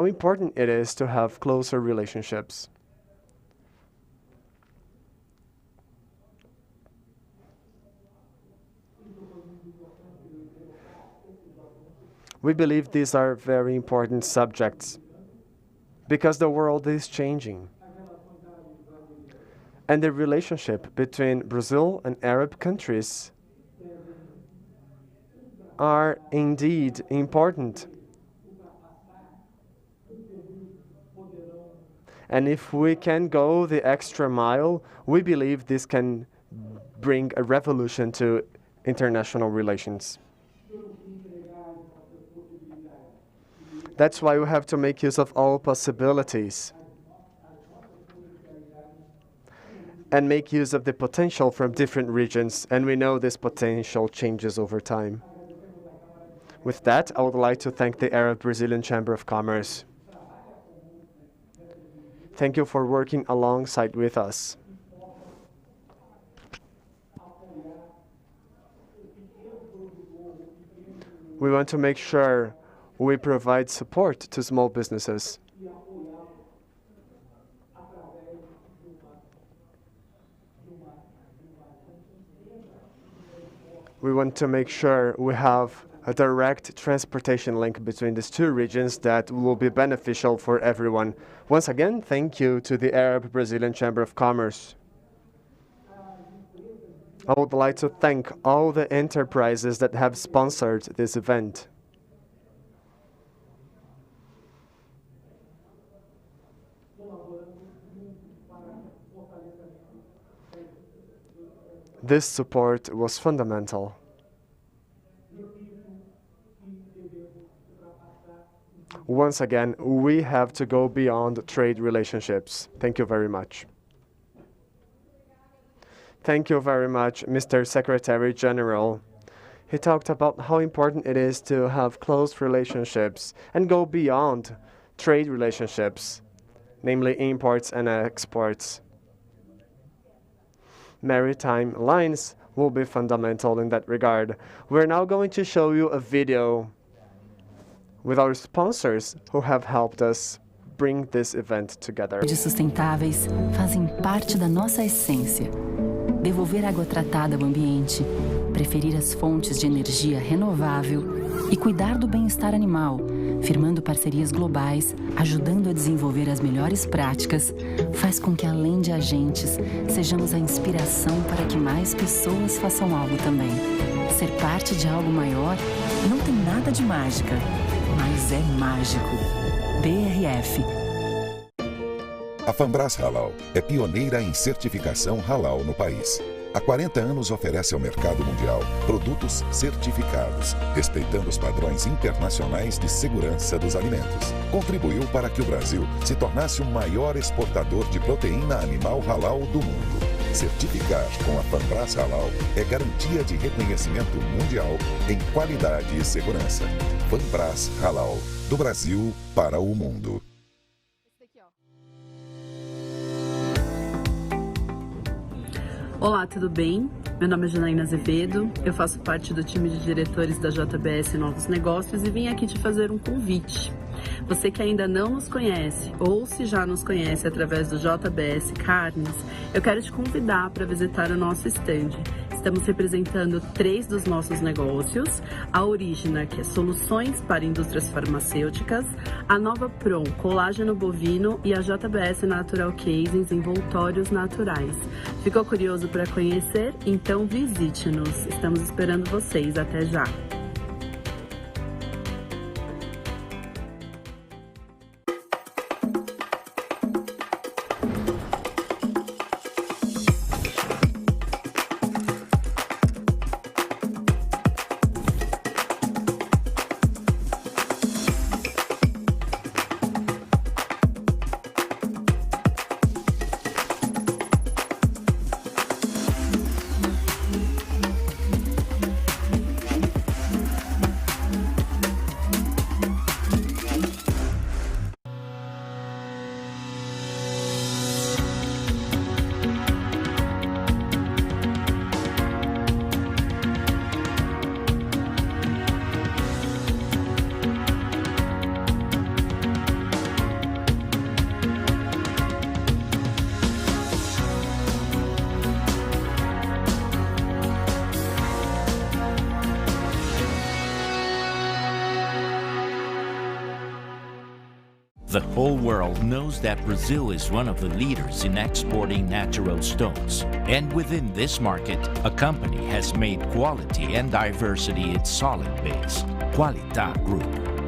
how important it is to have closer relationships. We believe these are very important subjects because the world is changing. And the relationship between Brazil and Arab countries are indeed important. And if we can go the extra mile, we believe this can bring a revolution to international relations. That's why we have to make use of all possibilities and make use of the potential from different regions, and we know this potential changes over time. With that, I would like to thank the Arab-Brazilian Chamber of Commerce. Thank you for working alongside with us. We want to make sure we provide support to small businesses. We want to make sure we have a direct transportation link between these two regions that will be beneficial for everyone. Once again, thank you to the Arab-Brazilian Chamber of Commerce. I would like to thank all the enterprises that have sponsored this event. This support was fundamental. Once again, we have to go beyond trade relationships. Thank you very much. Thank you very much, Mr. Secretary General. He talked about how important it is to have close relationships and go beyond trade relationships, namely imports and exports. Maritime lines will be fundamental in that regard. We're now going to show you a video with our sponsors who have helped us bring this event together. Sustentáveis fazem parte da nossa essência. Devolver água tratada ao ambiente, preferir as fontes de energia renovável e cuidar do bem-estar animal, firmando parcerias globais, ajudando a desenvolver as melhores práticas, faz com que, além de agentes, sejamos a inspiração para que mais pessoas façam algo também. Ser parte de algo maior não tem nada de mágica, mas é mágico. BRF. A Fambras Halal é pioneira em certificação halal no país. Há 40 anos oferece ao mercado mundial produtos certificados, respeitando os padrões internacionais de segurança dos alimentos. Contribuiu para que o Brasil se tornasse o maior exportador de proteína animal halal do mundo. Certificar com a Fambras Halal é garantia de reconhecimento mundial em qualidade e segurança. Fambras Halal, do Brasil para o mundo. Olá, tudo bem? Meu nome é Janaína Azevedo, eu faço parte do time de diretores da JBS Novos Negócios e vim aqui te fazer um convite. Você que ainda não nos conhece, ou se já nos conhece através do JBS Carnes, eu quero te convidar para visitar o nosso stand. Estamos representando 3 dos nossos negócios, a Origina, que é soluções para indústrias farmacêuticas, a Nova Prom, colágeno bovino e a JBS Natural Casings, envoltórios naturais. Ficou curioso para conhecer? Então visite-nos. Estamos esperando vocês. Até já! The whole world knows that Brazil is one of the leaders in exporting natural stones. And within this market, a company has made quality and diversity its solid base. Qualitá Group.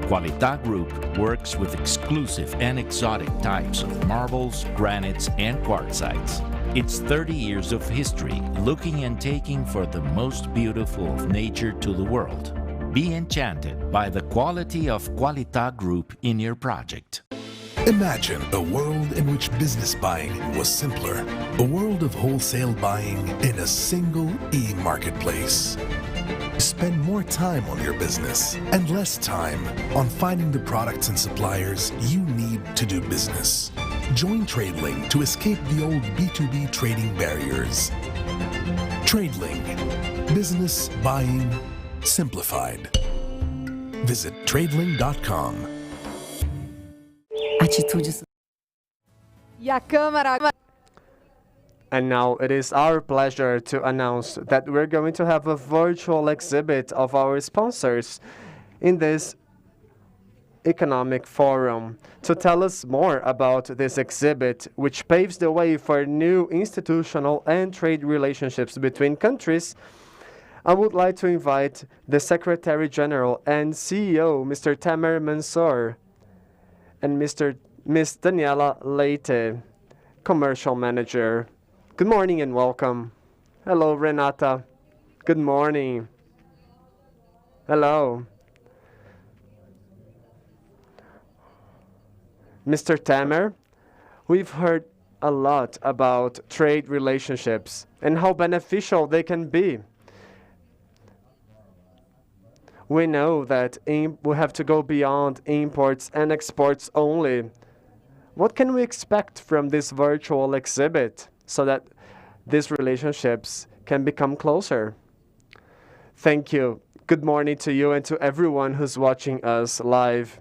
Qualitá Group works with exclusive and exotic types of marbles, granites, and quartzites. It's 30 years of history looking and taking for the most beautiful of nature to the world. Be enchanted by the quality of Qualitá Group in your project. Imagine a world in which business buying was simpler. A world of wholesale buying in a single e-marketplace. Spend more time on your business and less time on finding the products and suppliers you need to do business. Join TradeLink to escape the old B2B trading barriers. TradeLink. Business buying simplified. Visit tradelink.com. Atitudes. E a Câmara. And now it is our pleasure to announce that we're going to have a virtual exhibit of our sponsors in this economic forum. To tell us more about this exhibit, which paves the way for new institutional and trade relationships between countries, I would like to invite the Secretary General and CEO, Mr. Tamer Mansour, and Miss Daniela Leite, Commercial Manager. Good morning and welcome. Hello, Renata. Good morning. Hello. Mr. Tamer, we've heard a lot about trade relationships and how beneficial they can be. We know that we have to go beyond imports and exports only. What can we expect from this virtual exhibit so that these relationships can become closer? Thank you. Good morning to you and to everyone who's watching us live.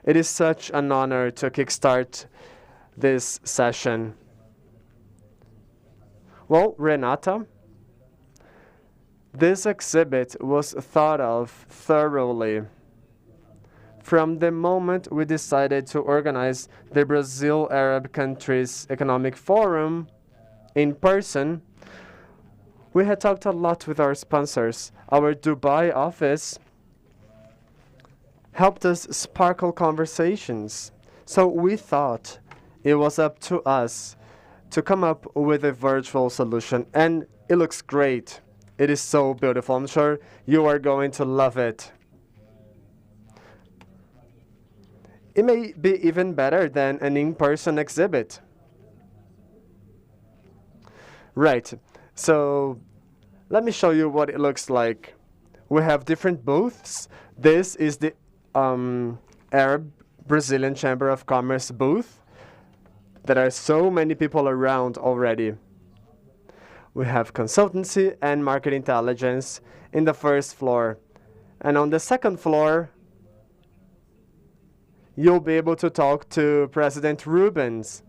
It is such an honor to kickstart this session. Well, Renata, this exhibit was thought of thoroughly. From the moment we decided to organize the Brazil Arab Countries Economic Forum in person, we had talked a lot with our sponsors. Our Dubai office helped us sparkle conversations. So we thought it was up to us to come up with a virtual solution, and it looks great. It is so beautiful. I'm sure you are going to love it. It may be even better than an in-person exhibit. Right, so let me show you what it looks like. We have different booths. This is the Arab Brazilian Chamber of Commerce booth. There are so many people around already. We have consultancy and market intelligence in the first floor. And on the second floor, you'll be able to talk to President Rubens.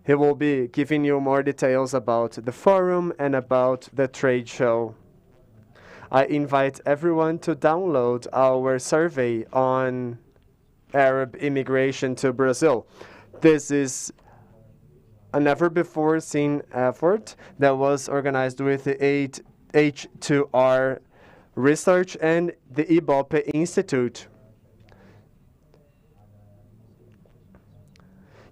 He will be giving you more details about the forum and about the trade show. I invite everyone to download our survey on Arab immigration to Brazil. This is a never-before-seen effort that was organized with the H2R Research and the Ibope Institute.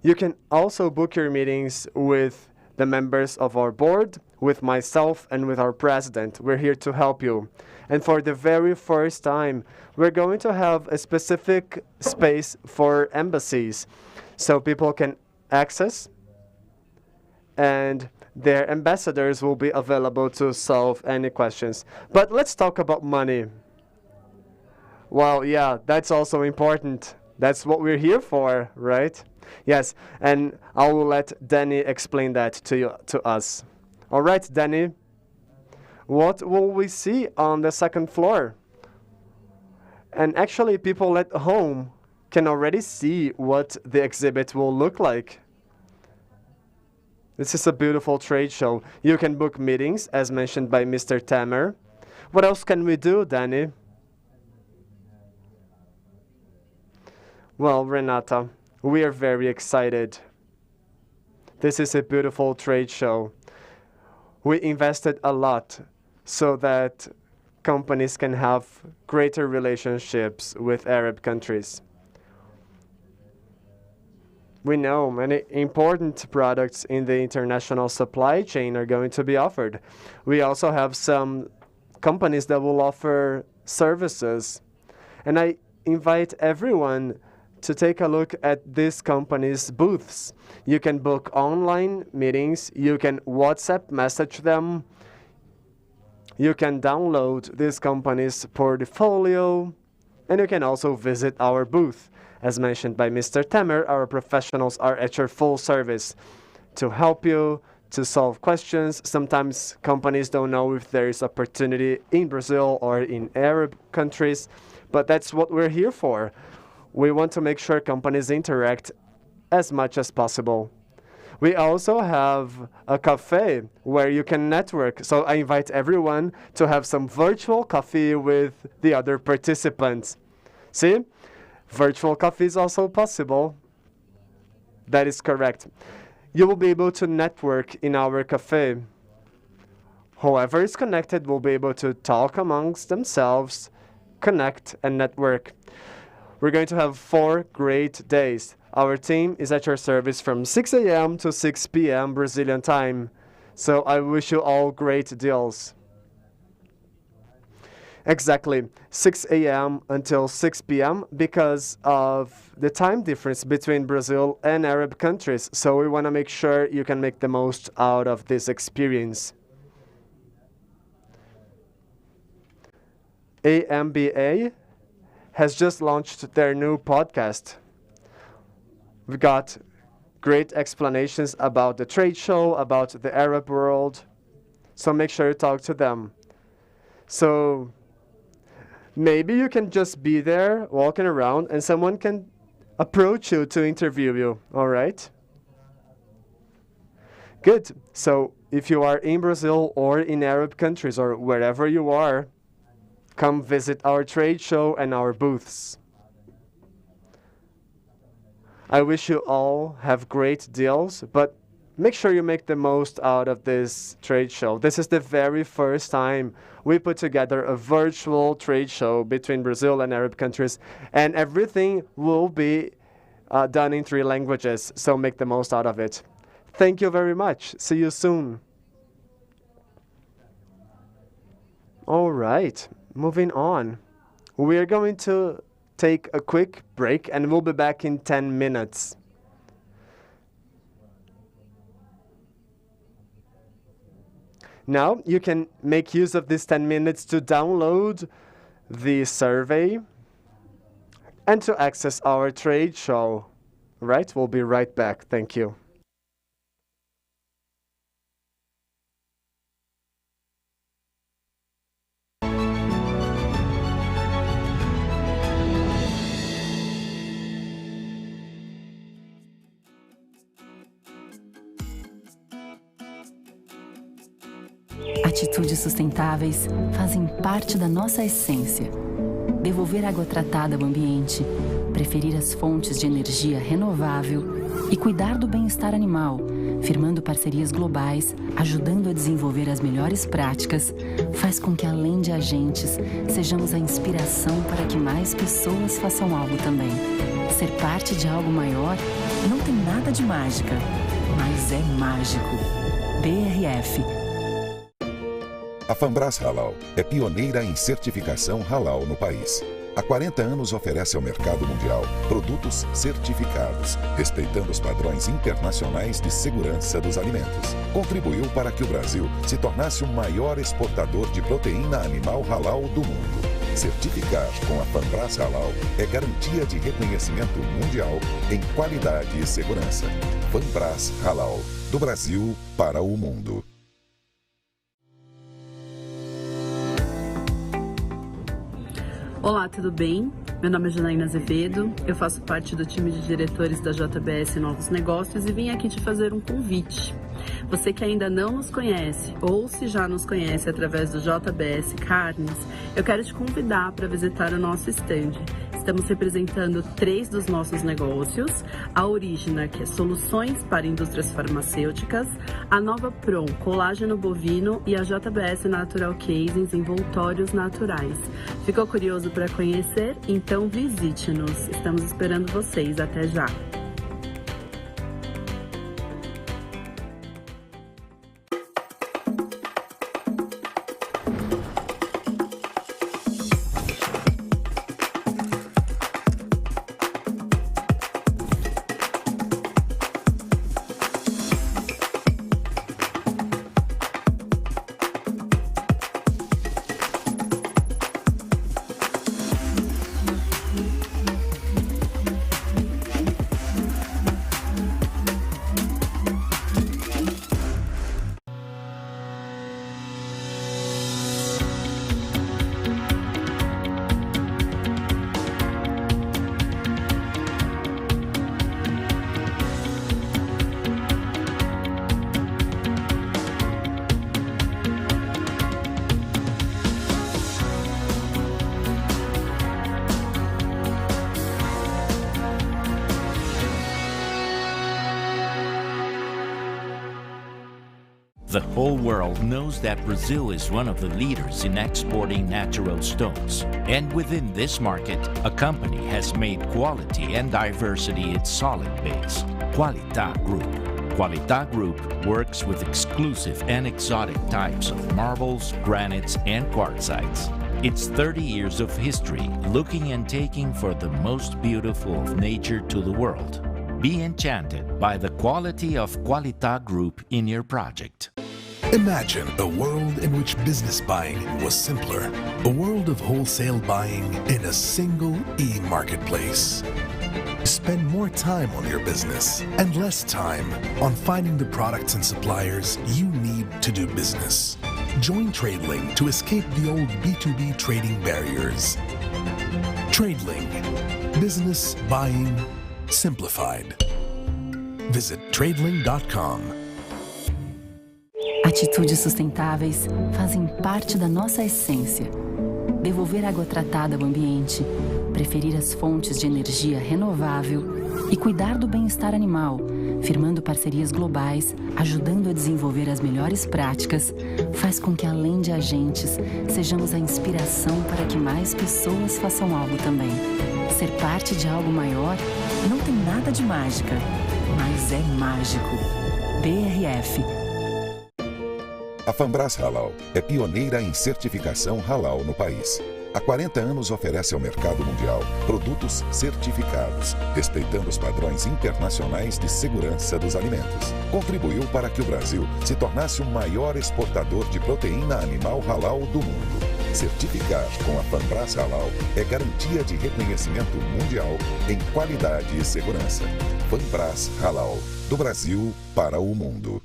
You can also book your meetings with the members of our board, with myself, and with our president. We're here to help you. And for the very first time, we're going to have a specific space for embassies so people can access, and their ambassadors will be available to solve any questions. But let's talk about money. Well, yeah, that's also important. That's what we're here for, right? Yes, and I will let Danny explain that to us. All right, Danny, what will we see on the second floor? And actually, people at home can already see what the exhibit will look like. This is a beautiful trade show. You can book meetings, as mentioned by Mr. Tamer. What else can we do, Danny? Well, Renata, we are very excited. This is a beautiful trade show. We invested a lot so that companies can have greater relationships with Arab countries. We know many important products in the international supply chain are going to be offered. We also have some companies that will offer services. And I invite everyone to take a look at these companies' booths. You can book online meetings, you can WhatsApp message them, you can download this company's portfolio, and you can also visit our booth. As mentioned by Mr. Temer, our professionals are at your full service to help you, to solve questions. Sometimes companies don't know if there is opportunity in Brazil or in Arab countries, but that's what we're here for. We want to make sure companies interact as much as possible. We also have a cafe where you can network. So I invite everyone to have some virtual coffee with the other participants. See? Virtual coffee is also possible. That is correct. You will be able to network in our cafe. Whoever is connected will be able to talk amongst themselves, connect, and network. We're going to have 4 great days. Our team is at your service from 6 a.m. to 6 p.m. Brazilian time. So I wish you all great deals. Exactly, 6 a.m. until 6 p.m. because of the time difference between Brazil and Arab countries. So we want to make sure you can make the most out of this experience. AMBA has just launched their new podcast. We've got great explanations about the trade show, about the Arab world. So make sure you talk to them. So maybe you can just be there walking around and someone can approach you to interview you, all right? Good. So if you are in Brazil or in Arab countries or wherever you are, come visit our trade show and our booths. I wish you all have great deals, but make sure you make the most out of this trade show. This is the very first time we put together a virtual trade show between Brazil and Arab countries, and everything will be done in 3 languages, so make the most out of it. Thank you very much. See you soon. All right, moving on. We're going to take a quick break and we'll be back in 10 minutes. Now you can make use of these 10 minutes to download the survey and to access our trade show. Right? We'll be right back. Thank you. Atitudes sustentáveis fazem parte da nossa essência. Devolver água tratada ao ambiente, preferir as fontes de energia renovável e cuidar do bem-estar animal, firmando parcerias globais, ajudando a desenvolver as melhores práticas, faz com que, além de agentes, sejamos a inspiração para que mais pessoas façam algo também. Ser parte de algo maior não tem nada de mágica, mas é mágico. BRF. A Fambras Halal é pioneira em certificação halal no país. Há 40 anos oferece ao mercado mundial produtos certificados, respeitando os padrões internacionais de segurança dos alimentos. Contribuiu para que o Brasil se tornasse o maior exportador de proteína animal halal do mundo. Certificar com a Fambras Halal é garantia de reconhecimento mundial em qualidade e segurança. Fambras Halal, do Brasil para o mundo. Olá, tudo bem? Meu nome é Janaína Azevedo, eu faço parte do time de diretores da JBS Novos Negócios e vim aqui te fazer um convite. Você que ainda não nos conhece, ou se já nos conhece através do JBS Carnes, eu quero te convidar para visitar o nosso stand. Estamos representando 3 dos nossos negócios, a Origina, que é soluções para indústrias farmacêuticas, a Nova Prom, colágeno bovino e a JBS Natural Casings, envoltórios naturais. Ficou curioso para conhecer? Então visite-nos. Estamos esperando vocês. Até já! The whole world knows that Brazil is one of the leaders in exporting natural stones. And within this market, a company has made quality and diversity its solid base. Qualitá Group. Qualitá Group works with exclusive and exotic types of marbles, granites, and quartzites. It's 30 years of history, looking and taking for the most beautiful of nature to the world. Be enchanted by the quality of Qualitá Group in your project. Imagine a world in which business buying was simpler. A world of wholesale buying in a single e-marketplace. Spend more time on your business and less time on finding the products and suppliers you need to do business. Join TradeLink to escape the old B2B trading barriers. TradeLink. Business buying simplified. Visit tradelink.com. Atitudes sustentáveis fazem parte da nossa essência. Devolver água tratada ao ambiente, preferir as fontes de energia renovável e cuidar do bem-estar animal, firmando parcerias globais, ajudando a desenvolver as melhores práticas, faz com que, além de agentes, sejamos a inspiração para que mais pessoas façam algo também. Ser parte de algo maior não tem nada de mágica, mas é mágico. BRF. A Fambras Halal é pioneira em certificação halal no país. Há 40 anos oferece ao mercado mundial produtos certificados, respeitando os padrões internacionais de segurança dos alimentos. Contribuiu para que o Brasil se tornasse o maior exportador de proteína animal halal do mundo. Certificar com a Fambras Halal é garantia de reconhecimento mundial em qualidade e segurança. Fambras Halal, do Brasil para o mundo.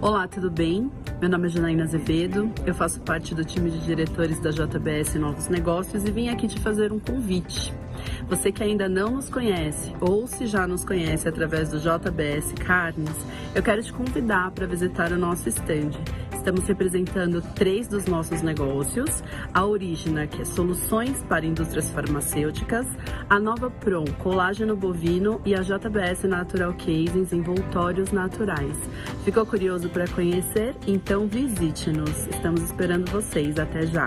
Olá, tudo bem? Meu nome é Janaína Azevedo, eu faço parte do time de diretores da JBS Novos Negócios e vim aqui te fazer um convite. Você que ainda não nos conhece, ou se já nos conhece através do JBS Carnes, eu quero te convidar para visitar o nosso stand. Estamos representando 3 dos nossos negócios, a Origina, que é soluções para indústrias farmacêuticas, a Nova Prom, colágeno bovino e a JBS Natural Casings, envoltórios naturais. Ficou curioso para conhecer? Então visite-nos. Estamos esperando vocês. Até já!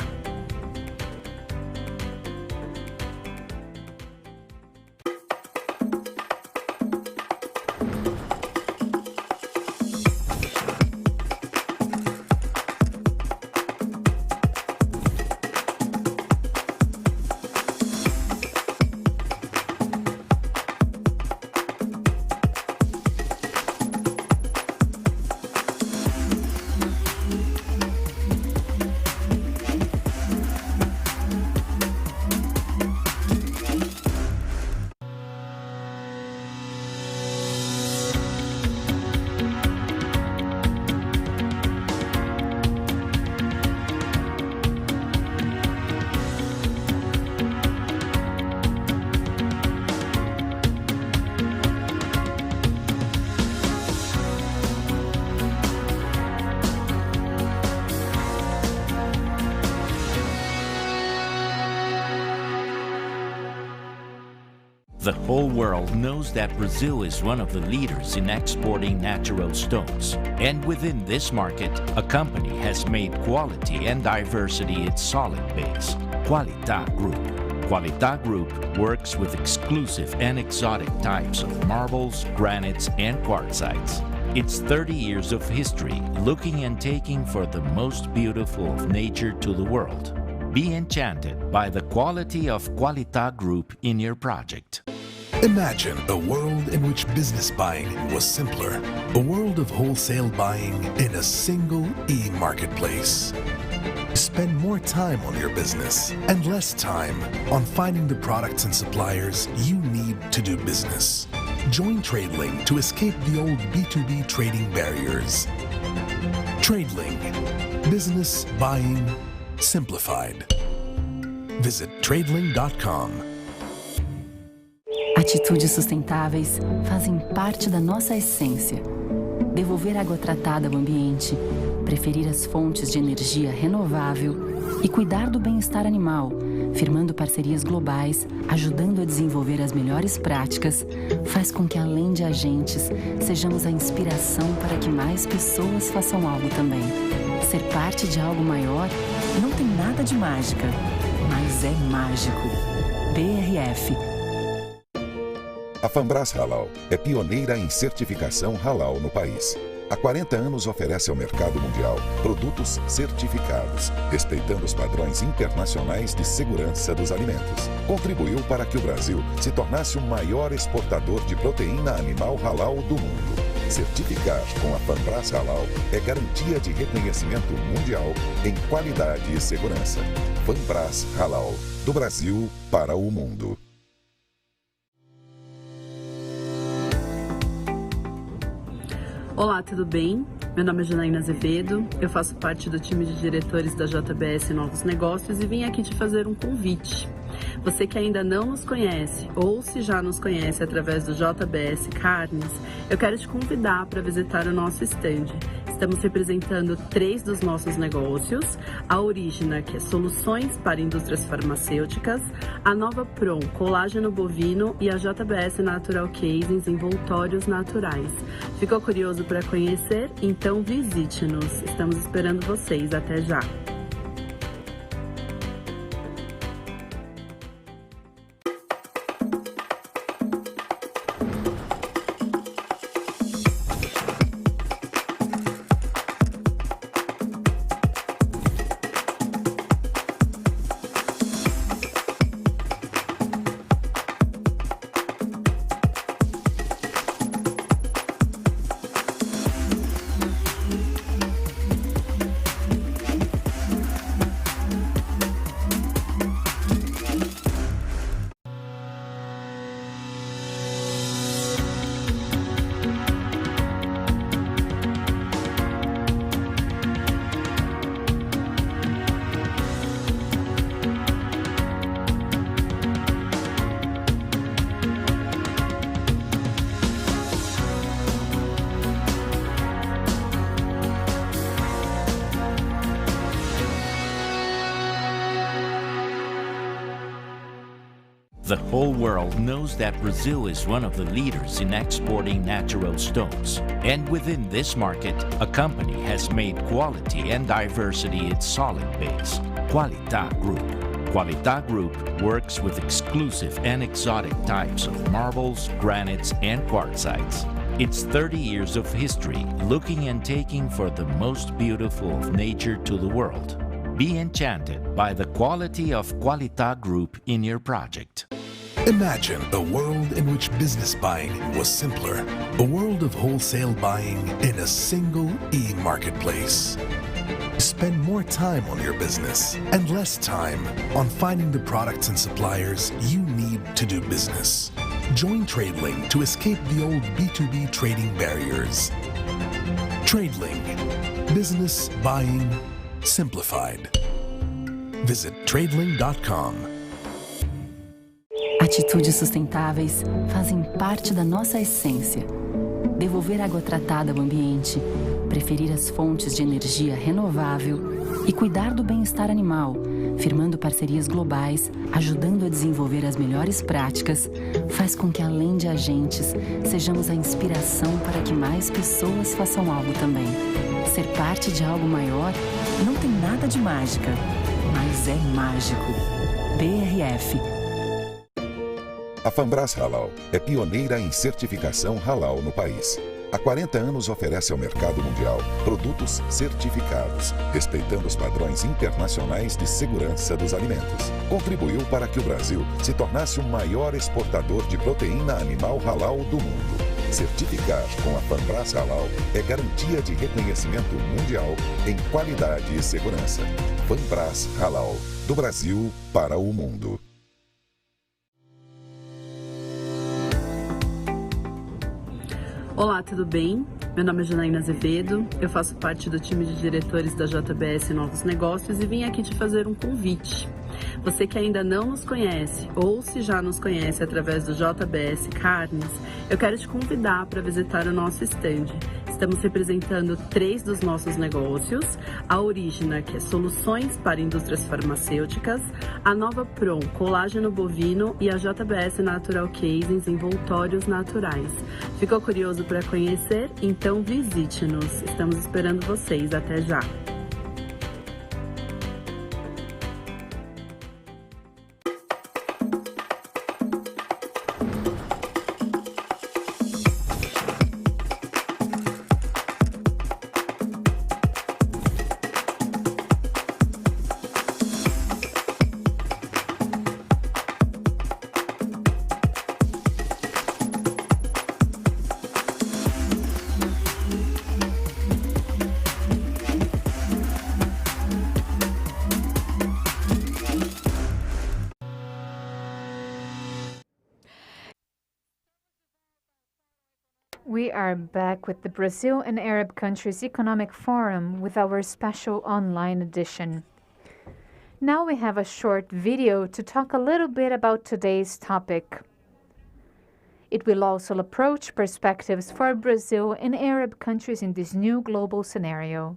The whole world knows that Brazil is one of the leaders in exporting natural stones. And within this market, a company has made quality and diversity its solid base. Qualitá Group. Qualitá Group works with exclusive and exotic types of marbles, granites, and quartzites. It's 30 years of history looking and taking for the most beautiful of nature to the world. Be enchanted by the quality of Qualitá Group in your project. Imagine a world in which business buying was simpler. A world of wholesale buying in a single e-marketplace. Spend more time on your business and less time on finding the products and suppliers you need to do business. Join TradeLink to escape the old B2B trading barriers. TradeLink. Business buying simplified. Visit tradelink.com. Atitudes sustentáveis fazem parte da nossa essência. Devolver água tratada ao ambiente, preferir as fontes de energia renovável e cuidar do bem-estar animal, firmando parcerias globais, ajudando a desenvolver as melhores práticas, faz com que, além de agentes, sejamos a inspiração para que mais pessoas façam algo também. Ser parte de algo maior não tem nada de mágica, mas é mágico. BRF. A Fambras Halal é pioneira em certificação halal no país. Há 40 anos oferece ao mercado mundial produtos certificados, respeitando os padrões internacionais de segurança dos alimentos. Contribuiu para que o Brasil se tornasse o maior exportador de proteína animal halal do mundo. Certificar com a Fambras Halal é garantia de reconhecimento mundial em qualidade e segurança. Fambras Halal, do Brasil para o mundo. Olá, tudo bem? Meu nome é Janaína Azevedo, eu faço parte do time de diretores da JBS Novos Negócios e vim aqui te fazer um convite. Você que ainda não nos conhece, ou se já nos conhece através do JBS Carnes, eu quero te convidar para visitar o nosso stand. Estamos representando 3 dos nossos negócios, a Origina, que é soluções para indústrias farmacêuticas, a Nova Prom, colágeno bovino e a JBS Natural Casings, envoltórios naturais. Ficou curioso para conhecer? Então visite-nos. Estamos esperando vocês. Até já! The whole world knows that Brazil is one of the leaders in exporting natural stones. And within this market, a company has made quality and diversity its solid base. Qualitá Group. Qualitá Group works with exclusive and exotic types of marbles, granites, and quartzites. It's 30 years of history looking and taking for the most beautiful of nature to the world. Be enchanted by the quality of Qualitá Group in your project. Imagine a world in which business buying was simpler. A world of wholesale buying in a single e-marketplace. Spend more time on your business and less time on finding the products and suppliers you need to do business. Join TradeLink to escape the old B2B trading barriers. TradeLink. Business buying simplified. Visit tradelink.com. Atitudes sustentáveis fazem parte da nossa essência. Devolver água tratada ao ambiente, preferir as fontes de energia renovável e cuidar do bem-estar animal, firmando parcerias globais, ajudando a desenvolver as melhores práticas, faz com que, além de agentes, sejamos a inspiração para que mais pessoas façam algo também. Ser parte de algo maior não tem nada de mágica, mas é mágico. BRF. A Fambras Halal é pioneira em certificação halal no país. Há 40 anos oferece ao mercado mundial produtos certificados, respeitando os padrões internacionais de segurança dos alimentos. Contribuiu para que o Brasil se tornasse o maior exportador de proteína animal halal do mundo. Certificar com a Fambras Halal é garantia de reconhecimento mundial em qualidade e segurança. Fambras Halal, do Brasil para o mundo. Olá, tudo bem? Meu nome é Janaína Azevedo, eu faço parte do time de diretores da JBS Novos Negócios e vim aqui te fazer um convite. Você que ainda não nos conhece, ou se já nos conhece através do JBS Carnes, eu quero te convidar para visitar o nosso stand. Estamos representando 3 dos nossos negócios, a Origina, que é soluções para indústrias farmacêuticas, a Nova Prom, colágeno bovino e a JBS Natural Casings, envoltórios naturais. Ficou curioso para conhecer? Então visite-nos. Estamos esperando vocês. Até já! We are back with the Brazil and Arab Countries Economic Forum with our special online edition. Now we have a short video to talk a little bit about today's topic. It will also approach perspectives for Brazil and Arab countries in this new global scenario.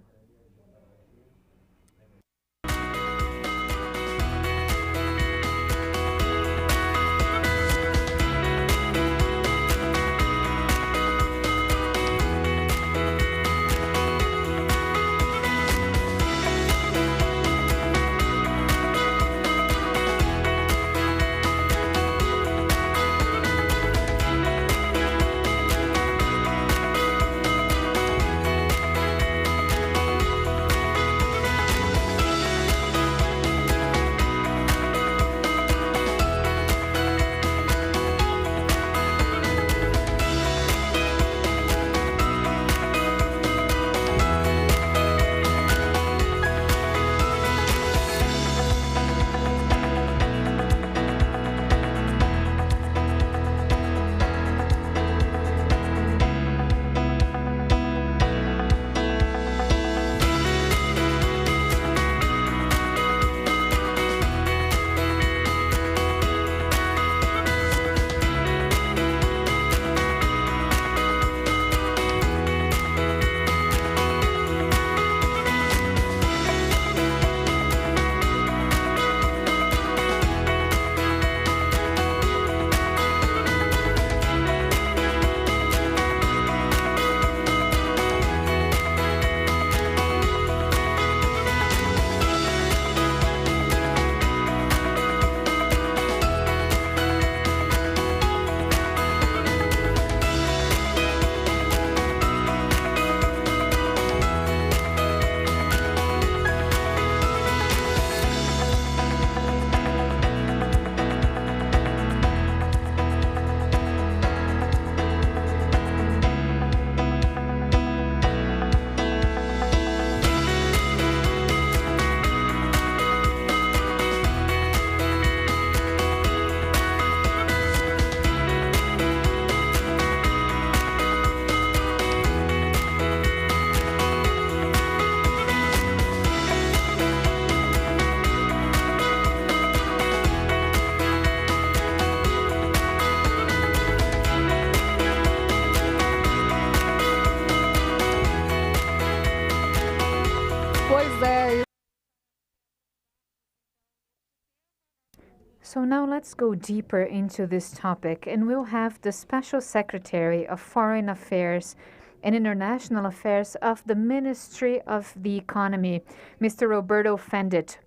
So now let's go deeper into this topic, and we'll have the Special Secretary of Foreign Affairs and International Affairs of the Ministry of the Economy, Mr. Roberto Fendit.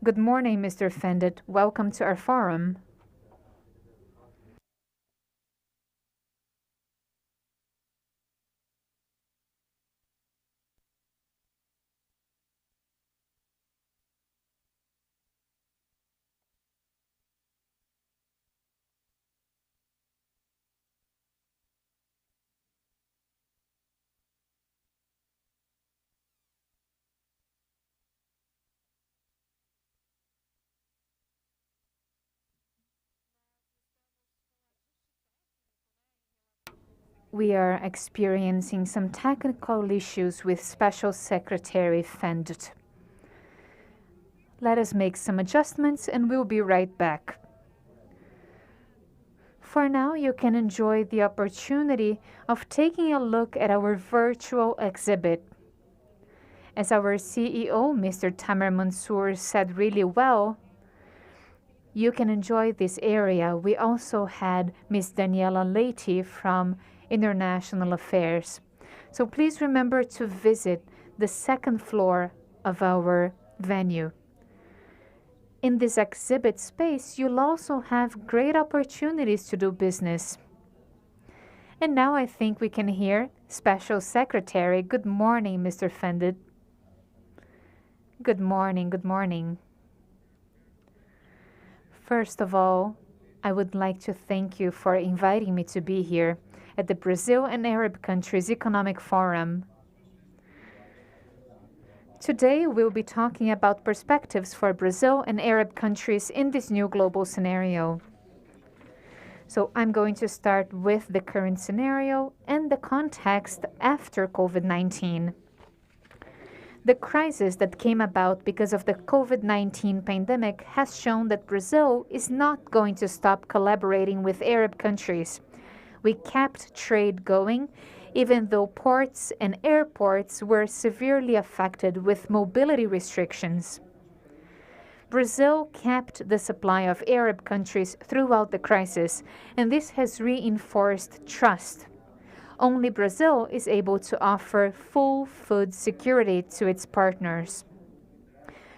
Good morning, Mr. Fendit. Welcome to our forum. We are experiencing some technical issues with Special Secretary Fendit. Let us make some adjustments and we'll be right back. For now, you can enjoy the opportunity of taking a look at our virtual exhibit. As our CEO, Mr. Tamer Mansour, said really well, you can enjoy this area. We also had Ms. Daniela Leite from International Affairs. So please remember to visit the second floor of our venue. In this exhibit space, you'll also have great opportunities to do business. And now I think we can hear Special Secretary. Good morning, Mr. Fendit. Good morning, good morning. First of all, I would like to thank you for inviting me to be here at the Brazil and Arab Countries Economic Forum. Today, we'll be talking about perspectives for Brazil and Arab countries in this new global scenario. So I'm going to start with the current scenario and the context after COVID-19. The crisis that came about because of the COVID-19 pandemic has shown that Brazil is not going to stop collaborating with Arab countries. We kept trade going, even though ports and airports were severely affected with mobility restrictions. Brazil kept the supply of Arab countries throughout the crisis, and this has reinforced trust. Only Brazil is able to offer full food security to its partners.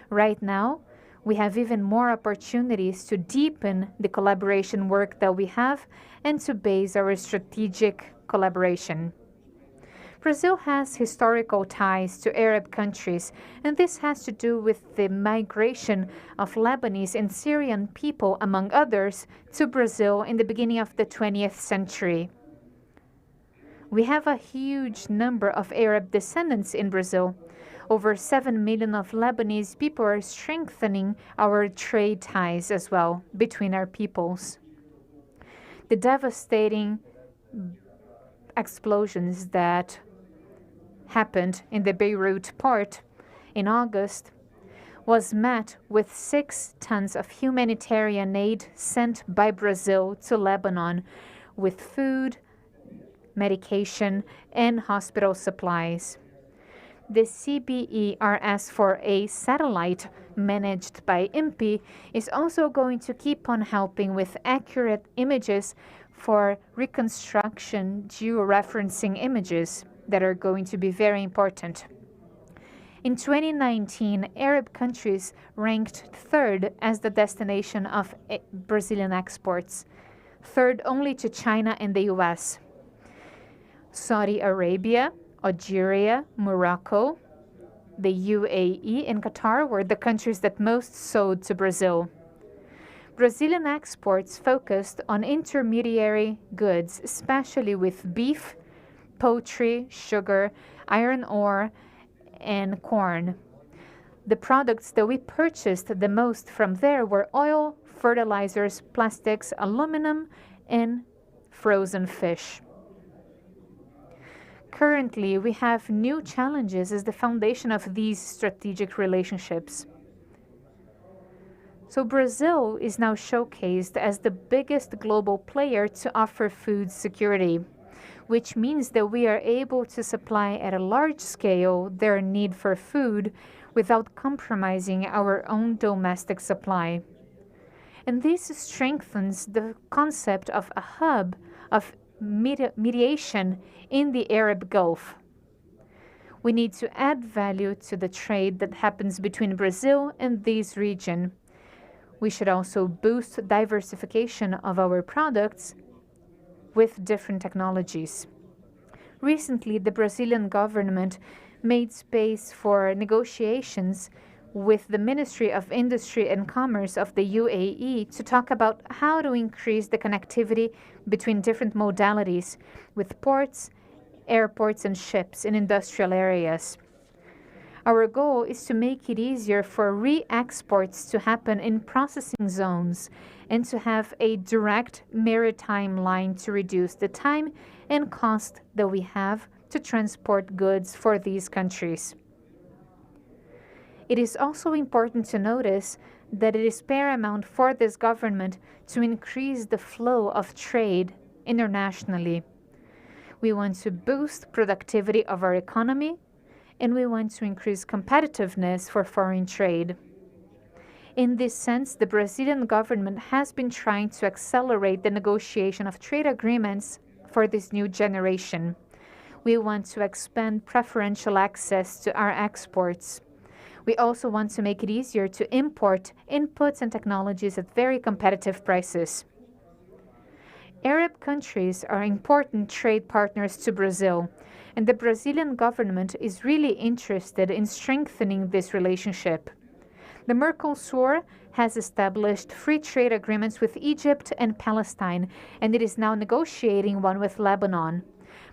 Right now, we have even more opportunities to deepen the collaboration work that we have and to base our strategic collaboration. Brazil has historical ties to Arab countries, and this has to do with the migration of Lebanese and Syrian people, among others, to Brazil in the beginning of the 20th century. We have a huge number of Arab descendants in Brazil. Over 7 million of Lebanese people are strengthening our trade ties as well between our peoples. The devastating explosions that happened in the Beirut port in August was met with 6 tons of humanitarian aid sent by Brazil to Lebanon with food, medication, and hospital supplies. The CBERS-4A satellite, managed by INPE, is also going to keep on helping with accurate images for reconstruction georeferencing images that are going to be very important. In 2019, Arab countries ranked third as the destination of Brazilian exports, third only to China and the US. Saudi Arabia, Algeria, Morocco, the UAE, and Qatar were the countries that most sold to Brazil. Brazilian exports focused on intermediary goods, especially with beef, poultry, sugar, iron ore, and corn. The products that we purchased the most from there were oil, fertilizers, plastics, aluminum, and frozen fish. Currently, we have new challenges as the foundation of these strategic relationships. So Brazil is now showcased as the biggest global player to offer food security, which means that we are able to supply at a large scale their need for food without compromising our own domestic supply. And this strengthens the concept of a hub of mediation in the Arab Gulf. We need to add value to the trade that happens between Brazil and this region. We should also boost diversification of our products with different technologies. Recently, the Brazilian government made space for negotiations with the Ministry of Industry and Commerce of the UAE to talk about how to increase the connectivity between different modalities with ports, airports, and ships in industrial areas. Our goal is to make it easier for re-exports to happen in processing zones and to have a direct maritime line to reduce the time and cost that we have to transport goods for these countries. It is also important to notice that it is paramount for this government to increase the flow of trade internationally. We want to boost productivity of our economy, and we want to increase competitiveness for foreign trade. In this sense, the Brazilian government has been trying to accelerate the negotiation of trade agreements for this new generation. We want to expand preferential access to our exports. We also want to make it easier to import inputs and technologies at very competitive prices. Arab countries are important trade partners to Brazil, and the Brazilian government is really interested in strengthening this relationship. The Mercosur has established free trade agreements with Egypt and Palestine, and it is now negotiating one with Lebanon.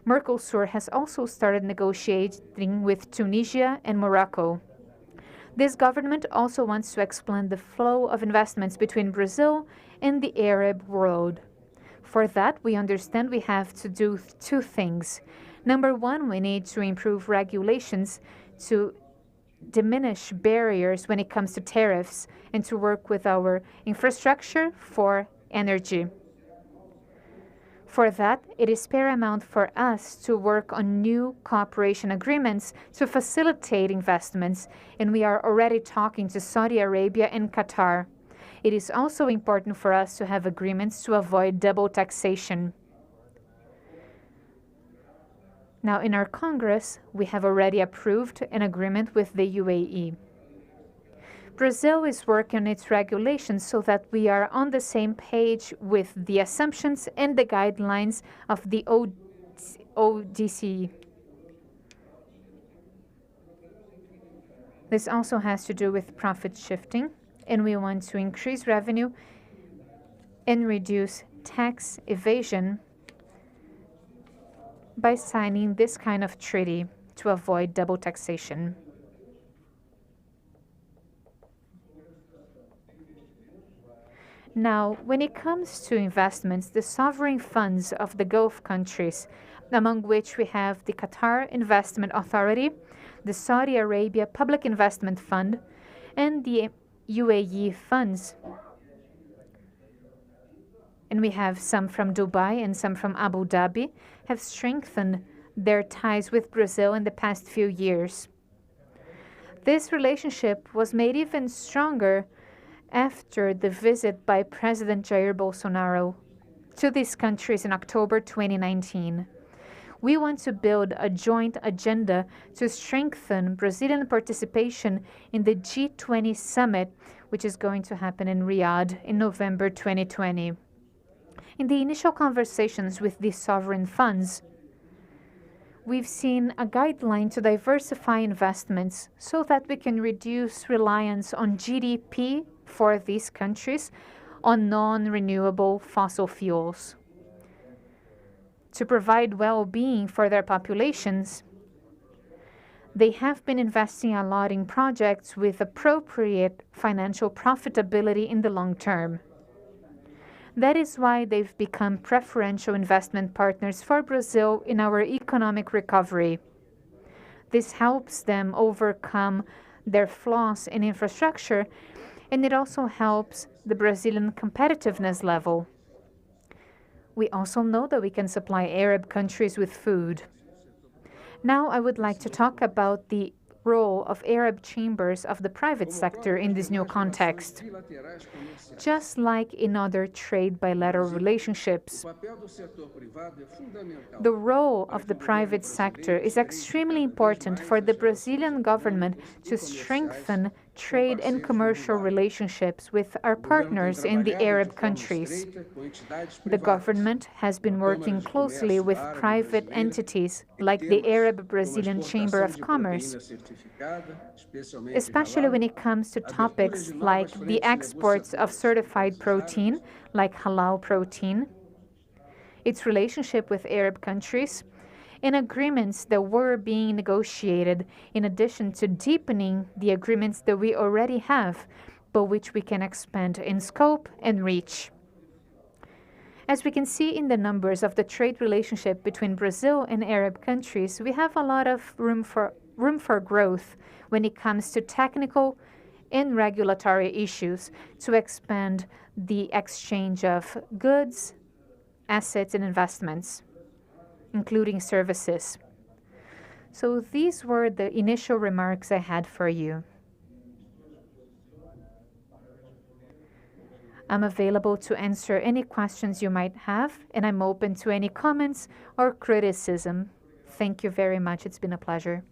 Mercosur has also started negotiating with Tunisia and Morocco. This government also wants to expand the flow of investments between Brazil and the Arab world. For that, we understand we have to do two things. Number one, we need to improve regulations to diminish barriers when it comes to tariffs and to work with our infrastructure for energy. For that, it is paramount for us to work on new cooperation agreements to facilitate investments, and we are already talking to Saudi Arabia and Qatar. It is also important for us to have agreements to avoid double taxation. Now, in our Congress, we have already approved an agreement with the UAE. Brazil is working on its regulations so that we are on the same page with the assumptions and the guidelines of the ODC. This also has to do with profit shifting, and we want to increase revenue and reduce tax evasion by signing this kind of treaty to avoid double taxation. Now, when it comes to investments, the sovereign funds of the Gulf countries, among which we have the Qatar Investment Authority, the Saudi Arabia Public Investment Fund, and the UAE funds, and we have some from Dubai and some from Abu Dhabi, have strengthened their ties with Brazil in the past few years. This relationship was made even stronger after the visit by President Jair Bolsonaro to these countries in October 2019. We want to build a joint agenda to strengthen Brazilian participation in the G20 summit, which is going to happen in Riyadh in November 2020. In the initial conversations with these sovereign funds, we've seen a guideline to diversify investments so that we can reduce reliance on GDP for these countries on non-renewable fossil fuels. To provide well-being for their populations, they have been investing a lot in projects with appropriate financial profitability in the long term. That is why they've become preferential investment partners for Brazil in our economic recovery. This helps them overcome their flaws in infrastructure, and it also helps the Brazilian competitiveness level. We also know that we can supply Arab countries with food. Now I would like to talk about the role of Arab chambers of the private sector in this new context. Just like in other trade bilateral relationships, the role of the private sector is extremely important for the Brazilian government to strengthen trade and commercial relationships with our partners in the Arab countries. The government has been working closely with private entities like the Arab-Brazilian Chamber of Commerce, especially when it comes to topics like the exports of certified protein, like halal protein, its relationship with Arab countries, and agreements that were being negotiated in addition to deepening the agreements that we already have, but which we can expand in scope and reach. As we can see in the numbers of the trade relationship between Brazil and Arab countries, we have a lot of room for growth when it comes to technical and regulatory issues to expand the exchange of goods, assets, and investments, including services. So these were the initial remarks I had for you. I'm available to answer any questions you might have, and I'm open to any comments or criticism. Thank you very much. It's been a pleasure.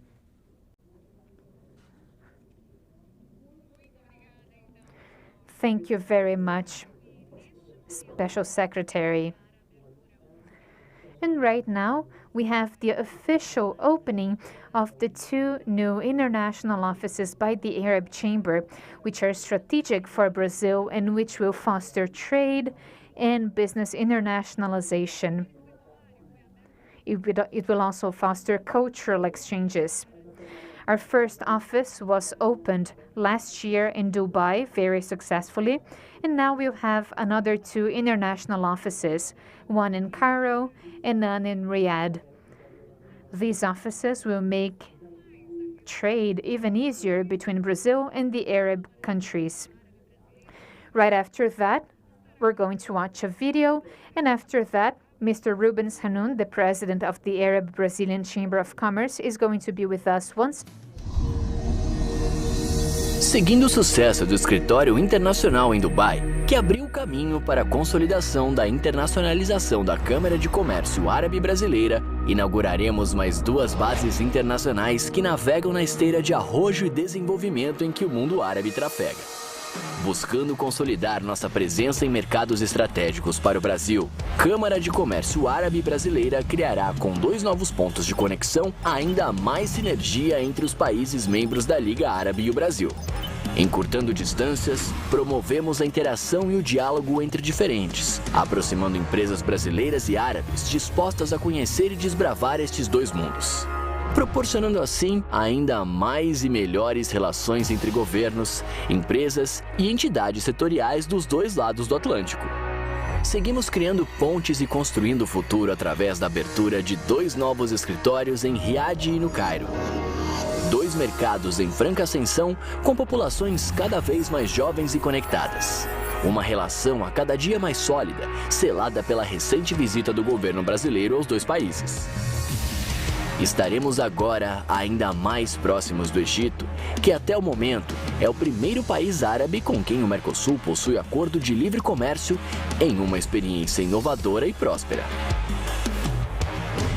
Thank you very much, Special Secretary. And right now, we have the official opening of the 2 new international offices by the Arab Chamber, which are strategic for Brazil and which will foster trade and business internationalization. It will also foster cultural exchanges. Our first office was opened last year in Dubai very successfully, and now we'll have another 2 international offices, one in Cairo and none in Riyadh. These offices will make trade even easier between Brazil and the Arab countries. Right after that, we're going to watch a video, and after that, Mr. Rubens Hanun, the president of the Arab-Brazilian Chamber of Commerce, is going to be with us once. Seguindo o sucesso do escritório internacional em Dubai, que abriu o caminho para a consolidação da internacionalização da Câmara de Comércio Árabe Brasileira, inauguraremos mais 2 bases internacionais que navegam na esteira de arrojo e desenvolvimento em que o mundo árabe trafega. Buscando consolidar nossa presença em mercados estratégicos para o Brasil, Câmara de Comércio Árabe Brasileira criará com 2 novos pontos de conexão ainda mais sinergia entre os países membros da Liga Árabe e o Brasil. Encurtando distâncias, promovemos a interação e o diálogo entre diferentes, aproximando empresas brasileiras e árabes dispostas a conhecer e desbravar estes 2 mundos, proporcionando assim ainda mais e melhores relações entre governos, empresas e entidades setoriais dos 2 lados do Atlântico. Seguimos criando pontes e construindo o futuro através da abertura de 2 novos escritórios em Riad e no Cairo. 2 mercados em franca ascensão com populações cada vez mais jovens e conectadas. Uma relação a cada dia mais sólida, selada pela recente visita do governo brasileiro aos 2 países. Estaremos agora ainda mais próximos do Egito, que até o momento é o primeiro país árabe com quem o Mercosul possui acordo de livre comércio em uma experiência inovadora e próspera.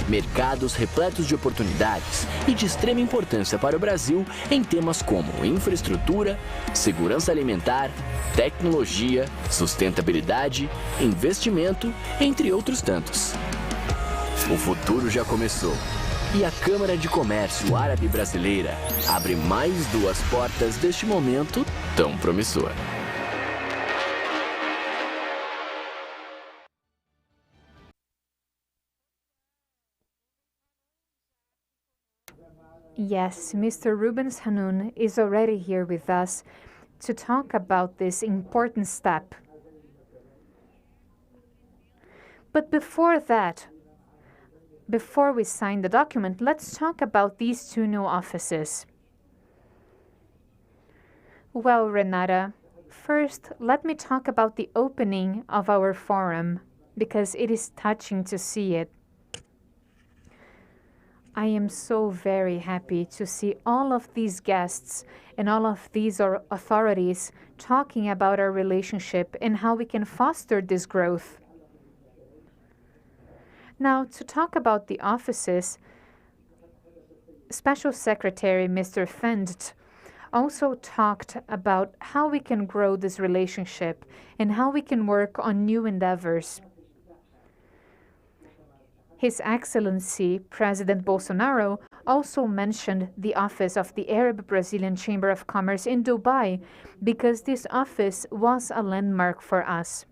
Mercados repletos de oportunidades e de extrema importância para o Brasil em temas como infraestrutura, segurança alimentar, tecnologia, sustentabilidade, investimento, entre outros tantos. O futuro já começou. E a Câmara de Comércio Árabe Brasileira abre mais 2 portas deste momento tão promissor. Yes, Mr. Rubens Hanun is already here with us to talk about this important step. But before that, before we sign the document, let's talk about these 2 new offices. Well, Renata, first let me talk about the opening of our forum, because it is touching to see it. I am so very happy to see all of these guests and all of these authorities talking about our relationship and how we can foster this growth. Now, to talk about the offices, Special Secretary Mr. Fendt also talked about how we can grow this relationship and how we can work on new endeavors. His Excellency President Bolsonaro also mentioned the office of the Arab-Brazilian Chamber of Commerce in Dubai because this office was a landmark for us.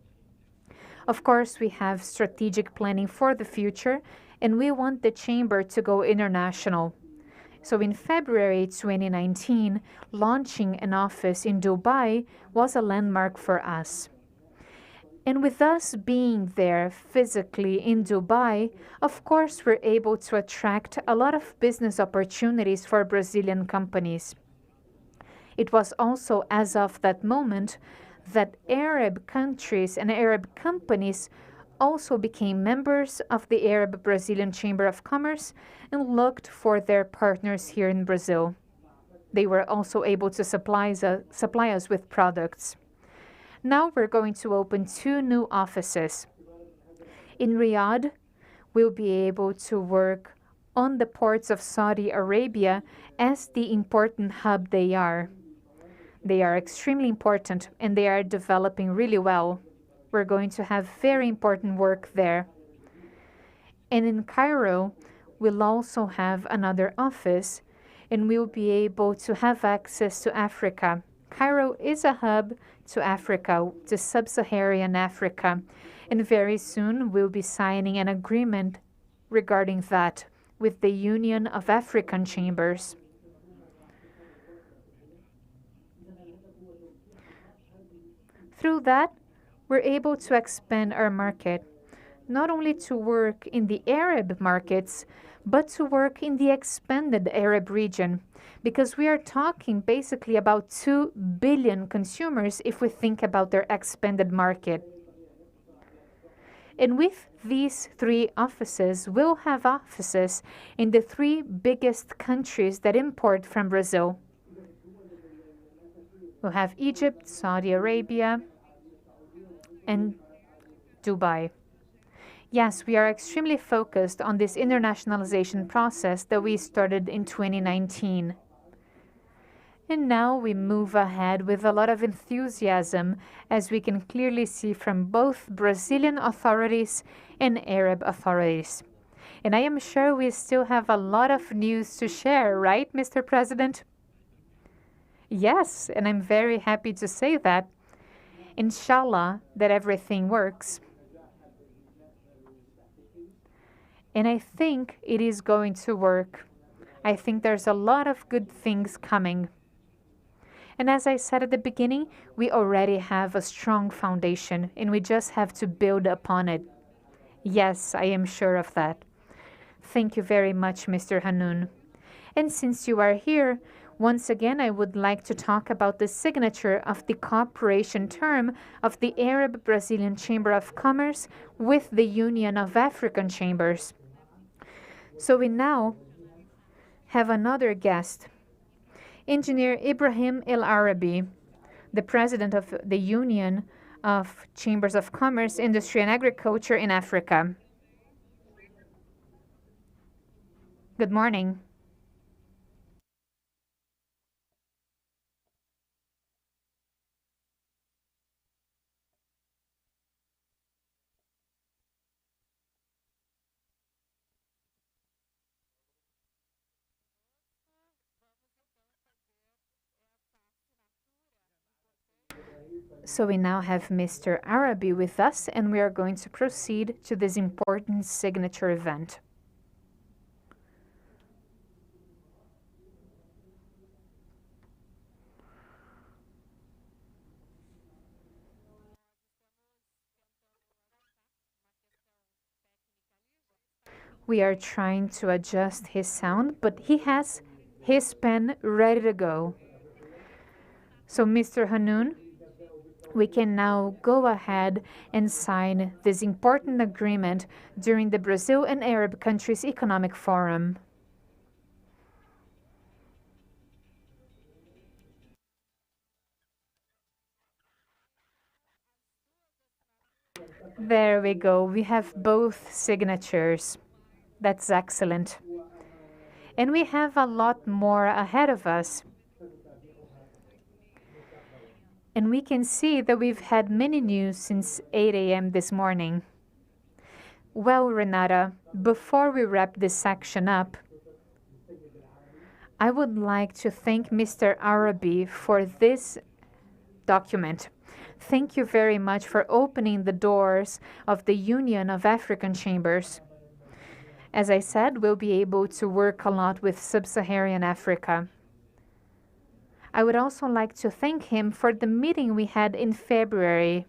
Of course, we have strategic planning for the future, and we want the chamber to go international. So in February 2019, launching an office in Dubai was a landmark for us. And with us being there physically in Dubai, of course, we're able to attract a lot of business opportunities for Brazilian companies. It was also as of that moment that Arab countries and Arab companies also became members of the Arab-Brazilian Chamber of Commerce and looked for their partners here in Brazil. They were also able to supply us with products. Now we're going to open 2 new offices. In Riyadh, we'll be able to work on the ports of Saudi Arabia as the important hub they are. They are extremely important and they are developing really well. We're going to have very important work there. And in Cairo, we'll also have another office and we'll be able to have access to Africa. Cairo is a hub to Africa, to sub-Saharan Africa, and very soon we'll be signing an agreement regarding that with the Union of African Chambers. Through that, we're able to expand our market, not only to work in the Arab markets, but to work in the expanded Arab region, because we are talking basically about 2 billion consumers if we think about their expanded market. And with these 3 offices, we'll have offices in the 3 biggest countries that import from Brazil. We'll have Egypt, Saudi Arabia, and Dubai. Yes, we are extremely focused on this internationalization process that we started in 2019. And now we move ahead with a lot of enthusiasm, as we can clearly see from both Brazilian authorities and Arab authorities. And I am sure we still have a lot of news to share, right, Mr. President? Yes, and I'm very happy to say that. Inshallah, that everything works. And I think it is going to work. I think there's a lot of good things coming. And as I said at the beginning, we already have a strong foundation and we just have to build upon it. Yes, I am sure of that. Thank you very much, Mr. Hanun. And since you are here, once again, I would like to talk about the signature of the cooperation term of the Arab-Brazilian Chamber of Commerce with the Union of African Chambers. So we now have another guest, Engineer Ibrahim El Arabi, the president of the Union of Chambers of Commerce, Industry and Agriculture in Africa. Good morning. So we now have Mr. Arabi with us, and we are going to proceed to this important signature event. We are trying to adjust his sound, but he has his pen ready to go. So, Mr. Hanun, we can now go ahead and sign this important agreement during the Brazil and Arab countries Economic Forum. There we go. We have both signatures. That's excellent. And we have a lot more ahead of us. And we can see that we've had many news since 8 a.m. this morning. Well, Renata, before we wrap this section up, I would like to thank Mr. Arabi for this document. Thank you very much for opening the doors of the Union of African Chambers. As I said, we'll be able to work a lot with Sub-Saharan Africa. I would also like to thank him for the meeting we had in February.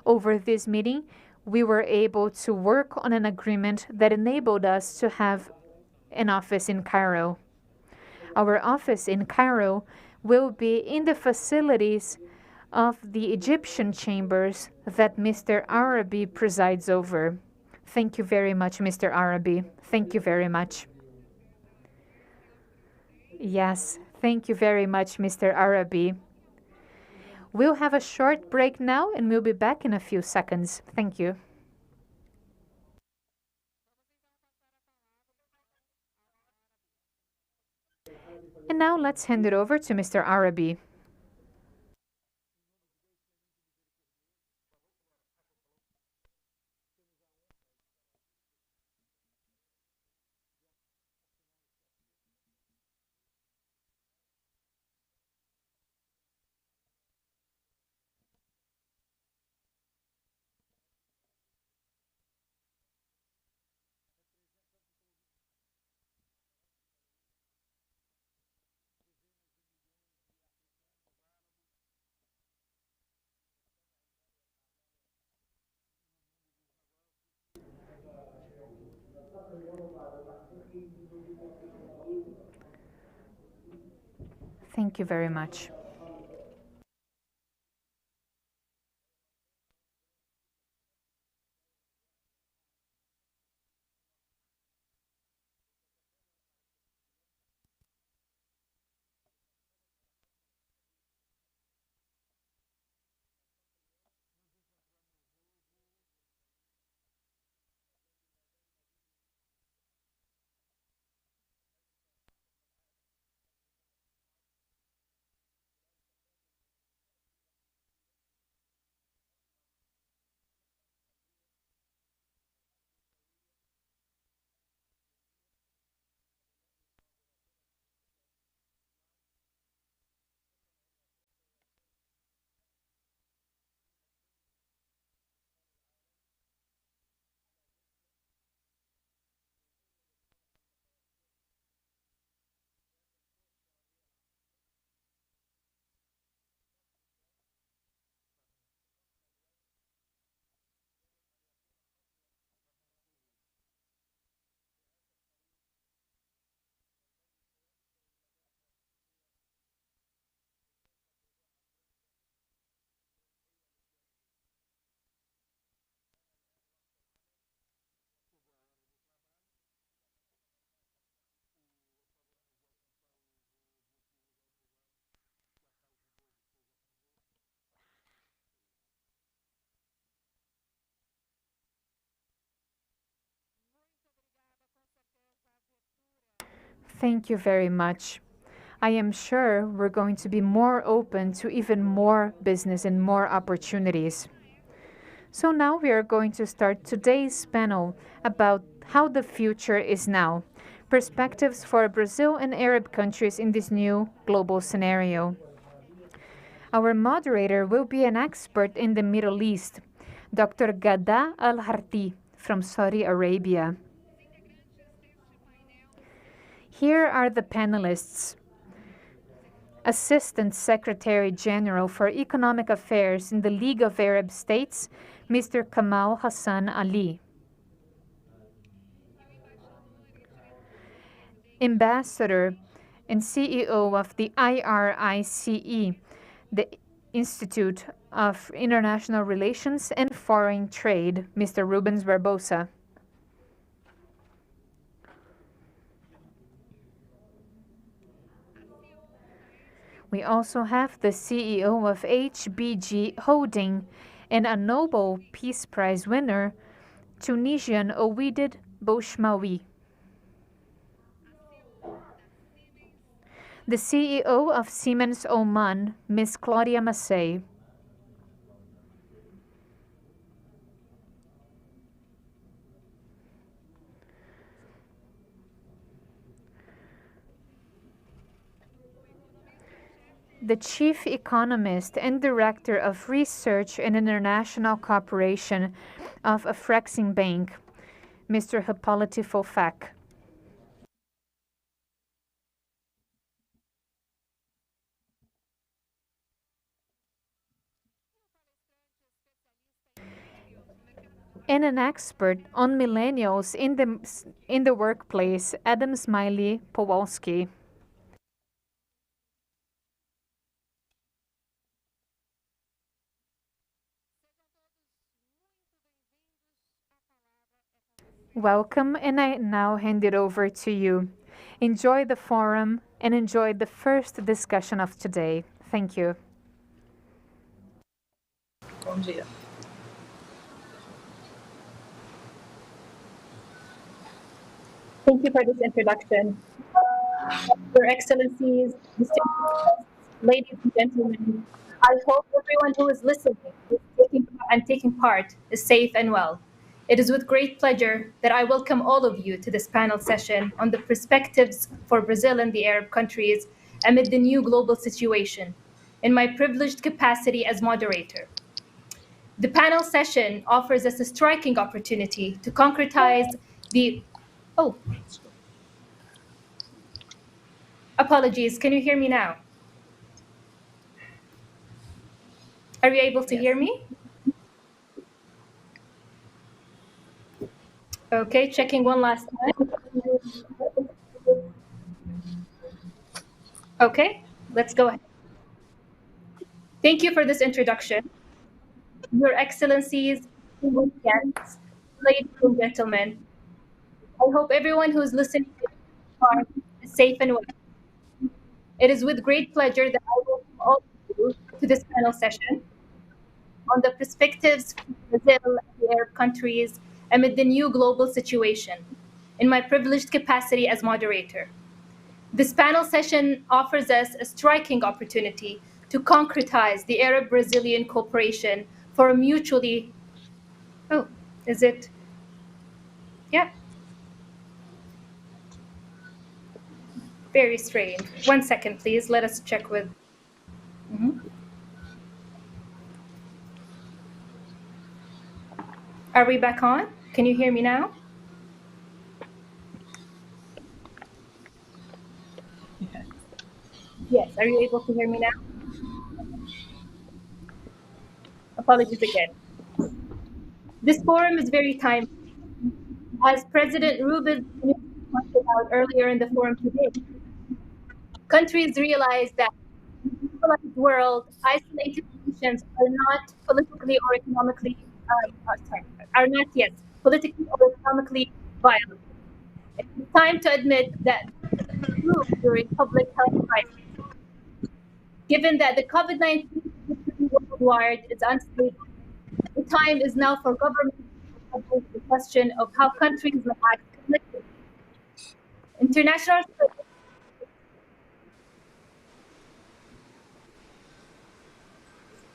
Over this meeting, we were able to work on an agreement that enabled us to have an office in Cairo. Our office in Cairo will be in the facilities of the Egyptian chambers that Mr. Arabi presides over. Thank you very much, Mr. Arabi. Thank you very much. Yes, thank you very much, Mr. Arabi. We'll have a short break now and we'll be back in a few seconds. Thank you. And now let's hand it over to Mr. Arabi. Thank you very much. Thank you very much. I am sure we're going to be more open to even more business and more opportunities. So now we are going to start today's panel about how the future is now, perspectives for Brazil and Arab countries in this new global scenario. Our moderator will be an expert in the Middle East, Dr. Ghada Al-Harti from Saudi Arabia. Here are the panelists. Assistant Secretary General for Economic Affairs in the League of Arab States, Mr. Kamal Hassan Ali. Ambassador and CEO of the IRICE, the Institute of International Relations and Foreign Trade, Mr. Rubens Barbosa. We also have the CEO of HBG Holding and a Nobel Peace Prize winner, Tunisian Ouided Bouchmaoui. The CEO of Siemens Oman, Ms. Claudia Massey. The Chief Economist and Director of Research and International Cooperation of Afreximbank, Mr. Hippolyte Fofak. And an expert on millennials in the workplace, Adam Smiley Powalski. Welcome, and I now hand it over to you. Enjoy the forum and enjoy the first discussion of today. Thank you. Bom dia. Thank you for this introduction. Your Excellencies, distinguished guests, ladies and gentlemen, I hope everyone who is listening and taking part is safe and well. It is with great pleasure that I welcome all of you to this panel session on the perspectives for Brazil and the Arab countries amid the new global situation, in my privileged capacity as moderator. The panel session offers us a striking opportunity to concretize the... Oh, apologies, can you hear me now? Are you able to hear me? Okay, checking one last time. Okay, let's go ahead. Thank you for this introduction. Your Excellencies, guests, ladies and gentlemen, I hope everyone who is listening is safe and well. It is with great pleasure that I welcome all of you to this panel session on the perspectives for Brazil and the Arab countries amid the new global situation, in my privileged capacity as moderator. This panel session offers us a striking opportunity to concretize the Arab-Brazilian cooperation for a mutually... Oh, is it? Yeah. Very strange. 1 second, please. Let us check with... Are we back on? Can you hear me now? Yes, are you able to hear me now? Apologies again. This forum is very timely. As President Rubin pointed out earlier in the forum today, countries realize that in a globalized world, isolated nations are not politically or economically, are not yet politically or economically viable. It's time to admit that during public health crisis, given that the COVID-19 worldwide is unstable, the time is now for governments to address the question of how countries will act collectively.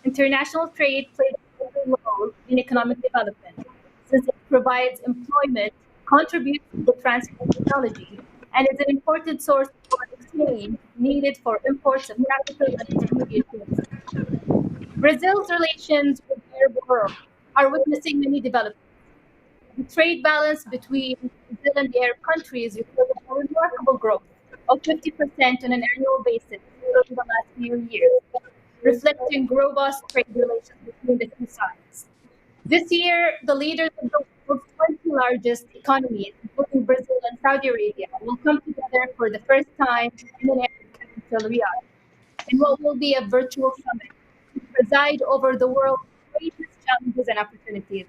International trade plays a critical role in economic development, since it provides employment, contributes to the transfer of technology, and is an important source of exchange needed for imports of capital and intermediate goods. Brazil's relations with the Arab world are witnessing many developments. The trade balance between Brazil and the Arab countries recorded a remarkable growth of 50% on an annual basis over the last few years, reflecting robust trade relations between the two sides. This year, the leaders of the world's 20 largest economies, including Brazil and Saudi Arabia, will come together for the first time in an Arab capital, Riyadh, in what will be a virtual summit to preside over the world's greatest challenges and opportunities.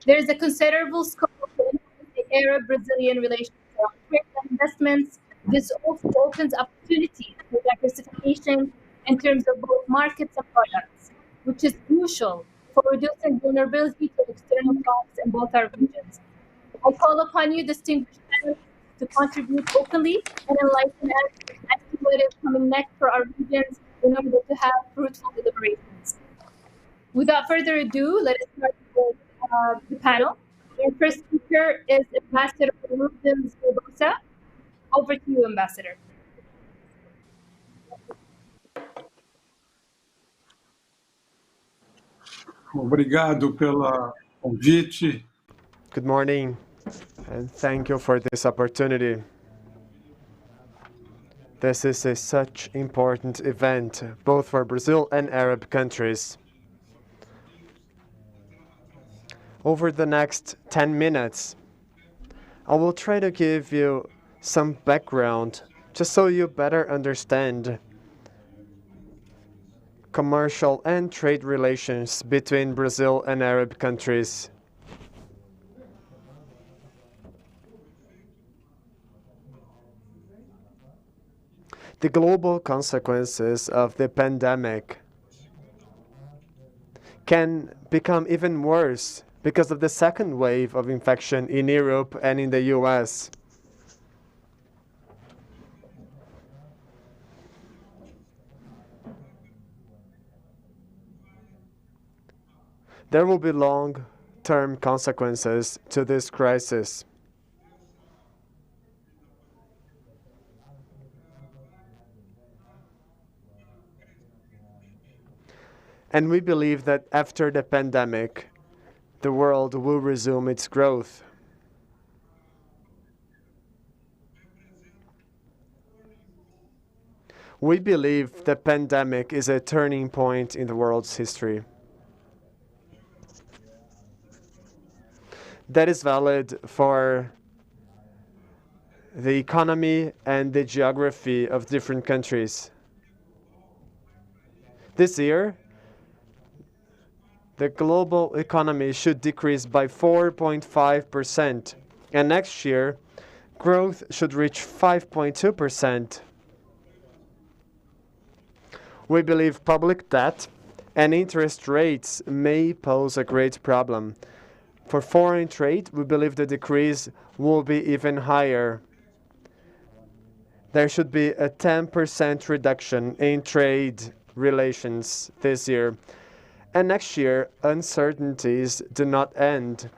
There is a considerable scope to influence the Arab-Brazilian relations around trade and investments. This also opens opportunities for diversification in terms of both markets and products, which is crucial for reducing vulnerability to external shocks in both our regions. I call upon you, distinguished panelists, to contribute openly and enlighten us as to what is coming next for our regions in order to have fruitful deliberations. Without further ado, let us start with the panel. Our first speaker is Ambassador Lourdes Barbosa. Over to you, Ambassador. Obrigado pelo convite. Good morning, and thank you for this opportunity. This is a such important event, both for Brazil and Arab countries. Over the next 10 minutes, I will try to give you some background, just so you better understand commercial and trade relations between Brazil and Arab countries. The global consequences of the pandemic can become even worse because of the second wave of infection in Europe and in the US. There will be long-term consequences to this crisis. And we believe that after the pandemic, the world will resume its growth. We believe the pandemic is a turning point in the world's history. That is valid for the economy and the geography of different countries. This year, the global economy should decrease by 4.5%, and next year, growth should reach 5.2%. We believe public debt and interest rates may pose a great problem. For foreign trade, we believe the decrease will be even higher. There should be a 10% reduction in trade relations this year. And next year, uncertainties do not end.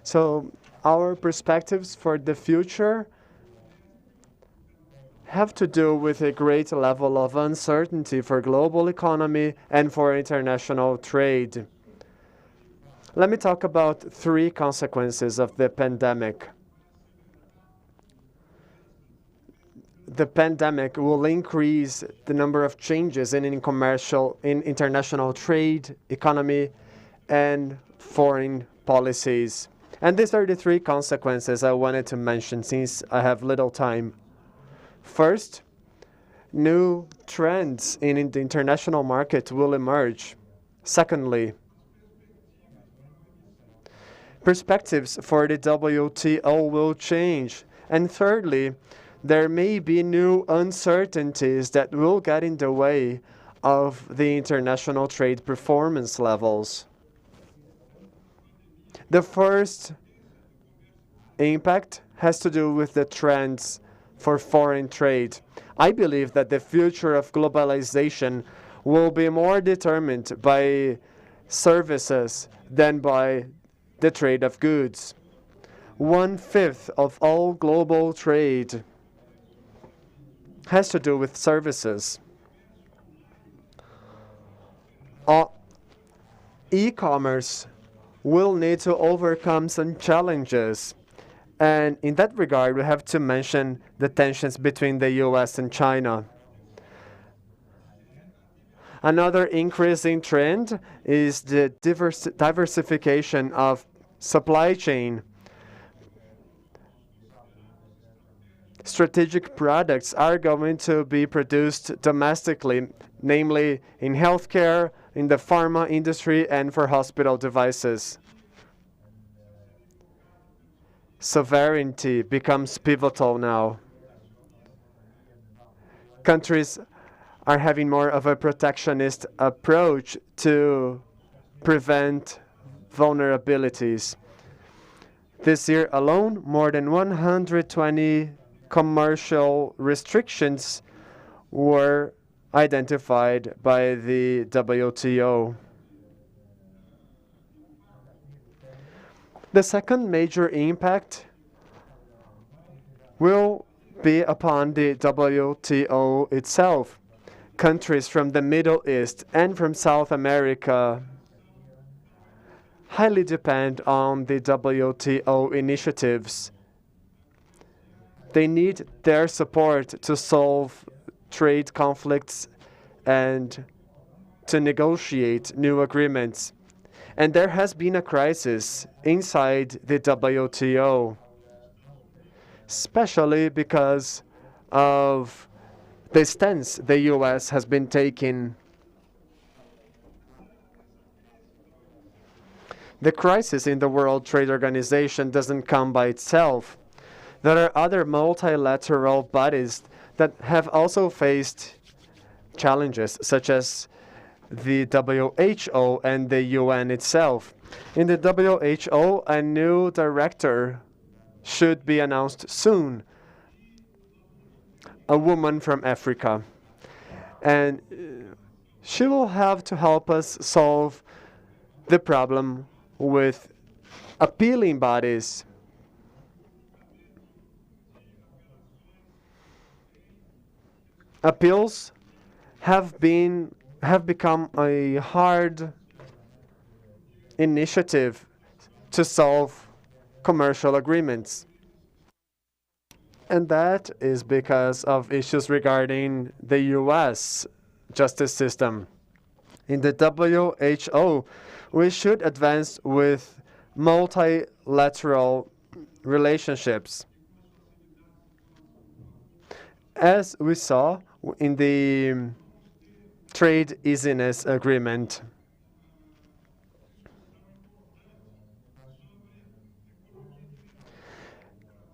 So our perspectives for the future have to do with a great level of uncertainty for global economy and for international trade. Let me talk about three consequences of the pandemic. The pandemic will increase the number of changes in international trade, economy, and foreign policies. And these are the three consequences I wanted to mention since I have little time. First, new trends in the international market will emerge. Secondly, perspectives for the WTO will change. And thirdly, there may be new uncertainties that will get in the way of the international trade performance levels. The first impact has to do with the trends for foreign trade. I believe that the future of globalization will be more determined by services than by the trade of goods. 1/5 of all global trade has to do with services. E-commerce will need to overcome some challenges. And in that regard, we have to mention the tensions between the US and China. Another increasing trend is the diversification of supply chain. Strategic products are going to be produced domestically, namely in healthcare, in the pharma industry, and for hospital devices. Sovereignty becomes pivotal now. Countries are having more of a protectionist approach to prevent vulnerabilities. This year alone, more than 120 commercial restrictions were identified by the WTO. The second major impact will be upon the WTO itself. Countries from the Middle East and from South America highly depend on the WTO initiatives. They need their support to solve trade conflicts and to negotiate new agreements. And there has been a crisis inside the WTO, especially because of the stance the U.S. has been taking. The crisis in the World Trade Organization doesn't come by itself. There are other multilateral bodies that have also faced challenges, such as the WHO and the UN itself. In the WHO, a new director should be announced soon, a woman from Africa. And she will have to help us solve the problem with appealing bodies. Appeals have become a hard initiative to solve commercial agreements. And that is because of issues regarding the U.S. justice system. In the WHO, we should advance with multilateral relationships. As we saw in the Trade Easiness Agreement.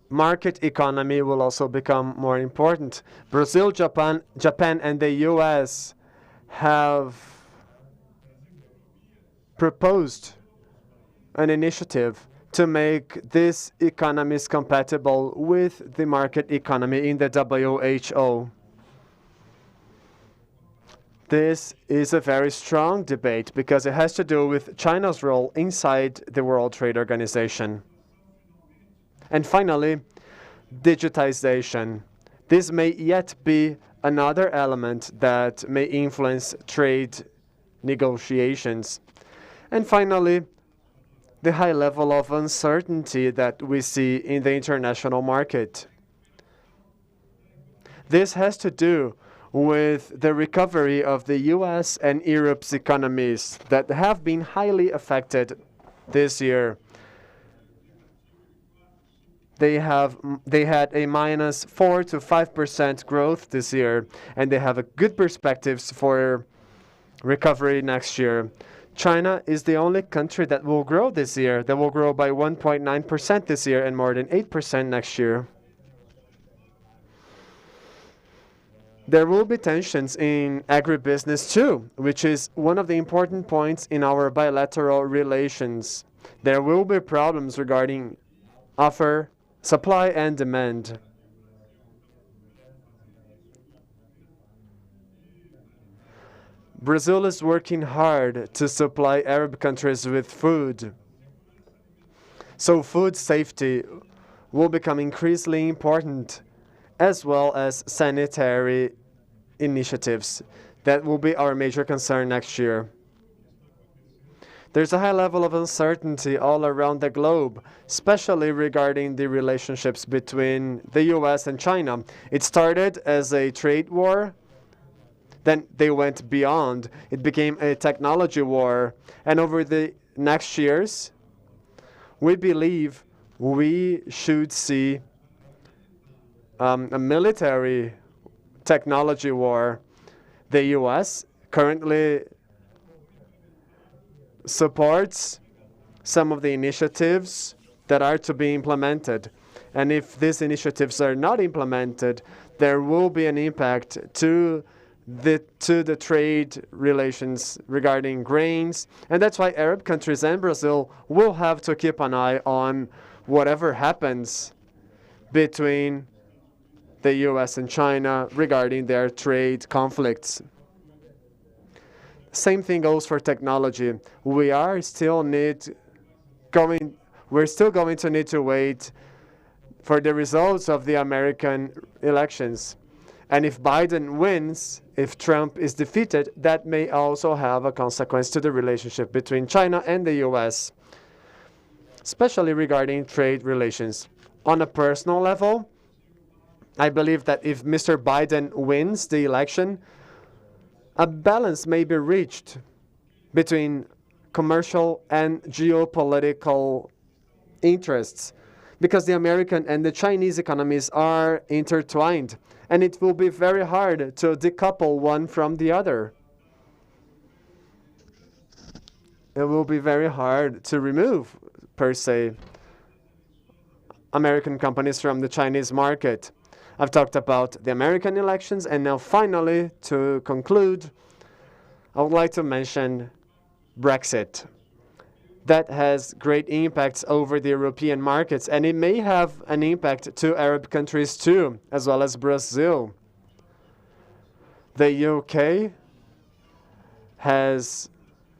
Market economy will also become more important. Brazil, Japan, and the U.S. have proposed an initiative to make these economies compatible with the market economy in the WHO. This is a very strong debate because it has to do with China's role inside the World Trade Organization. And finally, digitization. This may yet be another element that may influence trade negotiations. And finally, the high level of uncertainty that we see in the international market. This has to do with the recovery of the US and Europe's economies that have been highly affected this year. They had a minus 4 to 5% growth this year, and they have a good perspectives for recovery next year. China is the only country that will grow this year. That will grow by 1.9% this year and more than 8% next year. There will be tensions in agribusiness too, which is one of the important points in our bilateral relations. There will be problems regarding supply and demand. Brazil is working hard to supply Arab countries with food. So food safety will become increasingly important, as well as sanitary initiatives. That will be our major concern next year. There's a high level of uncertainty all around the globe, especially regarding the relationships between the US and China. It started as a trade war, then they went beyond. It became a technology war, and over the next years, we believe we should see a military technology war. The US currently supports some of the initiatives that are to be implemented. And if these initiatives are not implemented, there will be an impact to to the trade relations regarding grains. And that's why Arab countries and Brazil will have to keep an eye on whatever happens between the US and China regarding their trade conflicts. Same thing goes for technology. We're still going to need to wait for the results of the American elections. And if Biden wins, if Trump is defeated, that may also have a consequence to the relationship between China and the US, especially regarding trade relations. On a personal level, I believe that if Mr. Biden wins the election, a balance may be reached between commercial and geopolitical interests, because the American and the Chinese economies are intertwined, and it will be very hard to decouple one from the other. It will be very hard to remove, per se, American companies from the Chinese market. I've talked about the American elections, and now finally, to conclude, I would like to mention Brexit. That has great impacts over the European markets, and it may have an impact to Arab countries too, as well as Brazil. The UK has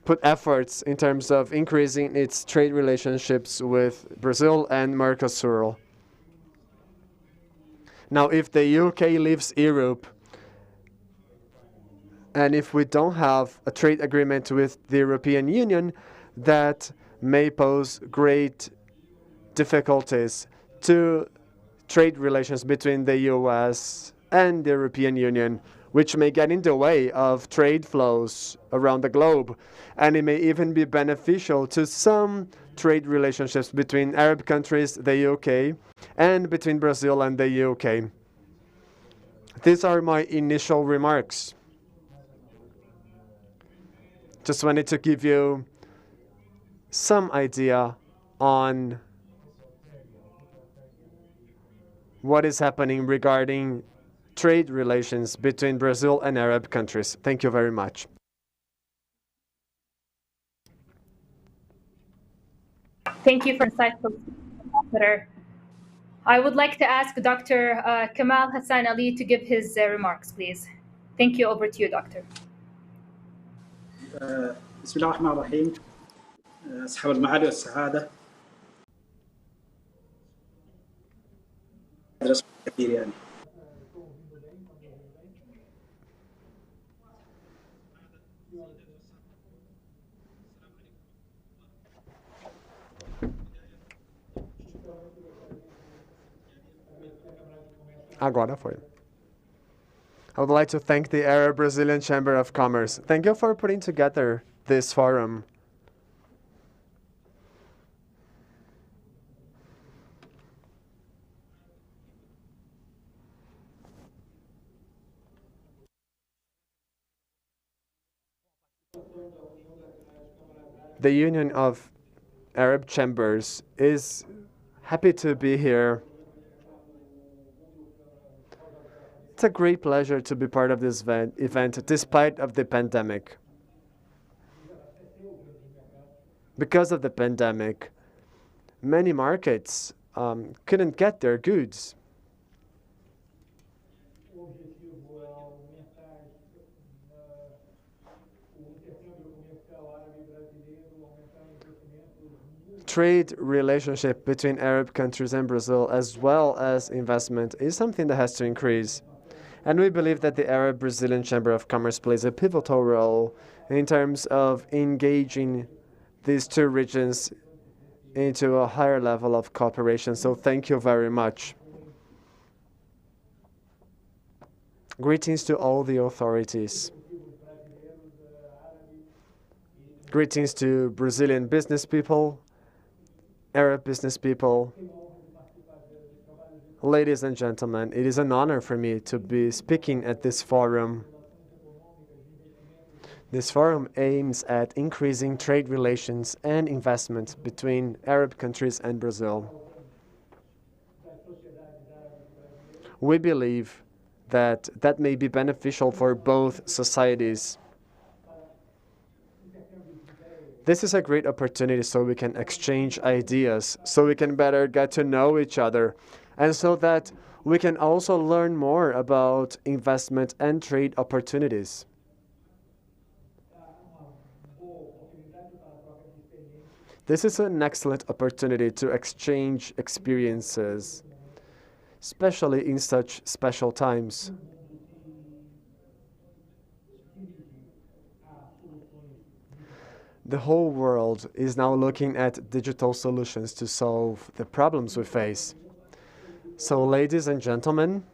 put efforts in terms of increasing its trade relationships with Brazil and Mercosur. Now, if the UK leaves Europe, and if we don't have a trade agreement with the European Union, that may pose great difficulties to trade relations between the US and the European Union, which may get in the way of trade flows around the globe. And it may even be beneficial to some trade relationships between Arab countries, the UK, and between Brazil and the UK. These are my initial remarks. Just wanted to give you some idea on what is happening regarding trade relations between Brazil and Arab countries. Thank you very much. Thank you for insightful answer. I would like to ask Dr. Kamal Hassan Ali to give his remarks, please. Thank you. Over to you, Doctor. بسم الله الرحمن الرحيم. أصحاب المعالي والسعادة. أدرس كثير يعني. Agora foi. I would like to thank the Arab-Brazilian Chamber of Commerce. Thank you for putting together this forum. The Union of Arab Chambers is happy to be here. It's a great pleasure to be part of this event despite of the pandemic. Because of the pandemic, many markets couldn't get their goods. Trade relationship between Arab countries and Brazil, as well as investment, is something that has to increase. And we believe that the Arab-Brazilian Chamber of Commerce plays a pivotal role in terms of engaging these two regions into a higher level of cooperation. So thank you very much. Greetings to all the authorities. Greetings to Brazilian business people, Arab business people. Ladies and gentlemen, it is an honor for me to be speaking at this forum. This forum aims at increasing trade relations and investment between Arab countries and Brazil. We believe that may be beneficial for both societies. This is a great opportunity so we can exchange ideas, so we can better get to know each other, and so that we can also learn more about investment and trade opportunities. This is an excellent opportunity to exchange experiences, especially in such special times. The whole world is now looking at digital solutions to solve the problems we face. So, ladies and gentlemen,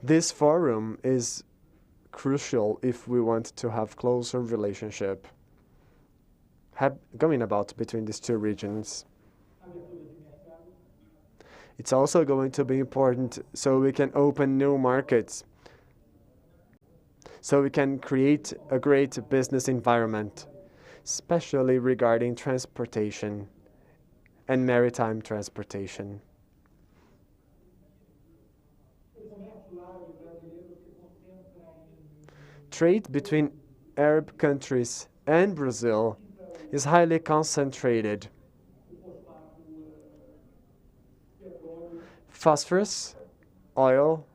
this forum is crucial if we want to have closer relationship going about between these two regions. It's also going to be important so we can open new markets, so we can create a great business environment, especially regarding transportation and maritime transportation. Trade between Arab countries and Brazil is highly concentrated. Phosphorus, oil,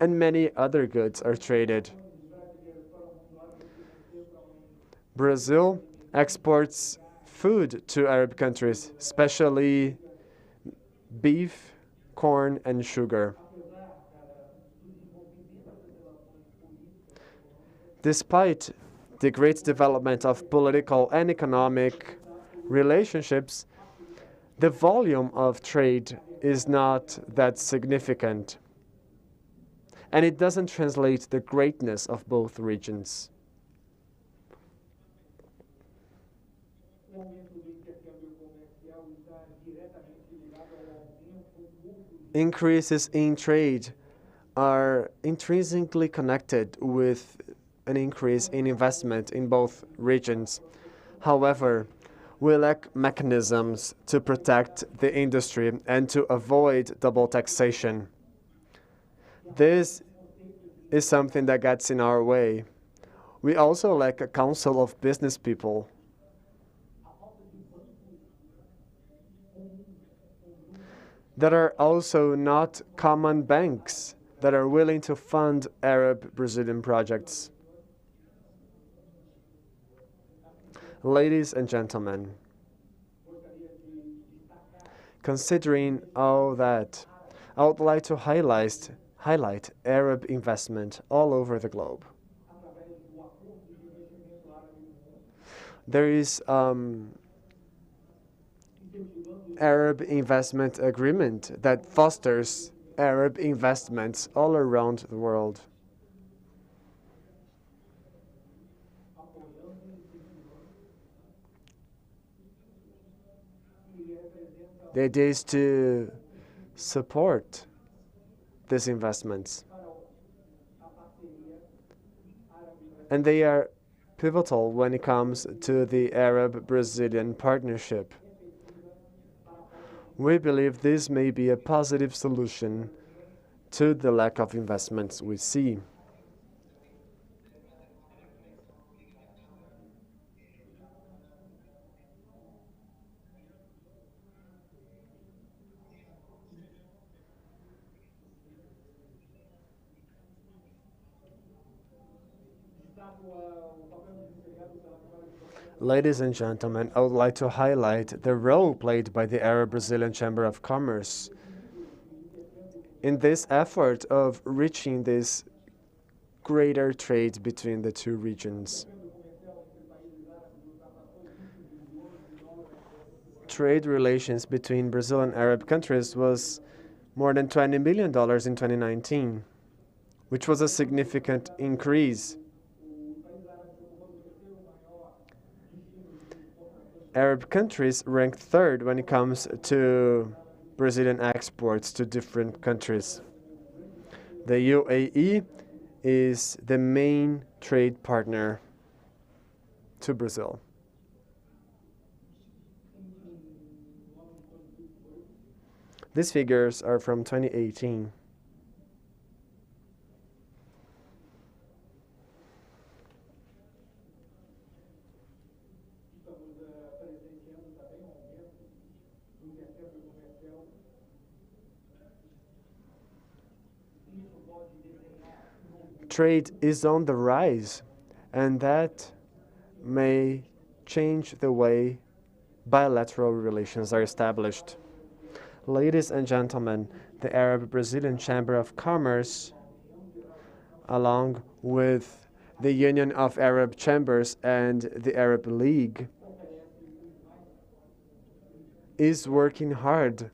and many other goods are traded. Brazil exports food to Arab countries, especially beef, corn, and sugar. Despite the great development of political and economic relationships, the volume of trade is not that significant, and it doesn't translate the greatness of both regions. Increases in trade are intrinsically connected with an increase in investment in both regions. However, we lack mechanisms to protect the industry and to avoid double taxation. This is something that gets in our way. We also lack a council of business people. There are also not common banks that are willing to fund Arab-Brazilian projects. Ladies and gentlemen, considering all that, I would like to highlight Arab investment all over the globe. There is Arab investment agreement that fosters Arab investments all around the world. The idea is to support these investments, and they are pivotal when it comes to the Arab-Brazilian partnership. We believe this may be a positive solution to the lack of investments we see. Ladies and gentlemen, I would like to highlight the role played by the Arab-Brazilian Chamber of Commerce in this effort of reaching this greater trade between the two regions. Trade relations between Brazil and Arab countries was more than $20 billion in 2019, which was a significant increase. Arab countries ranked third when it comes to Brazilian exports to different countries. The UAE is the main trade partner to Brazil. These figures are from 2018. Trade is on the rise, and that may change the way bilateral relations are established. Ladies and gentlemen, the Arab-Brazilian Chamber of Commerce, along with the Union of Arab Chambers and the Arab League, is working hard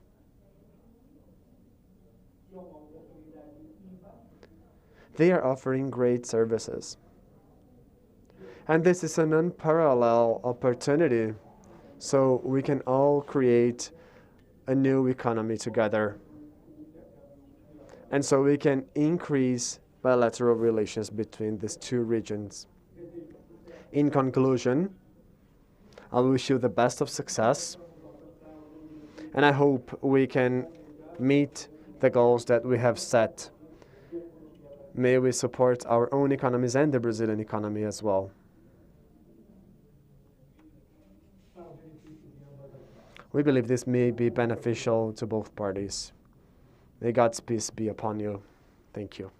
they are offering great services. And this is an unparalleled opportunity so we can all create a new economy together. And so we can increase bilateral relations between these two regions. In conclusion, I wish you the best of success, and I hope we can meet the goals that we have set. May we support our own economies and the Brazilian economy as well. We believe this may be beneficial to both parties. May God's peace be upon you. Thank you.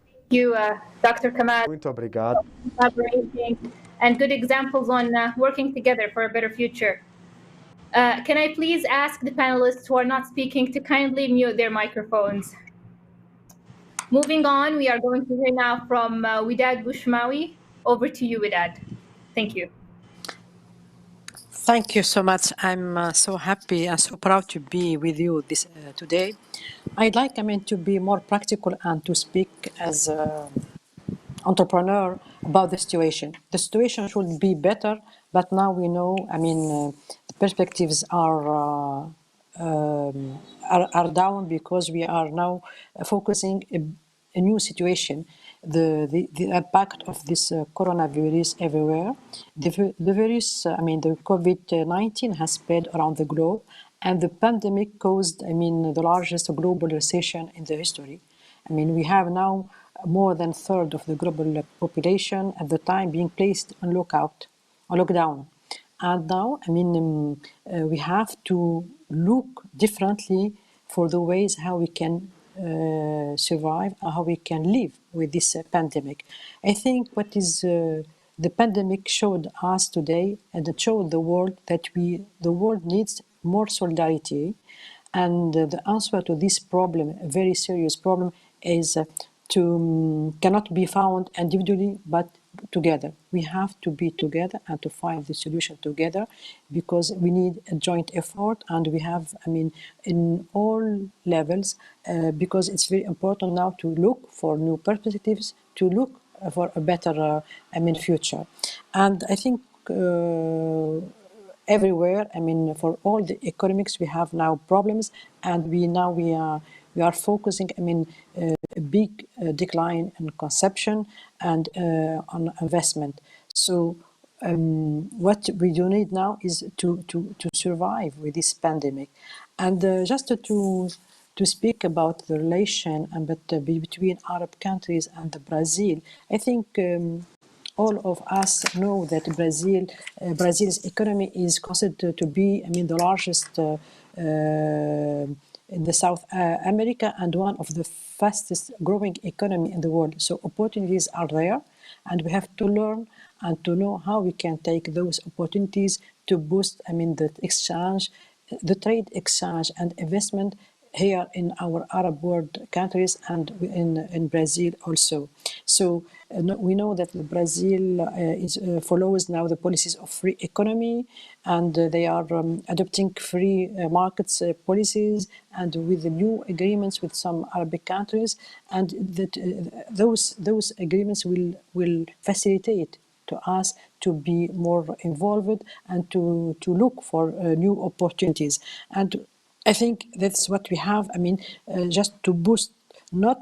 Thank you, Dr. Kamal. Muito obrigado. Collaborating and good examples on working together for a better future. Can I please ask the panelists who are not speaking to kindly mute their microphones? Moving on, we are going to hear now from Widad Bouchmawi. Over to you, Widad. Thank you. Thank you so much. I'm so happy and so proud to be with you this today. I'd like, to be more practical and to speak as an entrepreneur about the situation. The situation should be better, but now we know, the perspectives are down because we are now focusing a new situation. The impact of this coronavirus everywhere. The virus, the COVID-19 has spread around the globe, and the pandemic caused, the largest global recession in the history. We have now more than a third of the global population at the time being placed on lockdown. And now, we have to look differently for the ways how we can survive, how we can live with this pandemic. I think what is the pandemic showed us today, and it showed the world that the world needs more solidarity, and the answer to this problem, a very serious problem, is cannot be found individually but together. We have to be together and to find the solution together, because we need a joint effort, and we have, in all levels, because it's very important now to look for new perspectives, to look for a better, future. And I think everywhere, for all the economics, we have now problems, and we are focusing, a big decline in consumption and on investment. So what we do need now is to survive with this pandemic. And just to speak about the relation between Arab countries and Brazil, I think all of us know that Brazil's economy is considered to be, the largest in the South America, and one of the fastest growing economy in the world. So opportunities are there, and we have to learn and to know how we can take those opportunities to boost, the exchange, the trade exchange and investment here in our Arab world countries and in Brazil also. So we know that Brazil follows now the policies of free economy, and they are adopting free markets policies, and with the new agreements with some Arabic countries, and that those agreements will facilitate to us to be more involved and to look for new opportunities. And I think that's what we have, just to boost not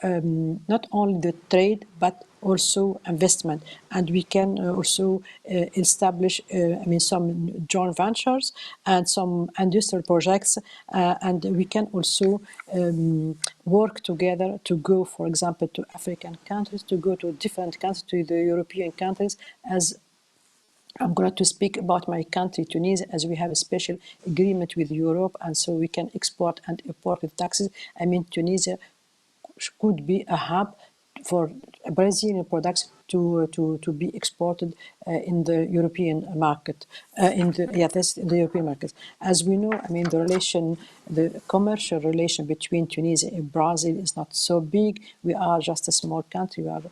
not only the trade but also investment, and we can also establish some joint ventures and some industrial projects, and we can also work together to go, for example, to African countries, to go to different countries, to the European countries. As I'm going to speak about my country, Tunisia, as we have a special agreement with Europe, and so we can export and import with taxes. Tunisia could be a hub for Brazilian products to be exported in the European market, in the European market. As we know, the commercial relation between Tunisia and Brazil is not so big. We are just a small country. We are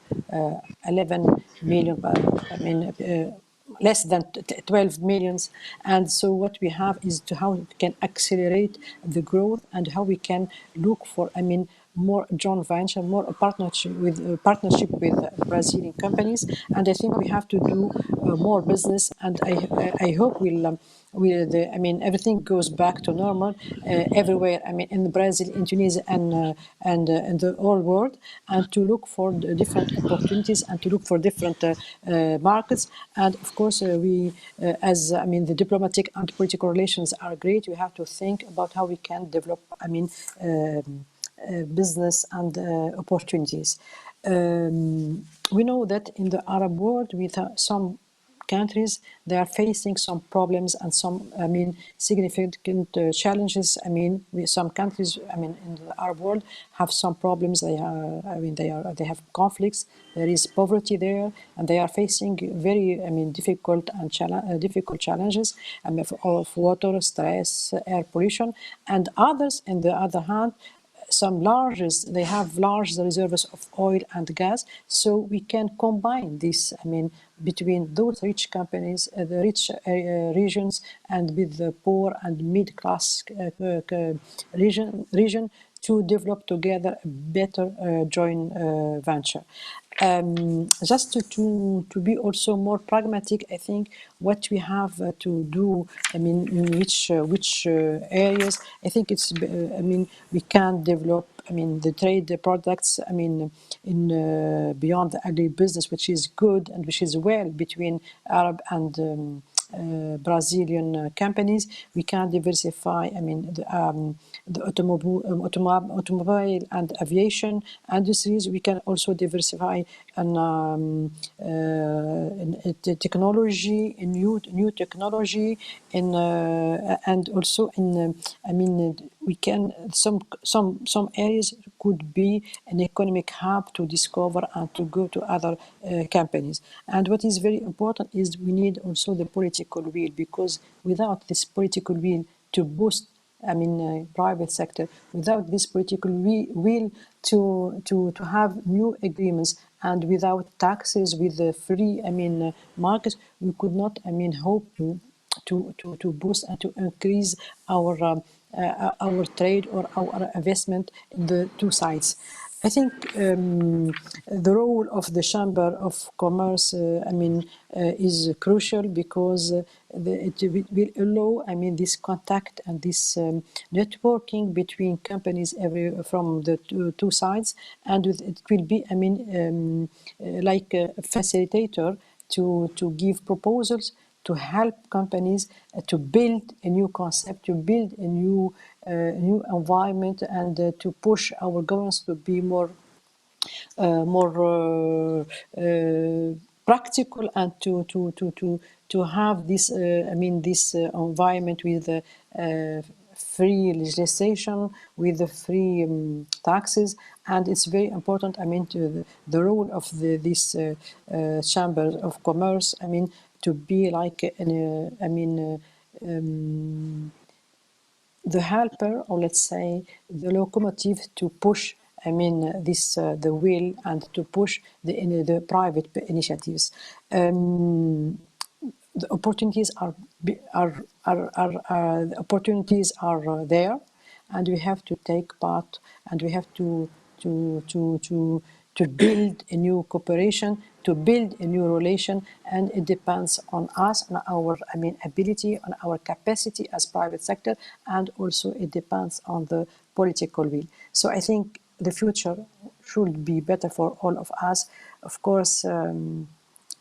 11 million. Less than 12 millions, and so what we have is how we can accelerate the growth and how we can look for more joint venture, more partnership with Brazilian companies, and I think we have to do more business, and I hope everything goes back to normal everywhere. In Brazil, in Tunisia, and in the whole world, and to look for the different opportunities and to look for different markets. And of course, the diplomatic and political relations are great. We have to think about how we can develop. Business and opportunities. We know that in the Arab world, with some countries, they are facing some problems and some, significant challenges. Some countries, in the Arab world, have some problems. They have conflicts. There is poverty there, and they are facing very, difficult challenges of water, stress, air pollution, and others, on the other hand, they have large reserves of oil and gas, so we can combine this, between those rich companies, the rich regions, and with the poor and middle-class region to develop together a better joint venture. Just to be also more pragmatic, I think what we have to do, in which areas, I think it's, we can develop, the trade products, in beyond the agribusiness, which is good and which is well between Arab and Brazilian companies. We can diversify, the automobile and aviation industries. We can also diversify in technology, in new technology, and also in, we can some areas could be an economic hub to discover and to go to other companies. And what is very important is we need also the political will, because without this political will to boost, private sector, without this political will to have new agreements, and without taxes, with the free, markets, we could not, hope to boost and to increase our trade or our investment in the two sides. I think the role of the Chamber of Commerce, is crucial, because it will allow, this contact and this networking between companies from the two sides, and it will be, like a facilitator to give proposals to help companies to build a new concept, to build a new environment, and to push our governments to be more practical, and to have this this environment with free legislation, with the free taxes. And it's very important, to the role of this Chamber of Commerce, to be like the helper, or let's say the locomotive, to push the will, and to push the private initiatives. The opportunities are there, and we have to take part, and we have to build a new cooperation, to build a new relation, and it depends on us, on our ability, on our capacity as private sector, and also it depends on the political will. So I think the future should be better for all of us. Of course,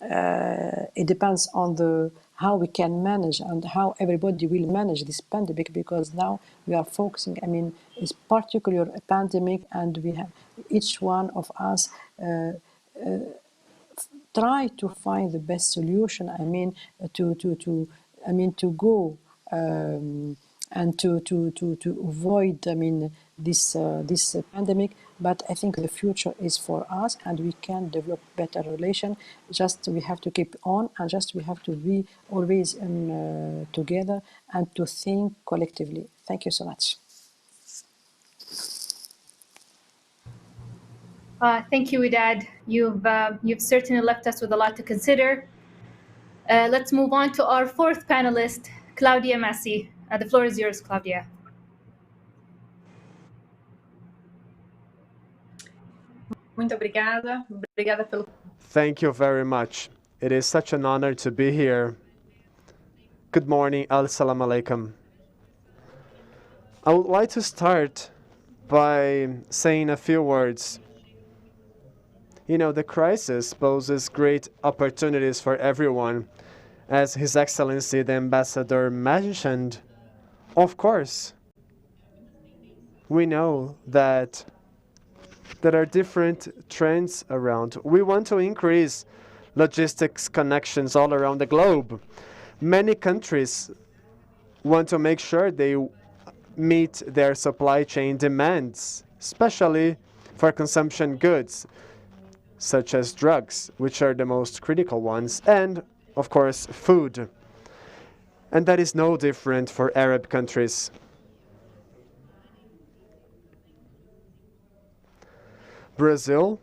it depends on how we can manage and how everybody will manage this pandemic, because now we are focusing, I mean, it's particular a pandemic, and we have each one of us try to find the best solution. I mean, to go and to avoid, I mean, this pandemic. But I think the future is for us, and we can develop better relation. Just we have to keep on, and just we have to be always together and to think collectively. Thank you so much. Thank you, Widad. You've certainly left us with a lot to consider. Let's move on to our fourth panelist, Claudia Massi. The floor is yours, Claudia. Muito obrigada. Obrigada pelo. Thank you very much. It is such an honor to be here. Good morning. Assalamu alaikum. I would like to start by saying a few words. You know, the crisis poses great opportunities for everyone. As His Excellency the Ambassador mentioned, of course, we know that there are different trends around. We want to increase logistics connections all around the globe. Many countries want to make sure they meet their supply chain demands, especially for consumption goods, such as drugs, which are the most critical ones, and, of course, food. And that is no different for Arab countries. Brazil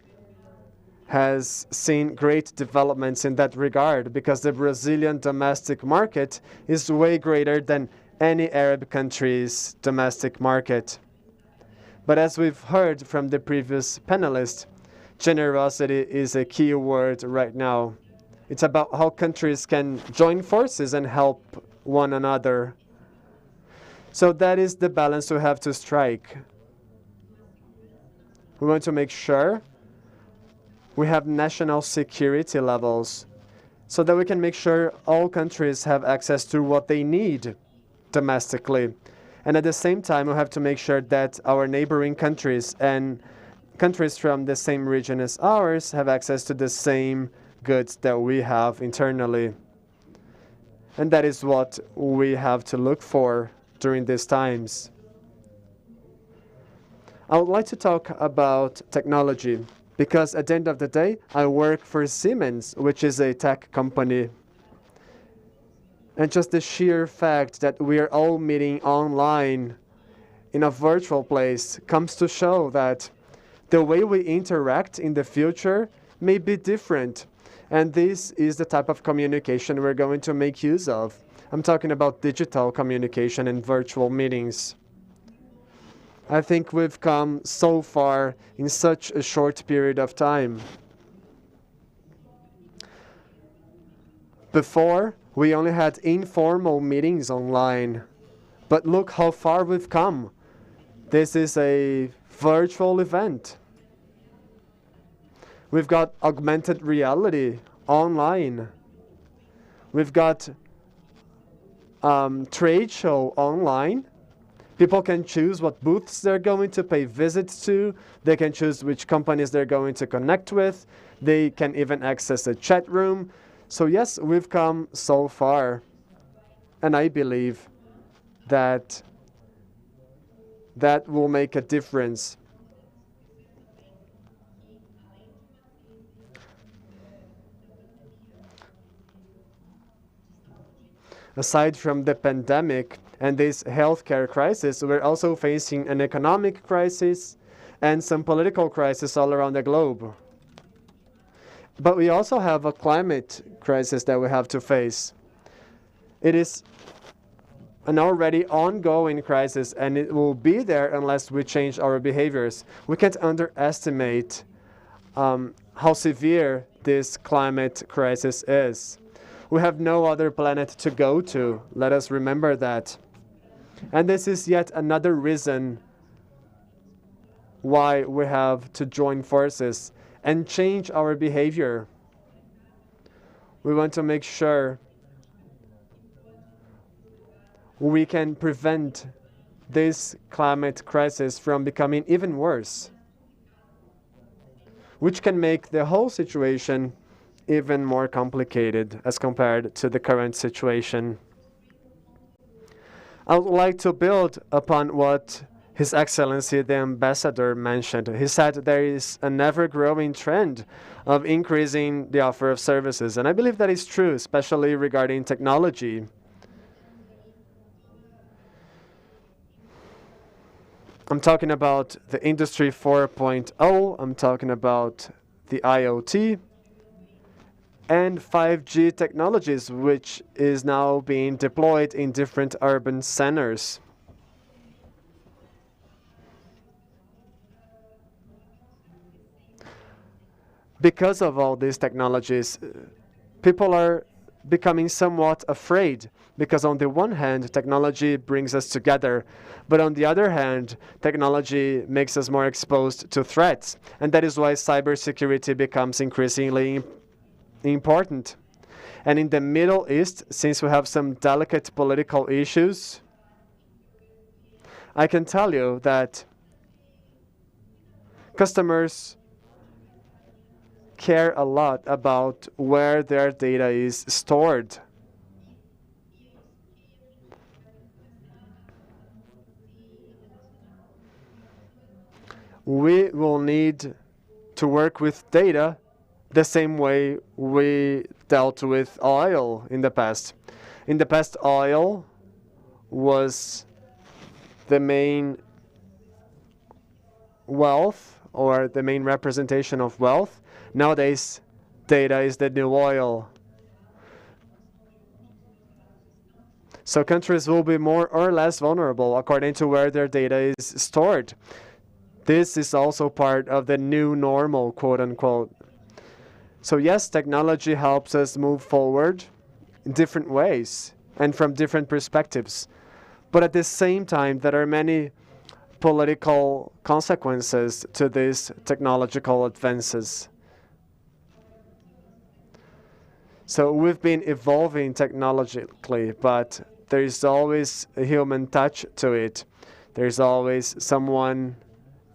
has seen great developments in that regard because the Brazilian domestic market is way greater than any Arab country's domestic market. But as we've heard from the previous panelist, generosity is a key word right now. It's about how countries can join forces and help one another. So that is the balance we have to strike. We want to make sure we have national security levels so that we can make sure all countries have access to what they need domestically. And at the same time, we have to make sure that our neighboring countries and countries from the same region as ours have access to the same goods that we have internally. And that is what we have to look for during these times. I would like to talk about technology because at the end of the day, I work for Siemens, which is a tech company. And just the sheer fact that we are all meeting online in a virtual place comes to show that the way we interact in the future may be different. And this is the type of communication we're going to make use of. I'm talking about digital communication and virtual meetings. I think we've come so far in such a short period of time. Before, we only had informal meetings online. But look how far we've come. This is a virtual event. We've got augmented reality online. We've got trade show online. People can choose what booths they're going to pay visits to. They can choose which companies they're going to connect with. They can even access a chat room. So yes, we've come so far. And I believe that that will make a difference. Aside from the pandemic and this healthcare crisis, we're also facing an economic crisis and some political crisis all around the globe. But we also have a climate crisis that we have to face. It is an already ongoing crisis, and it will be there unless we change our behaviors. We can't underestimate how severe this climate crisis is. We have no other planet to go to. Let us remember that. And this is yet another reason why we have to join forces and change our behavior. We want to make sure we can prevent this climate crisis from becoming even worse, which can make the whole situation even more complicated as compared to the current situation. I would like to build upon what His Excellency the Ambassador mentioned. He said there is an ever-growing trend of increasing the offer of services, and I believe that is true, especially regarding technology. I'm talking about the Industry 4.0, I'm talking about the IoT, and 5G technologies, which is now being deployed in different urban centers. Because of all these technologies, people are becoming somewhat afraid, because on the one hand, technology brings us together, but on the other hand, technology makes us more exposed to threats, and that is why cybersecurity becomes increasingly important. And in the Middle East, since we have some delicate political issues, I can tell you that customers care a lot about where their data is stored. We will need to work with data the same way we dealt with oil in the past. In the past, oil was the main wealth, or the main representation of wealth. Nowadays, data is the new oil. So countries will be more or less vulnerable according to where their data is stored. This is also part of the new normal, quote unquote. So yes, technology helps us move forward in different ways and from different perspectives. But at the same time, there are many political consequences to these technological advances. So we've been evolving technologically, but there's always a human touch to it. There's always someone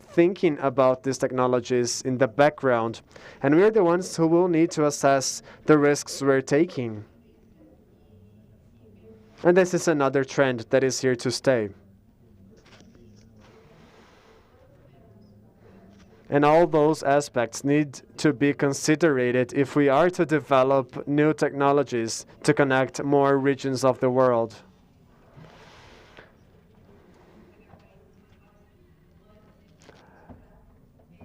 thinking about these technologies in the background, and we're the ones who will need to assess the risks we're taking. And this is another trend that is here to stay. And all those aspects need to be considered if we are to develop new technologies to connect more regions of the world.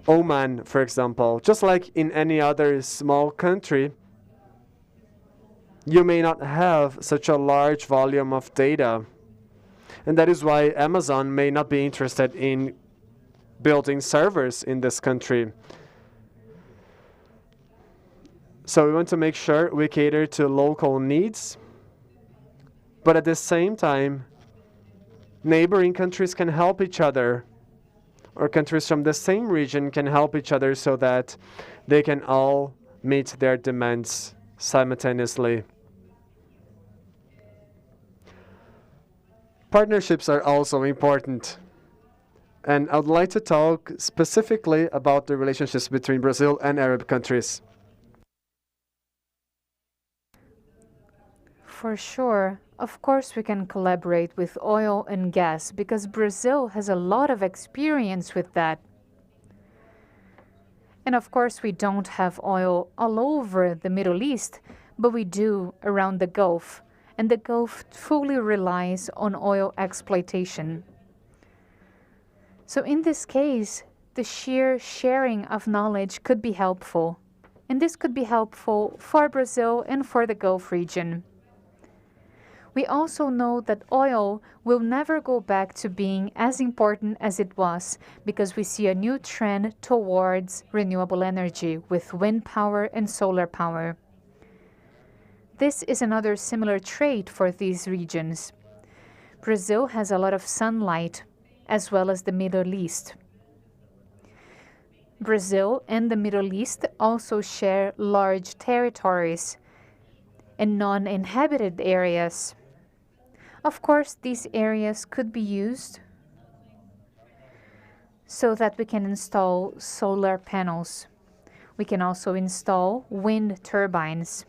Oman, for example, just like in any other small country, you may not have such a large volume of data. And that is why Amazon may not be interested in building servers in this country. So we want to make sure we cater to local needs, but at the same time, neighboring countries can help each other, or countries from the same region can help each other so that they can all meet their demands simultaneously. Partnerships are also important. And I'd like to talk specifically about the relationships between Brazil and Arab countries. For sure. Of course we can collaborate with oil and gas because Brazil has a lot of experience with that. And of course we don't have oil all over the Middle East, but we do around the Gulf. And the Gulf fully relies on oil exploitation. So in this case, the sheer sharing of knowledge could be helpful. And this could be helpful for Brazil and for the Gulf region. We also know that oil will never go back to being as important as it was because we see a new trend towards renewable energy with wind power and solar power. This is another similar trait for these regions. Brazil has a lot of sunlight, as well as the Middle East. Brazil and the Middle East also share large territories and non-inhabited areas. Of course, these areas could be used so that we can install solar panels. We can also install wind turbines.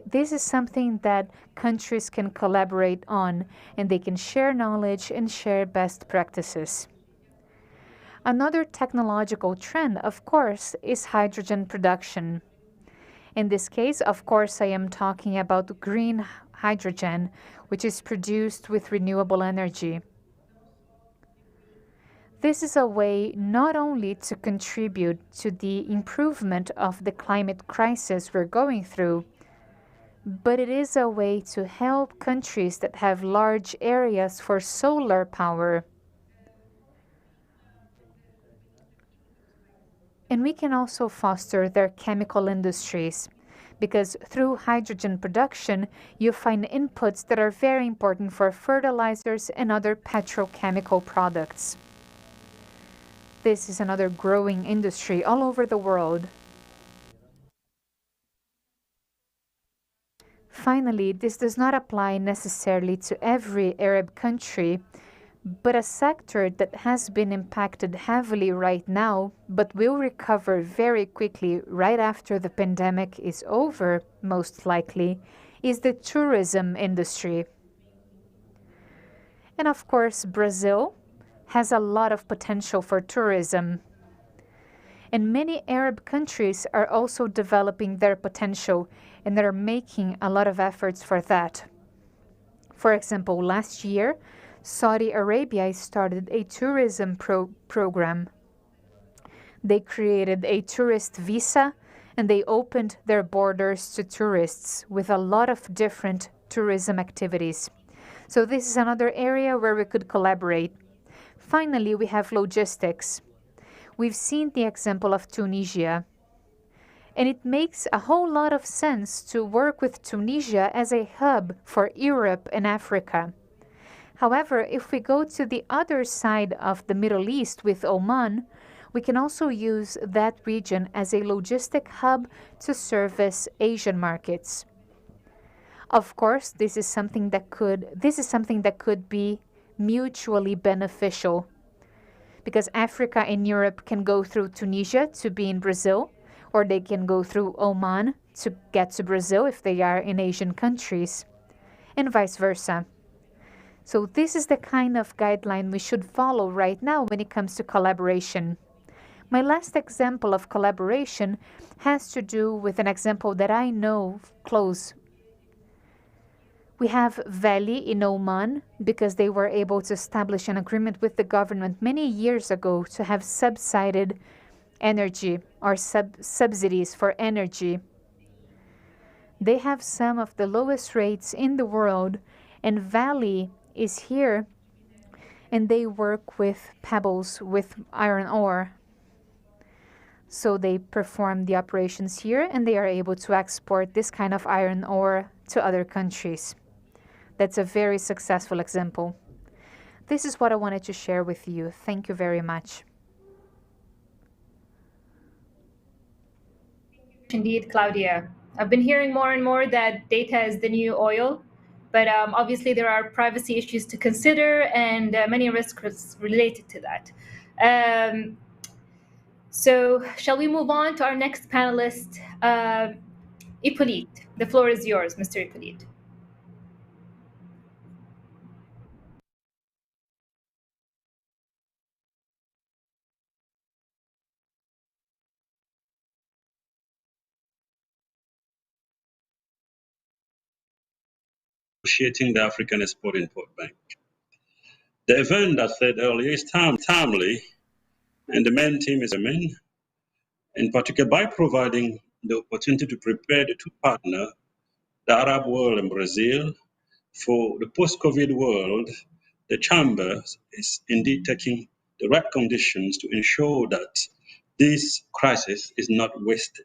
This is something that countries can collaborate on, and they can share knowledge and share best practices. Another technological trend, of course, is hydrogen production. In this case, of course, I am talking about green hydrogen, which is produced with renewable energy. This is a way not only to contribute to the improvement of the climate crisis we're going through, but it is a way to help countries that have large areas for solar power. And we can also foster their chemical industries, because through hydrogen production, you find inputs that are very important for fertilizers and other petrochemical products. This is another growing industry all over the world. Finally, this does not apply necessarily to every Arab country, but a sector that has been impacted heavily right now, but will recover very quickly right after the pandemic is over, most likely, is the tourism industry. And of course, Brazil has a lot of potential for tourism. And many Arab countries are also developing their potential, and they're making a lot of efforts for that. For example, last year, Saudi Arabia started a tourism program. They created a tourist visa, and they opened their borders to tourists with a lot of different tourism activities. So this is another area where we could collaborate. Finally, we have logistics. We've seen the example of Tunisia, and it makes a whole lot of sense to work with Tunisia as a hub for Europe and Africa. However, if we go to the other side of the Middle East with Oman, we can also use that region as a logistic hub to service Asian markets. Of course, this is something that could be mutually beneficial, because Africa and Europe can go through Tunisia to be in Brazil, or they can go through Oman to get to Brazil if they are in Asian countries, and vice versa. So this is the kind of guideline we should follow right now when it comes to collaboration. My last example of collaboration has to do with an example that I know close. We have Valley in Oman, because they were able to establish an agreement with the government many years ago to have subsidized energy or subsidies for energy. They have some of the lowest rates in the world, and Valley is here, and they work with pebbles, with iron ore. So they perform the operations here, and they are able to export this kind of iron ore to other countries. That's a very successful example. This is what I wanted to share with you. Thank you very much. Indeed, Claudia. I've been hearing more and more that data is the new oil, but obviously there are privacy issues to consider and many risks related to that. So shall we move on to our next panelist, Hippolyte? The floor is yours, Mr. Hippolyte. Negotiating the African Export-Import Bank. The event, as said earlier, is timely, and the main theme is men, in particular by providing the opportunity to prepare the two partners, the Arab world and Brazil, for the post-COVID world. The Chamber is indeed taking the right conditions to ensure that this crisis is not wasted.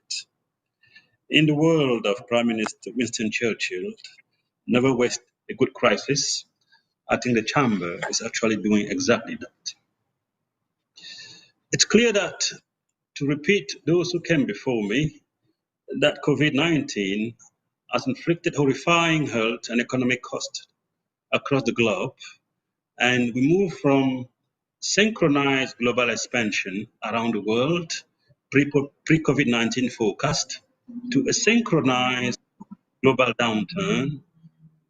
In the world of Prime Minister Winston Churchill, never waste a good crisis, I think the Chamber is actually doing exactly that. It's clear that to repeat those who came before me that COVID-19 has inflicted horrifying health and economic costs across the globe, and we move from synchronized global expansion around the world, pre-COVID-19 forecast, to a synchronized global downturn,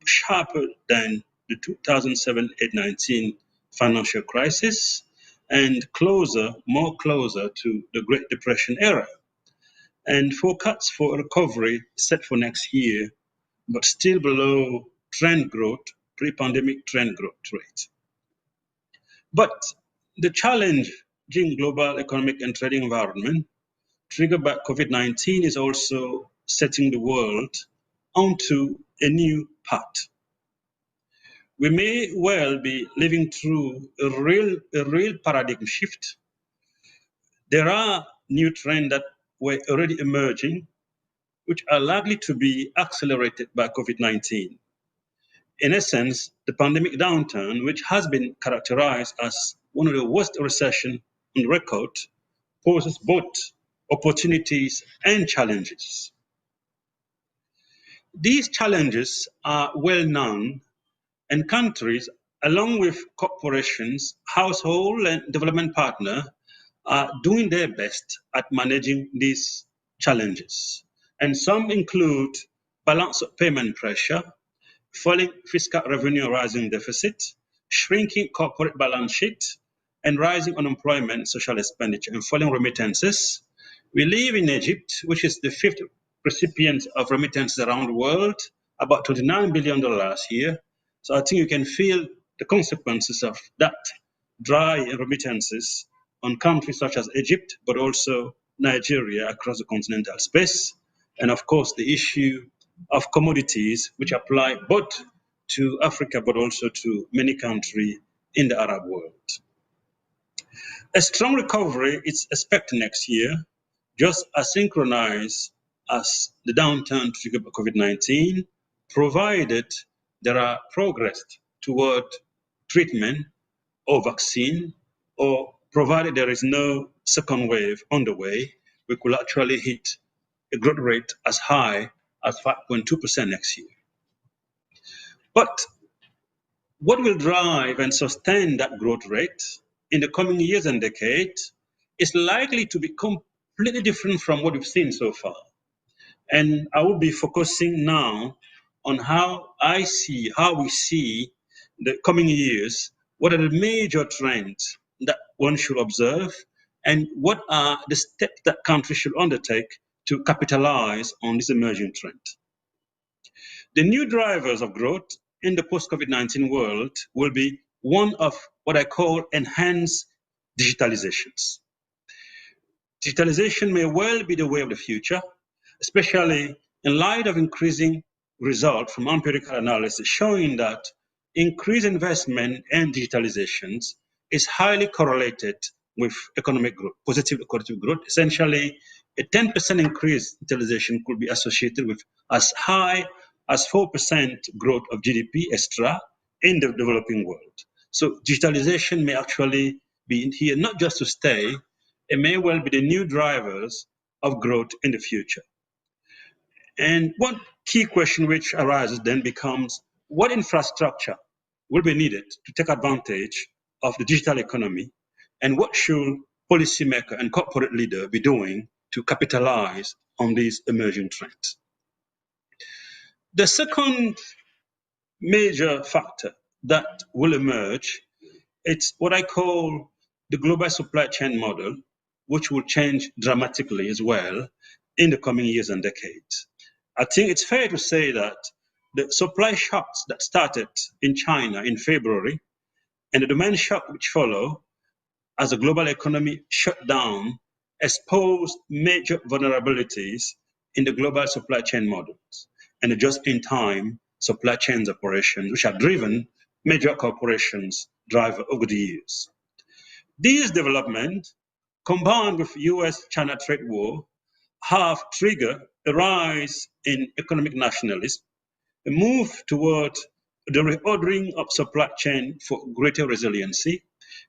sharper than the 2007-8-19 financial crisis, and more closer to the Great Depression era. And forecasts for recovery set for next year, but still below trend growth, pre-pandemic trend growth rate. But the challenging global economic and trading environment triggered by COVID-19 is also setting the world onto a new path. We may well be living through a real paradigm shift. There are new trends that were already emerging, which are likely to be accelerated by COVID-19. In essence, the pandemic downturn, which has been characterized as one of the worst recessions on record, poses both opportunities and challenges. These challenges are well known, and countries, along with corporations, household and development partners, are doing their best at managing these challenges. And some include balance of payment pressure, falling fiscal revenue, rising deficit, shrinking corporate balance sheet, and rising unemployment, social expenditure, and falling remittances. We live in Egypt, which is the fifth recipient of remittances around the world, about $29 billion here. So I think you can feel the consequences of that dry remittances on countries such as Egypt, but also Nigeria across the continental space. And of course, the issue of commodities, which apply both to Africa, but also to many countries in the Arab world. A strong recovery is expected next year, just as synchronized as the downturn triggered by COVID-19, provided there are progress toward treatment or vaccine, or provided there is no second wave on the way, we could actually hit a growth rate as high as 5.2% next year. But what will drive and sustain that growth rate in the coming years and decades is likely to be completely different from what we've seen so far. And I will be focusing now on how we see the coming years, what are the major trends that one should observe, and what are the steps that countries should undertake to capitalize on this emerging trend. The new drivers of growth in the post-COVID-19 world will be one of what I call enhanced digitalizations. Digitalization may well be the way of the future, especially in light of increasing results from empirical analysis showing that increased investment in digitalizations is highly correlated with economic growth, positive economic growth. Essentially, a 10% increase in digitalization could be associated with as high as 4% growth of GDP extra in the developing world. So digitalization may actually be in here not just to stay, it may well be the new drivers of growth in the future. And one key question which arises then becomes, what infrastructure will be needed to take advantage of the digital economy, and what should policymaker and corporate leader be doing to capitalize on these emerging trends? The second major factor that will emerge, it's what I call the global supply chain model, which will change dramatically as well in the coming years and decades. I think it's fair to say that the supply shocks that started in China in February and the demand shock which followed as the global economy shut down exposed major vulnerabilities in the global supply chain models and the just-in-time supply chains operations, which have driven major corporations drive over the years. These developments, combined with US-China trade war, have triggered a rise in economic nationalism, a move toward the reordering of supply chain for greater resiliency.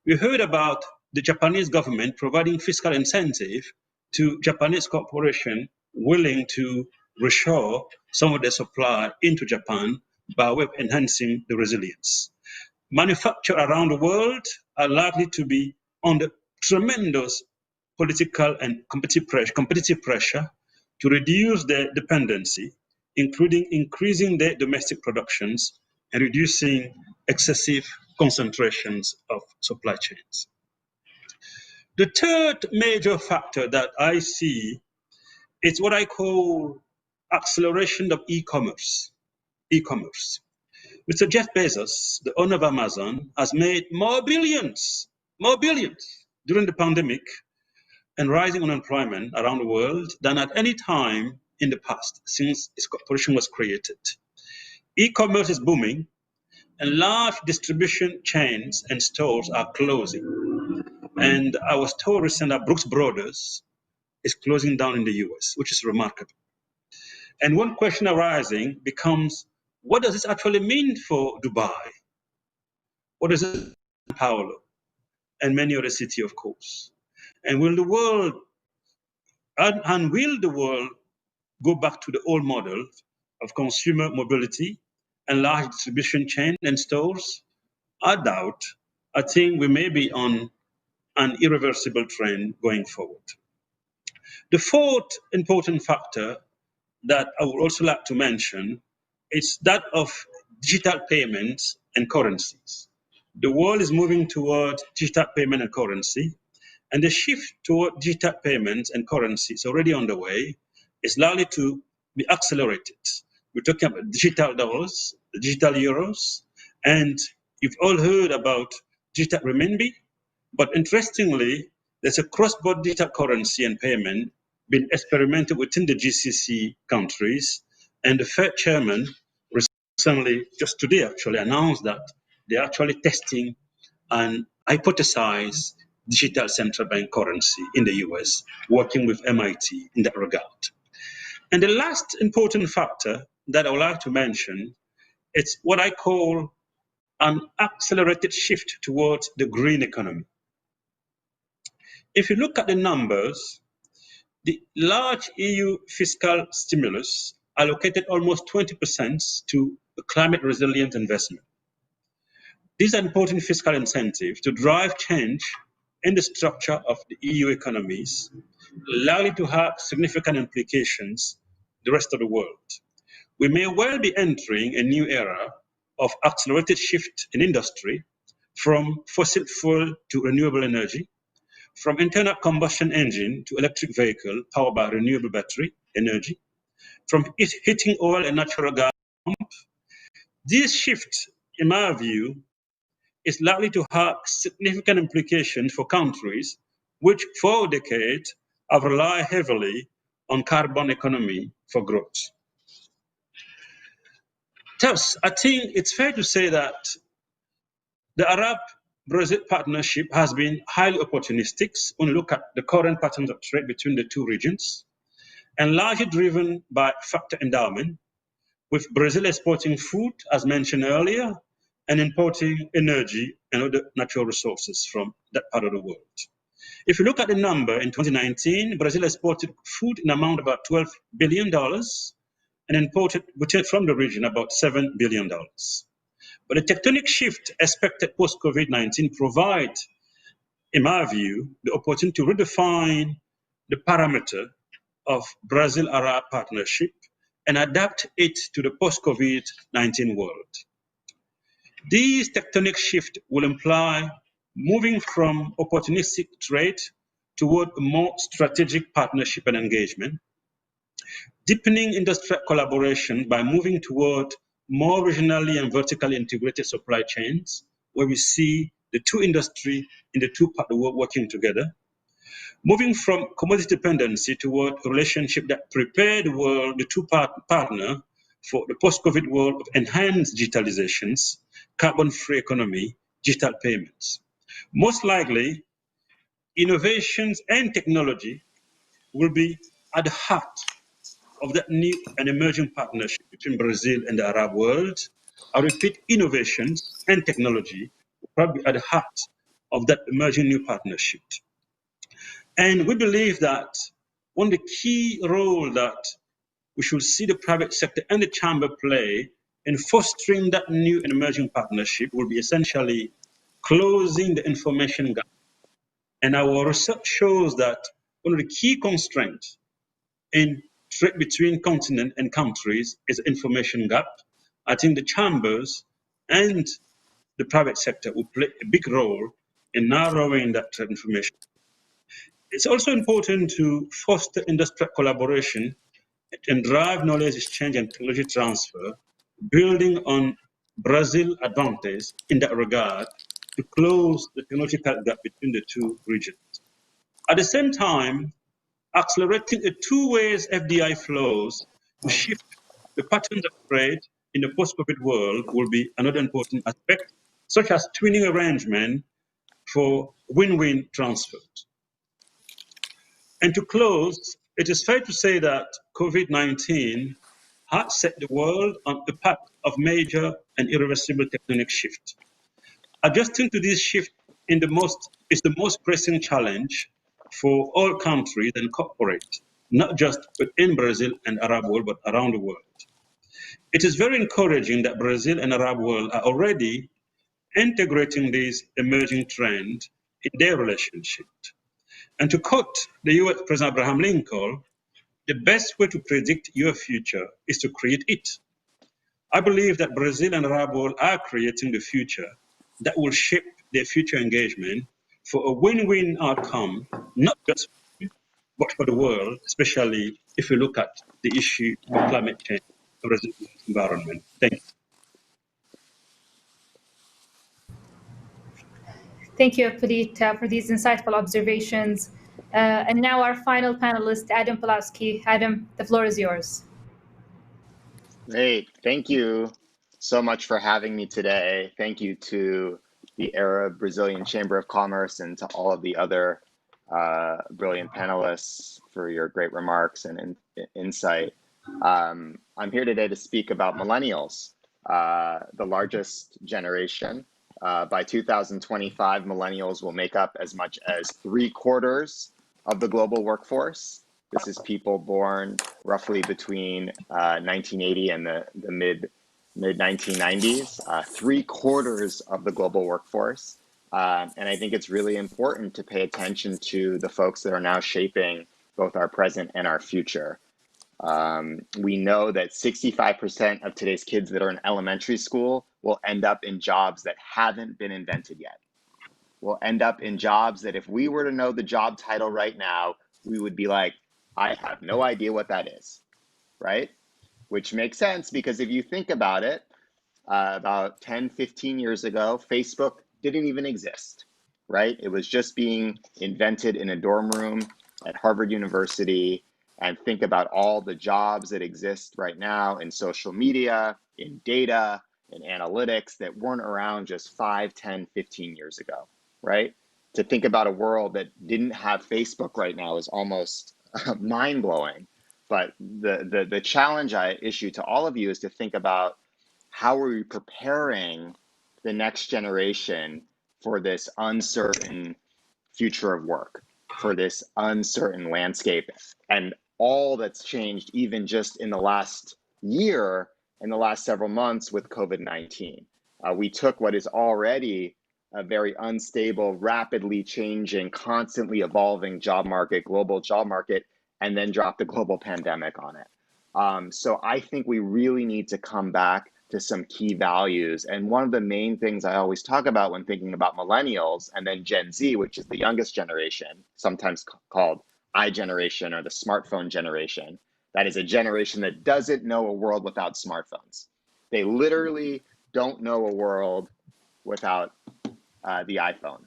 We heard about the Japanese government providing fiscal incentive to Japanese corporation willing to reshore some of their supply into Japan by way of enhancing the resilience. Manufacturers around the world are likely to be under tremendous political and competitive pressure to reduce their dependency, including increasing their domestic productions and reducing excessive concentrations of supply chains. The third major factor that I see is what I call acceleration of e-commerce. Mr. Jeff Bezos, the owner of Amazon, has made more billions during the pandemic and rising unemployment around the world than at any time in the past since its corporation was created. E-commerce is booming, and large distribution chains and stores are closing. And I was told recently that Brooks Brothers is closing down in the US, which is remarkable. And one question arising becomes, what does this actually mean for Dubai? What does it mean for São Paulo and many other cities, of course? And will the world go back to the old model of consumer mobility and large distribution chain and stores? I doubt. I think we may be on an irreversible trend going forward. The fourth important factor that I would also like to mention is that of digital payments and currencies. The world is moving toward digital payment and currency, and the shift toward digital payments and currency is already underway. It's likely to be accelerated. We're talking about digital dollars, digital euros, and you've all heard about digital renminbi, but interestingly, there's a cross-border digital currency and payment being experimented within the GCC countries, and the Fed chairman recently, just today actually, announced that they're actually testing an hypothesized digital central bank currency in the US, working with MIT in that regard. And the last important factor that I would like to mention is what I call an accelerated shift towards the green economy. If you look at the numbers, the large EU fiscal stimulus allocated almost 20% to climate resilient investment. These are important fiscal incentives to drive change in the structure of the EU economies, likely to have significant implications the rest of the world. We may well be entering a new era of accelerated shift in industry from fossil fuel to renewable energy, from internal combustion engine to electric vehicle powered by renewable battery energy, from heating oil and natural gas. This shift, in my view, is likely to have significant implications for countries which for decades have relied heavily on carbon economy for growth. Thus, I think it's fair to say that the Arab-Brazil partnership has been highly opportunistic when you look at the current patterns of trade between the two regions, and largely driven by factor endowment, with Brazil exporting food, as mentioned earlier, and importing energy and other natural resources from that part of the world. If you look at the number in 2019, Brazil exported food in amount of about $12 billion and imported from the region about $7 billion. But the tectonic shift expected post-COVID-19 provide, in my view, the opportunity to redefine the parameter of Brazil-Arab partnership and adapt it to the post-COVID-19 world. These tectonic shifts will imply moving from opportunistic trade toward a more strategic partnership and engagement, deepening industrial collaboration by moving toward more regionally and vertically integrated supply chains, where we see the two industries in the two parts of the world working together, moving from commodity dependency toward a relationship that prepare the world, the two partner, for the post-COVID world of enhanced digitalizations, carbon-free economy, digital payments. Most likely, innovations and technology will be at the heart of that new and emerging partnership between Brazil and the Arab world. I repeat, innovations and technology will probably be at the heart of that emerging new partnership. And we believe that one of the key role that we should see the private sector and the chamber play in fostering that new and emerging partnership will be essentially closing the information gap. And our research shows that one of the key constraints in trade between continent and countries is the information gap. I think the chambers and the private sector will play a big role in narrowing that trade information. It's also important to foster industrial collaboration and drive knowledge exchange and technology transfer, building on Brazil's advantage in that regard to close the technological gap between the two regions. At the same time, accelerating a two-way FDI flows to shift the patterns of trade in the post-COVID world will be another important aspect, such as twinning arrangement for win-win transfers. And to close, it is fair to say that COVID-19 has set the world on a path of major and irreversible tectonic shift. Adjusting to this shift is the most pressing challenge for all countries and corporates, not just within Brazil and Arab world, but around the world. It is very encouraging that Brazil and Arab world are already integrating these emerging trends in their relationship. And to quote the US President Abraham Lincoln, the best way to predict your future is to create it. I believe that Brazil and Arab world are creating the future that will shape their future engagement for a win-win outcome, not just for them, but for the world, especially if we look at the issue of climate change and resilient environment. Thank you. Thank you, Pulit, for these insightful observations. And now our final panelist, Adam Pulowski. Adam, the floor is yours. Great. Thank you so much for having me today. Thank you to the Arab Brazilian Chamber of Commerce and to all of the other brilliant panelists for your great remarks and insight. I'm here today to speak about millennials, the largest generation. By 2025, millennials will make up as much as 3/4 of the global workforce. This is people born roughly between 1980 and the mid-1990s, 3/4 of the global workforce. And I think it's really important to pay attention to the folks that are now shaping both our present and our future. We know that 65% of today's kids that are in elementary school will end up in jobs that haven't been invented yet. Will end up in jobs that if we were to know the job title right now, we would be like, I have no idea what that is, right? Which makes sense because if you think about it, about 10, 15 years ago, Facebook didn't even exist, right? It was just being invented in a dorm room at Harvard University. And think about all the jobs that exist right now in social media, in data, in analytics that weren't around just 5, 10, 15 years ago, right? To think about a world that didn't have Facebook right now is almost mind-blowing. But the challenge I issue to all of you is to think about how are we preparing the next generation for this uncertain future of work, for this uncertain landscape, and all that's changed even just in the last year, in the last several months with COVID-19. We took what is already a very unstable, rapidly changing, constantly evolving job market, global job market, and then dropped the global pandemic on it. So I think we really need to come back to some key values. And one of the main things I always talk about when thinking about millennials and then Gen Z, which is the youngest generation, sometimes called iGeneration or the smartphone generation, that is a generation that doesn't know a world without smartphones. They literally don't know a world without the iPhone.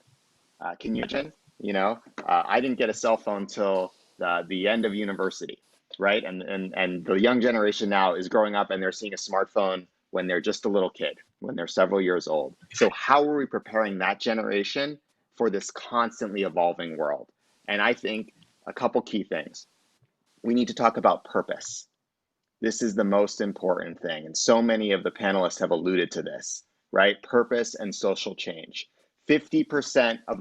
Can you imagine? You know, I didn't get a cell phone till the end of university, right? And the young generation now is growing up and they're seeing a smartphone when they're just a little kid, when they're several years old. So how are we preparing that generation for this constantly evolving world? And I think a couple key things. We need to talk about purpose. This is the most important thing. And so many of the panelists have alluded to this, right? Purpose and social change. 50% of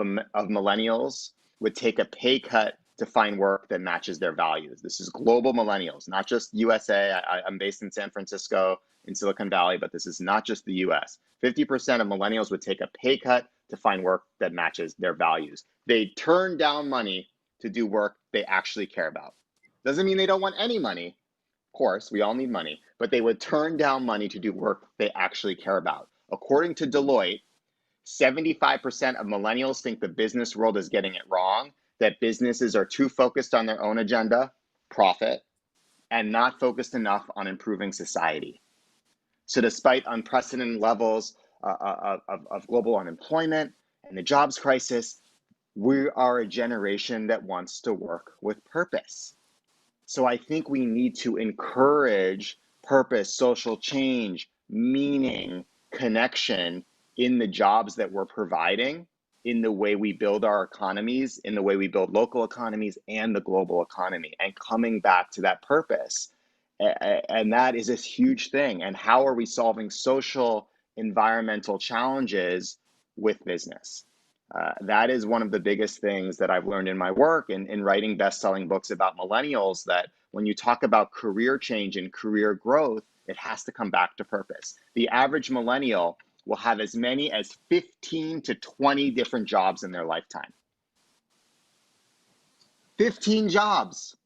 millennials would take a pay cut to find work that matches their values. This is global millennials, not just USA. I'm based in San Francisco, in Silicon Valley, but this is not just the US. 50% of millennials would take a pay cut to find work that matches their values. They turn down money to do work they actually care about. Doesn't mean they don't want any money. Of course, we all need money, but they would turn down money to do work they actually care about. According to Deloitte, 75% of millennials think the business world is getting it wrong, that businesses are too focused on their own agenda, profit, and not focused enough on improving society. So despite unprecedented levels of global unemployment and the jobs crisis, we are a generation that wants to work with purpose. So I think we need to encourage purpose, social change, meaning, connection in the jobs that we're providing, in the way we build our economies, in the way we build local economies and the global economy, and coming back to that purpose. And that is a huge thing. And how are we solving social, environmental challenges with business? That is one of the biggest things that I've learned in my work and in writing best-selling books about millennials, that when you talk about career change and career growth, it has to come back to purpose. The average millennial will have as many as 15 to 20 different jobs in their lifetime. 15 jobs,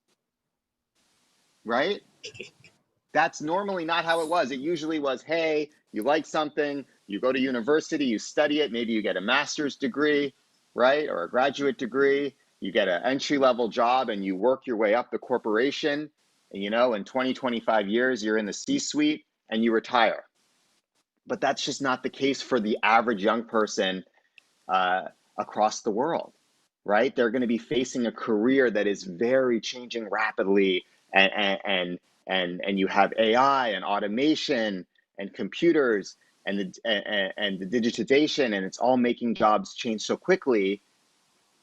right? That's normally not how it was. It usually was, hey, you like something, you go to university, you study it, maybe you get a master's degree, right? Or a graduate degree, you get an entry-level job and you work your way up the corporation. And, you know, in 20, 25 years, you're in the C-suite and you retire. But that's just not the case for the average young person across the world, right? They're going to be facing a career that is very changing rapidly, and you have AI and automation and computers and the digitization, and it's all making jobs change so quickly.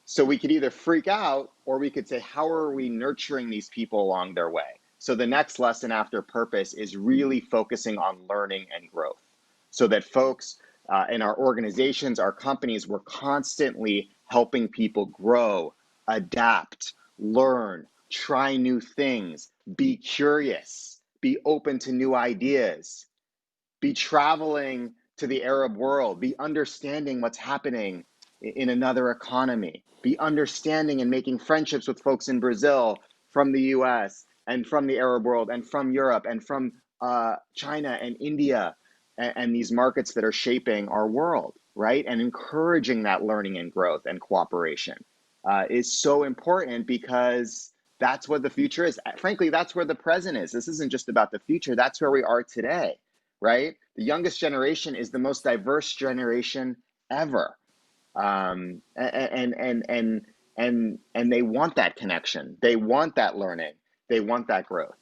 So we could either freak out, or we could say, how are we nurturing these people along their way? So the next lesson after purpose is really focusing on learning and growth, so that folks in our organizations, our companies, we're constantly helping people grow, adapt, learn, try new things, be curious, be open to new ideas, be traveling to the Arab world, be understanding what's happening in another economy, be understanding and making friendships with folks in Brazil, from the US, and from the Arab world, and from Europe, and from China and India, and these markets that are shaping our world, right? And encouraging that learning and growth and cooperation is so important, because that's what the future is. Frankly, that's where the present is. This isn't just about the future, that's where we are today, right? The youngest generation is the most diverse generation ever. And they want that connection. They want that learning. They want that growth.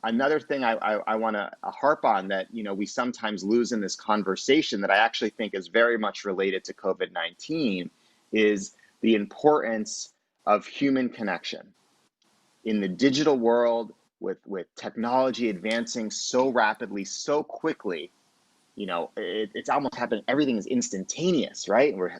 Another thing I want to harp on that, you know, we sometimes lose in this conversation, that I actually think is very much related to COVID-19, is the importance of human connection. In the digital world, with technology advancing so rapidly, so quickly, you know, it's almost happening. Everything is instantaneous, right? We're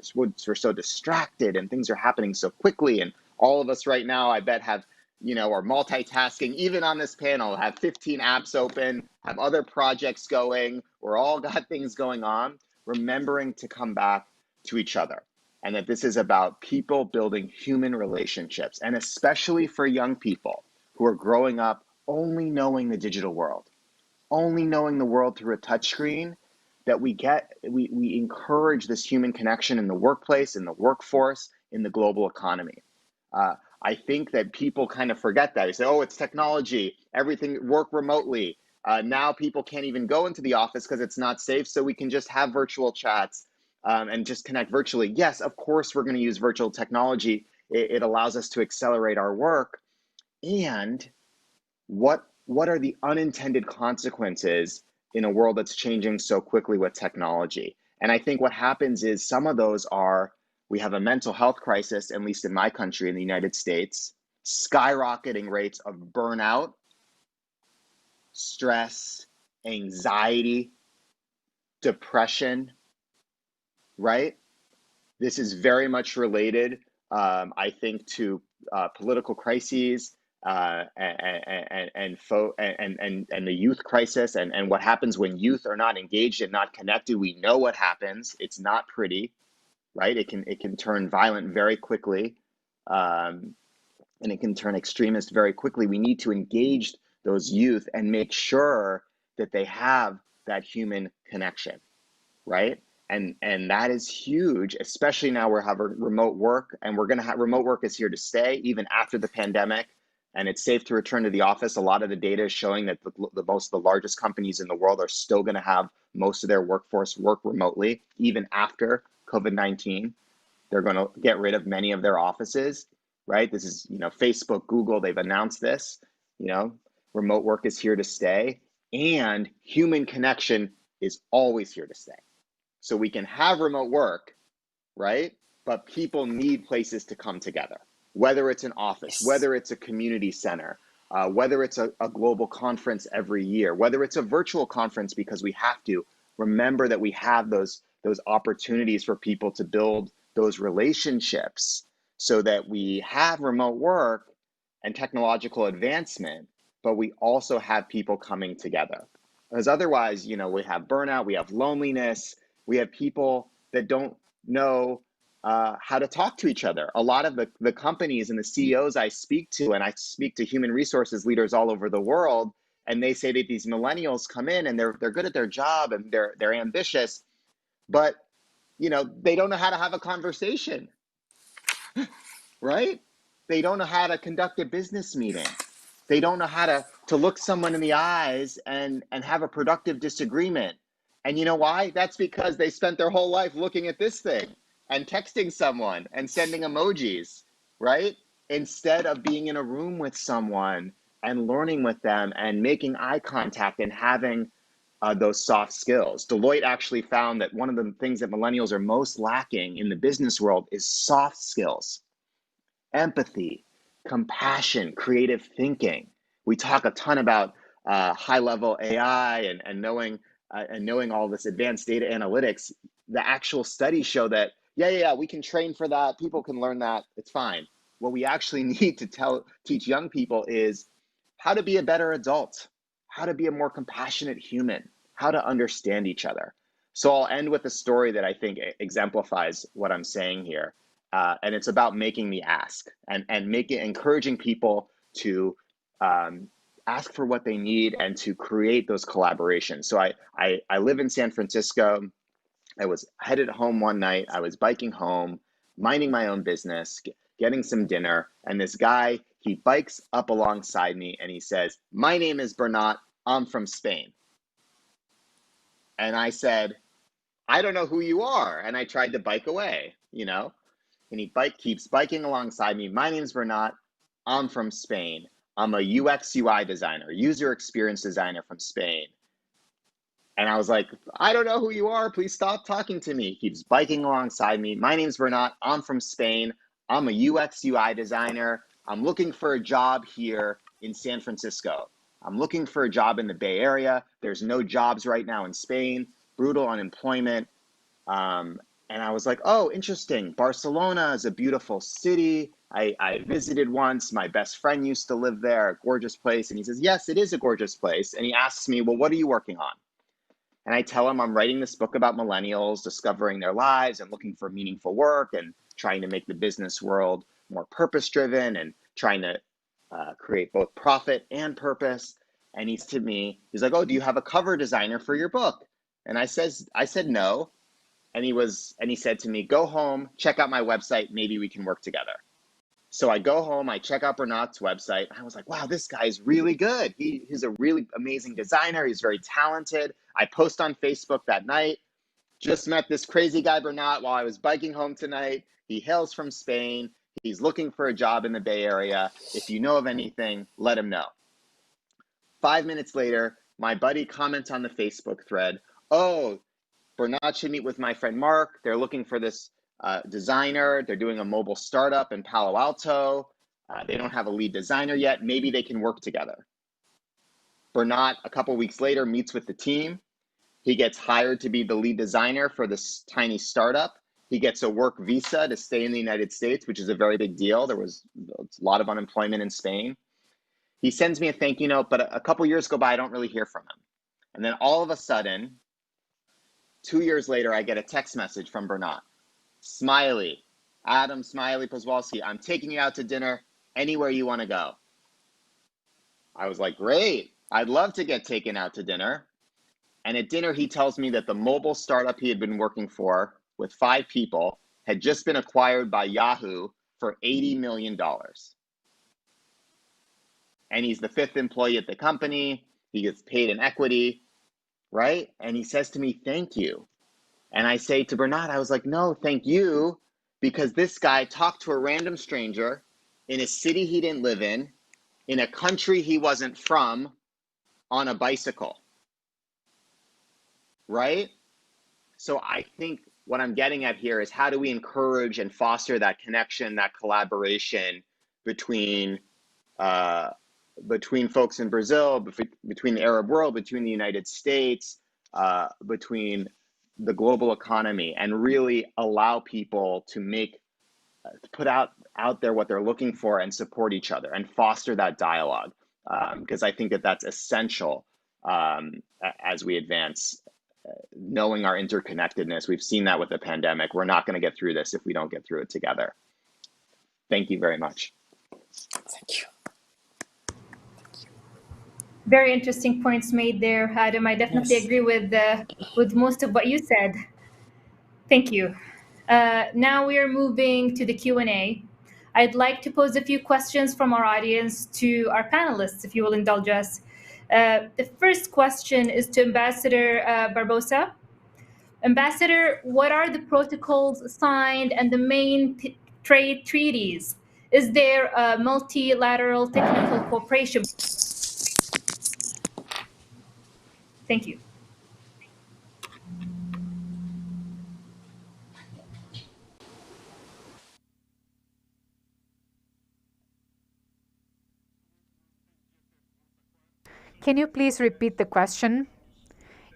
so distracted, and things are happening so quickly. And all of us right now, I bet, have, you know, are multitasking. Even on this panel, have 15 apps open, have other projects going. We're all got things going on. Remembering to come back to each other, and that this is about people building human relationships, and especially for young people who are growing up only knowing the digital world, only knowing the world through a touchscreen, that we encourage this human connection in the workplace, in the workforce, in the global economy. I think that people kind of forget that. They say, oh, it's technology, everything, work remotely. Now people can't even go into the office because it's not safe, so we can just have virtual chats and just connect virtually. Yes, of course, we're going to use virtual technology. It allows us to accelerate our work. And what are the unintended consequences in a world that's changing so quickly with technology? And I think what happens is some of those are, we have a mental health crisis, at least in my country, in the United States, skyrocketing rates of burnout, stress, anxiety, depression, right? This is very much related, I think, to political crises and the youth crisis and what happens when youth are not engaged and not connected. We know what happens. It's not pretty, right? It can turn violent very quickly, and it can turn extremist very quickly. We need to engage those youth and make sure that they have that human connection, right? And that is huge, especially now we're having remote work, and we're going to have remote work is here to stay even after the pandemic, and it's safe to return to the office. A lot of the data is showing that the largest companies in the world are still going to have most of their workforce work remotely even after COVID-19. They're going to get rid of many of their offices, right? This is, Facebook, Google, they've announced this, remote work is here to stay, and human connection is always here to stay. So we can have remote work, right? But people need places to come together, whether it's an office, whether it's a community center, whether it's a global conference every year, whether it's a virtual conference because we have to. Remember that we have those opportunities for people to build those relationships so that we have remote work and technological advancement, but we also have people coming together. Because otherwise, we have burnout, we have loneliness, we have people that don't know how to talk to each other. A lot of the companies and the CEOs I speak to, and I speak to human resources leaders all over the world, and they say that these millennials come in and they're good at their job and they're ambitious, but they don't know how to have a conversation, right? They don't know how to conduct a business meeting. They don't know how to look someone in the eyes and have a productive disagreement. And you know why? That's because they spent their whole life looking at this thing and texting someone and sending emojis, right? Instead of being in a room with someone and learning with them and making eye contact and having those soft skills. Deloitte actually found that one of the things that millennials are most lacking in the business world is soft skills, empathy, compassion, creative thinking. We talk a ton about high-level AI and knowing all this advanced data analytics. The actual studies show that, yeah, we can train for that. People can learn that. It's fine. What we actually need to teach young people is how to be a better adult, how to be a more compassionate human, how to understand each other. So I'll end with a story that I think exemplifies what I'm saying here. And it's about making the ask and encouraging people to ask for what they need and to create those collaborations. So I live in San Francisco. I was headed home one night. I was biking home, minding my own business, getting some dinner. And this guy, he bikes up alongside me and he says, "My name is Bernat. I'm from Spain." And I said, "I don't know who you are." And I tried to bike away, and he keeps biking alongside me. "My name's Bernat. I'm from Spain. I'm a UX UI designer, user experience designer from Spain." And I was like, "I don't know who you are. Please stop talking to me." He keeps biking alongside me. "My name's Bernat. I'm from Spain. I'm a UX UI designer. I'm looking for a job here in San Francisco. I'm looking for a job in the Bay Area. There's no jobs right now in Spain, brutal unemployment." And I was like, "Oh, interesting. Barcelona is a beautiful city. I visited once. My best friend used to live there, a gorgeous place." And he says, "Yes, it is a gorgeous place." And he asks me, "Well, what are you working on?" And I tell him I'm writing this book about millennials discovering their lives and looking for meaningful work and trying to make the business world more purpose-driven and trying to create both profit and purpose. And he's like, "Oh, do you have a cover designer for your book?" And I said no. And he said to me, "Go home, check out my website, maybe we can work together." So I go home, I check out Bernat's website. I was like, wow, this guy's really good. He's a really amazing designer. He's very talented. I post on Facebook that night, "Just met this crazy guy Bernat while I was biking home tonight. He hails from Spain. He's looking for a job in the Bay Area. If you know of anything, let him know." 5 minutes later, my buddy comments on the Facebook thread, "Oh, Bernat should meet with my friend Mark. They're looking for this designer. They're doing a mobile startup in Palo Alto. They don't have a lead designer yet. Maybe they can work together." Bernat, a couple weeks later, meets with the team. He gets hired to be the lead designer for this tiny startup. He gets a work visa to stay in the United States, which is a very big deal. There was a lot of unemployment in Spain. He sends me a thank you note, but a couple years go by, I don't really hear from him. And then all of a sudden, 2 years later, I get a text message from Bernat. Smiley, Adam Smiley Pozwalski, I'm taking you out to dinner anywhere you want to go. I was like, great, I'd love to get taken out to dinner. And at dinner, he tells me that the mobile startup he had been working for with 5 people had just been acquired by Yahoo for $80 million. And he's the 5th employee at the company. He gets paid in equity, right? And he says to me, thank you. And I say to Bernat, I was like, no, thank you, because this guy talked to a random stranger in a city he didn't live in a country he wasn't from, on a bicycle, right? So I think what I'm getting at here is, how do we encourage and foster that connection, that collaboration between folks in Brazil, between the Arab world, between the United States, between the global economy, and really allow people to put out there what they're looking for and support each other and foster that dialogue, because I think that that's essential as we advance, knowing our interconnectedness. We've seen that with the pandemic. We're not going to get through this if we don't get through it together. Thank you very much. Thank you. Very interesting points made there, Adam. I definitely agree with most of what you said. Thank you. Now we are moving to the Q&A. I'd like to pose a few questions from our audience to our panelists, if you will indulge us. The first question is to Ambassador Barbosa. Ambassador, what are the protocols signed and the main trade treaties? Is there a multilateral technical cooperation? Thank you. Can you please repeat the question?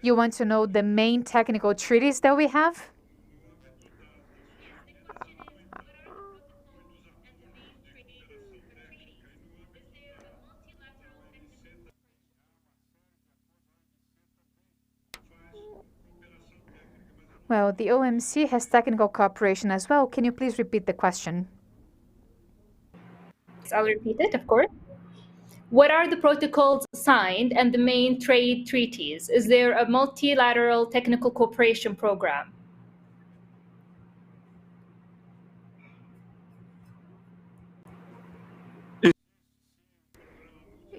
You want to know the main technical treaties that we have? Well, the OMC has technical cooperation as well. Can you please repeat the question? I'll repeat it, of course. What are the protocols signed and the main trade treaties? Is there a multilateral technical cooperation program?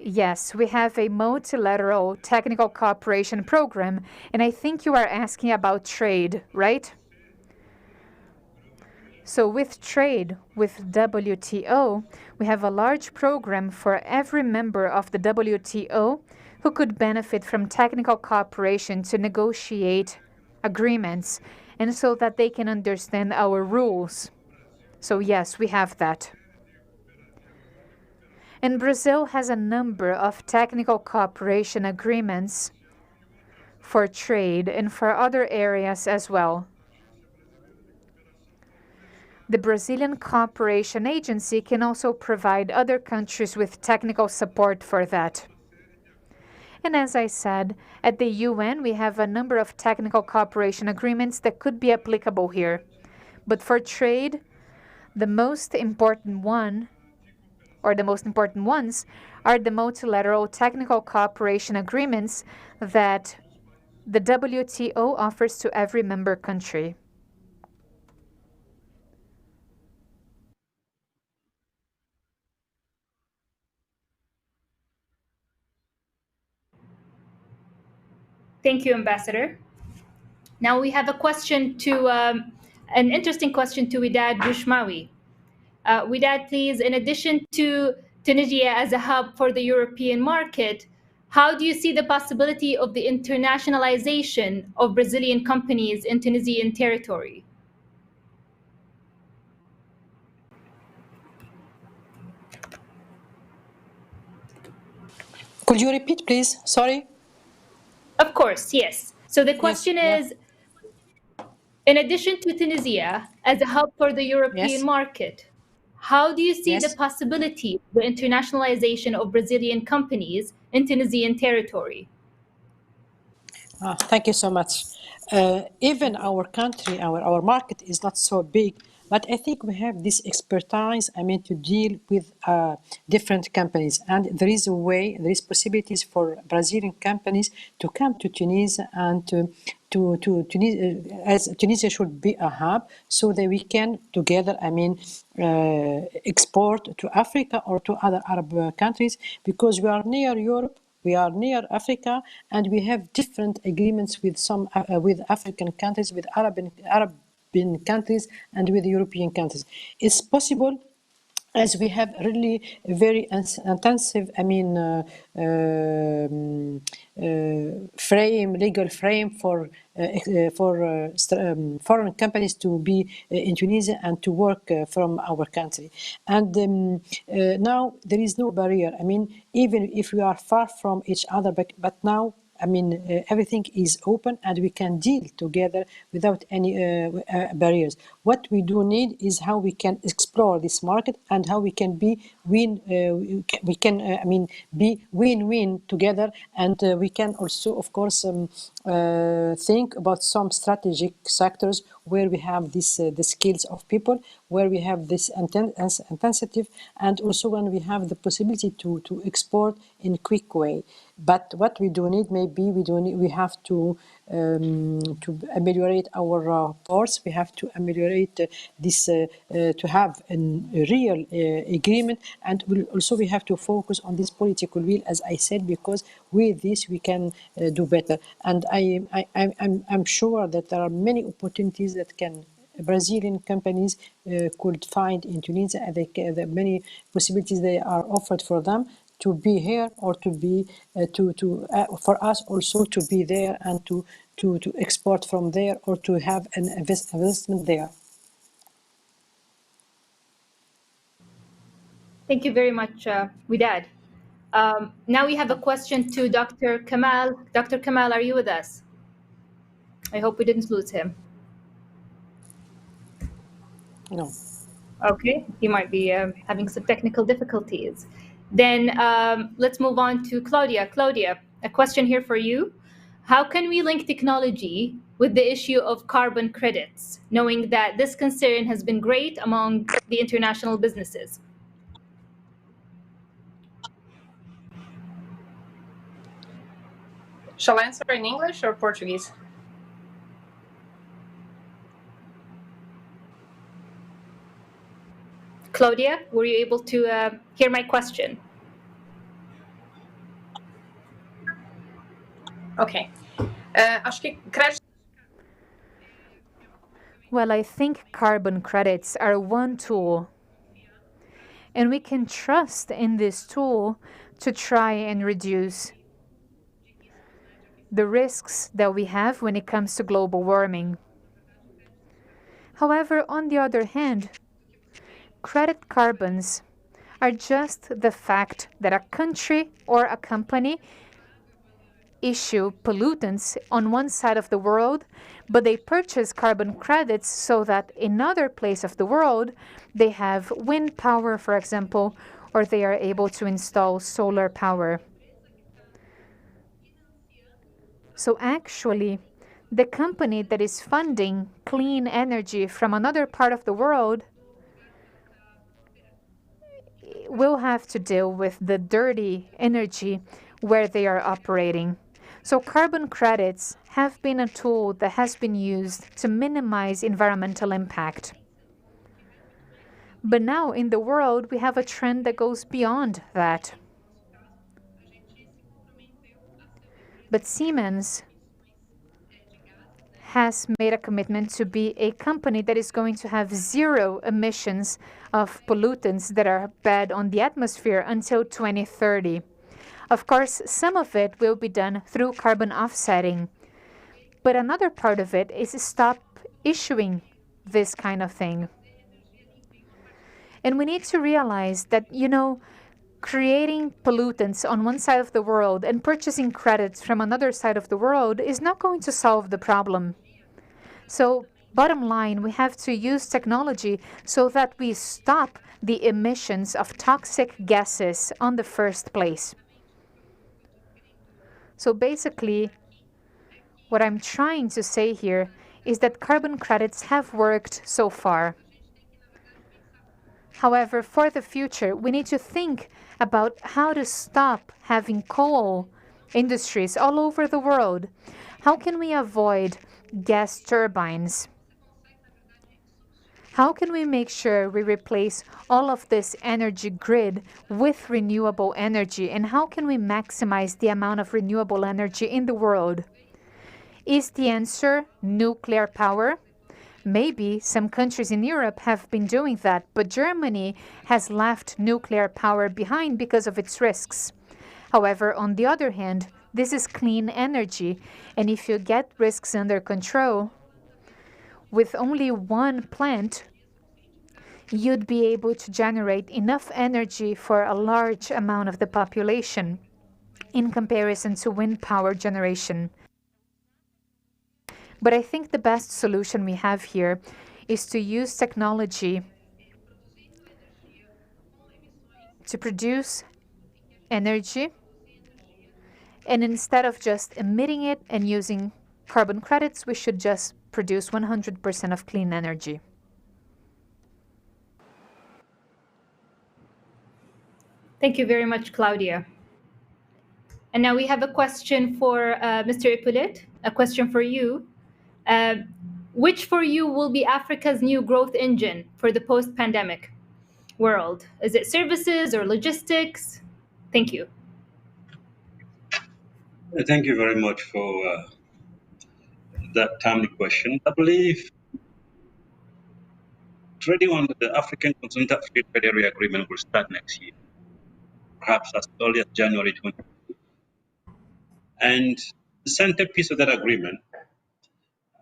Yes, we have a multilateral technical cooperation program, and I think you are asking about trade, right? So with trade, with WTO, we have a large program for every member of the WTO who could benefit from technical cooperation to negotiate agreements and so that they can understand our rules. So yes, we have that. And Brazil has a number of technical cooperation agreements for trade and for other areas as well. The Brazilian Cooperation Agency can also provide other countries with technical support for that. And as I said, at the UN, we have a number of technical cooperation agreements that could be applicable here. But for trade, the most important one, or the most important ones, are the multilateral technical cooperation agreements that the WTO offers to every member country. Thank you, Ambassador. Now we have a question to, an interesting question to Widad Bouchmawi. Widad, please, in addition to Tunisia as a hub for the European market, how do you see the possibility of the internationalization of Brazilian companies in Tunisian territory? Could you repeat, please? Sorry. Of course, yes. So the question is, In addition to Tunisia as a hub for the European market, how do you see the possibility of the internationalization of Brazilian companies in Tunisian territory? Thank you so much. Even our country, our market is not so big, but I think we have this expertise, to deal with different companies. And there is a way, there is possibilities for Brazilian companies to come to Tunisia and to Tunisia, as Tunisia should be a hub, so that we can together, export to Africa or to other Arab countries, because we are near Europe. We are near Africa, and we have different agreements with some with African countries, with Arabian countries, and with European countries. It's possible, as we have really very intensive, legal frame for foreign companies to be in Tunisia and to work from our country. And now there is no barrier. Even if we are far from each other, but now everything is open and we can deal together without any barriers. What we do need is how we can explore this market and how we can be win-win together, and we can also, of course, think about some strategic sectors where we have this the skills of people, where we have this intensity, and also when we have the possibility to export in a quick way. But what we do need, we have to ameliorate our ports. We have to ameliorate this to have a real agreement, and we have to focus on this political will, as I said, because with this we can do better. And I'm sure that there are many opportunities that Brazilian companies could find in Tunisia. There are many possibilities they are offered for them to be here, or to be for us also to be there and to export from there, or to have an investment there. Thank you very much, Widad. Now we have a question to Dr. Kamal. Dr. Kamal, are you with us? I hope we didn't lose him. No. Okay, he might be having some technical difficulties. Then let's move on to Claudia. Claudia, a question here for you. How can we link technology with the issue of carbon credits, knowing that this concern has been great among the international businesses? Shall I answer in English or Portuguese? Claudia, were you able to hear my question? Okay. Well, I think carbon credits are one tool, and we can trust in this tool to try and reduce the risks that we have when it comes to global warming. However, on the other hand, credit carbons are just the fact that a country or a company issue pollutants on one side of the world, but they purchase carbon credits so that in another place of the world they have wind power, for example, or they are able to install solar power. So actually, the company that is funding clean energy from another part of the world will have to deal with the dirty energy where they are operating. So carbon credits have been a tool that has been used to minimize environmental impact. But now in the world, we have a trend that goes beyond that. But Siemens has made a commitment to be a company that is going to have zero emissions of pollutants that are bad on the atmosphere until 2030. Of course, some of it will be done through carbon offsetting, but another part of it is to stop issuing this kind of thing. And we need to realize that, creating pollutants on one side of the world and purchasing credits from another side of the world is not going to solve the problem. So Bottom line, we have to use technology so that we stop the emissions of toxic gases on the first place. So basically, what I'm trying to say here is that carbon credits have worked so far. However, for the future, we need to think about how to stop having coal industries all over the world. How can we avoid gas turbines? How can we make sure we replace all of this energy grid with renewable energy? And how can we maximize the amount of renewable energy in the world? Is the answer nuclear power? Maybe some countries in Europe have been doing that, but Germany has left nuclear power behind because of its risks. However, on the other hand, this is clean energy, and if you get risks under control, with only one plant, you'd be able to generate enough energy for a large amount of the population in comparison to wind power generation. But I think the best solution we have here is to use technology to produce energy, and instead of just emitting it and using carbon credits, we should just produce 100% of clean energy. Thank you very much, Claudia. And now we have a question for Mr. Hippolyte, a question for you. Which for you will be Africa's new growth engine for the post-pandemic world? Is it services or logistics? Thank you. Thank you very much for that timely question. I believe trading under the African Continental Free Trade Area Agreement will start next year, perhaps as early as January 2022. And the centerpiece of that agreement,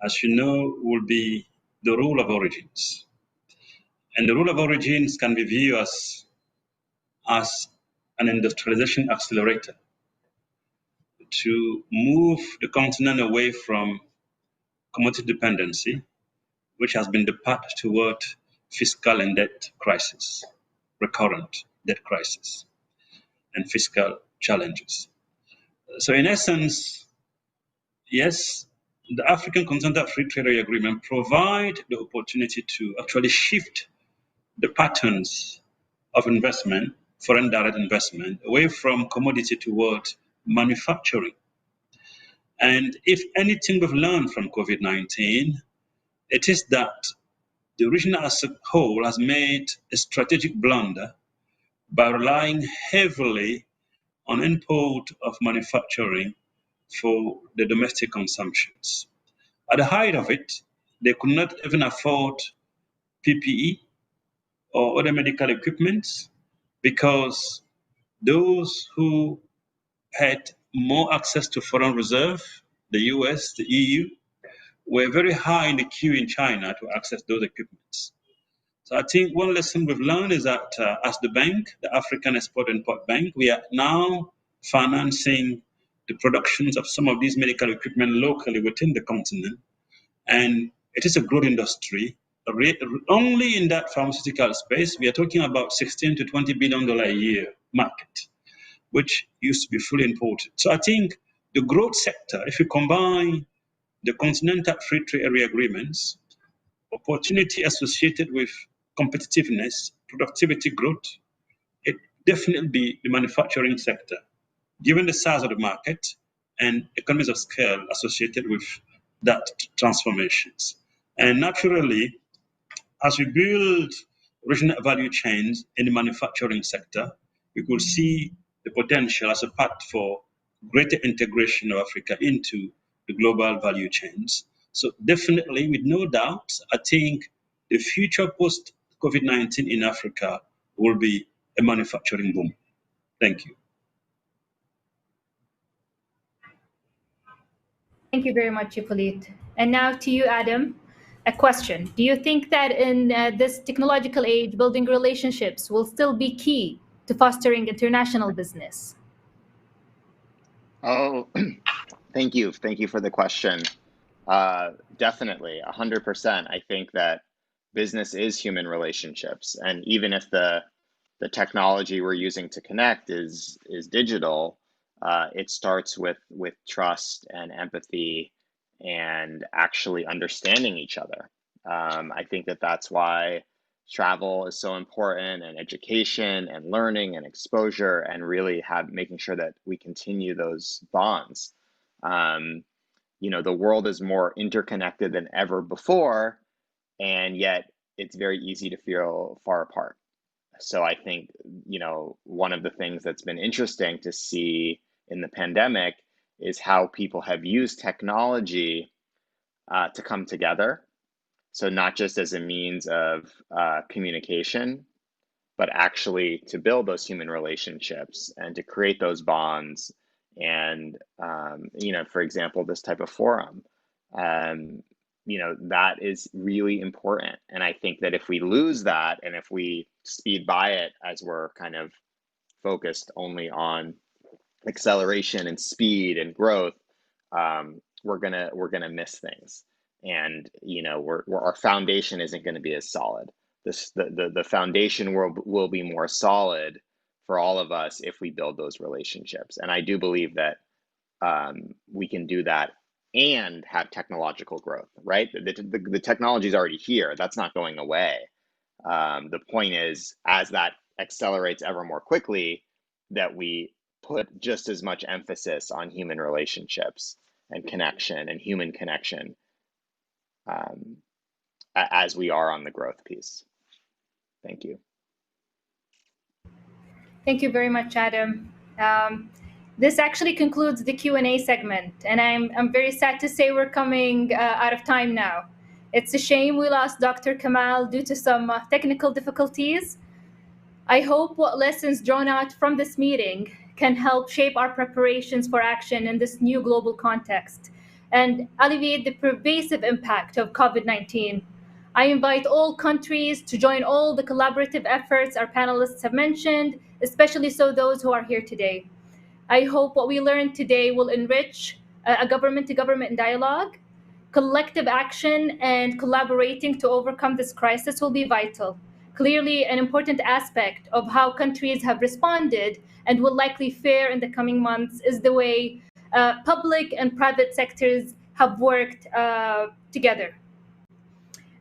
as you know, will be the rule of origins. And the rule of origins can be viewed as an industrialization accelerator to move the continent away from commodity dependency, which has been the path toward fiscal and debt crisis, recurrent debt crisis, and fiscal challenges. So in essence, yes, the African Continental Free Trade Area Agreement provide the opportunity to actually shift the patterns of investment, foreign direct investment, away from commodity toward manufacturing. And if anything we've learned from COVID-19, it is that the region as a whole has made a strategic blunder by relying heavily on import of manufacturing for the domestic consumptions. At the height of it, they could not even afford PPE or other medical equipment because those who had more access to foreign reserve, the US, the EU, were very high in the queue in China to access those equipments. So I think one lesson we've learned is that as the bank, the African Export-Import Bank, we are now financing the productions of some of these medical equipment locally within the continent. And it is a growth industry. Only in that pharmaceutical space, we are talking about $16 to $20 billion a year market, which used to be fully imported. So I think the growth sector, if you combine the Continental Free Trade Area Agreements, opportunity associated with competitiveness, productivity growth, it definitely be the manufacturing sector, given the size of the market and economies of scale associated with that transformations. And naturally, as we build regional value chains in the manufacturing sector, we could see the potential as a path for greater integration of Africa into the global value chains. So definitely, with no doubt, I think the future post-COVID-19 in Africa will be a manufacturing boom. Thank you. Thank you very much, Hippolyte. And now to you, Adam, a question. Do you think that in this technological age, building relationships will still be key to fostering international business? Oh, thank you. Thank you for the question. Definitely, 100%. I think that business is human relationships, and even if the technology we're using to connect is digital, it starts with trust and empathy and actually understanding each other. I think that that's why travel is so important, and education and learning and exposure, and really making sure that we continue those bonds. The world is more interconnected than ever before, and yet it's very easy to feel far apart. So I think, one of the things that's been interesting to see in the pandemic is how people have used technology to come together. So not just as a means of communication, but actually to build those human relationships and to create those bonds. And, for example, this type of forum, that is really important. And I think that if we lose that, and if we speed by it as we're kind of focused only on acceleration and speed and growth, we're gonna miss things. And our foundation isn't going to be as solid. The foundation will be more solid for all of us if we build those relationships. And I do believe that we can do that and have technological growth, right? The technology is already here. That's not going away. The point is, as that accelerates ever more quickly, that we put just as much emphasis on human relationships and connection and human connection as we are on the growth piece. Thank you. Thank you very much, Adam. This actually concludes the Q&A segment, and I'm very sad to say we're coming out of time now. It's a shame we lost Dr. Kamal due to some technical difficulties. I hope what lessons drawn out from this meeting can help shape our preparations for action in this new global context and alleviate the pervasive impact of COVID-19. I invite all countries to join all the collaborative efforts our panelists have mentioned, especially so those who are here today. I hope what we learned today will enrich a government-to-government dialogue. Collective action and collaborating to overcome this crisis will be vital. Clearly, an important aspect of how countries have responded and will likely fare in the coming months is the way public and private sectors have worked together.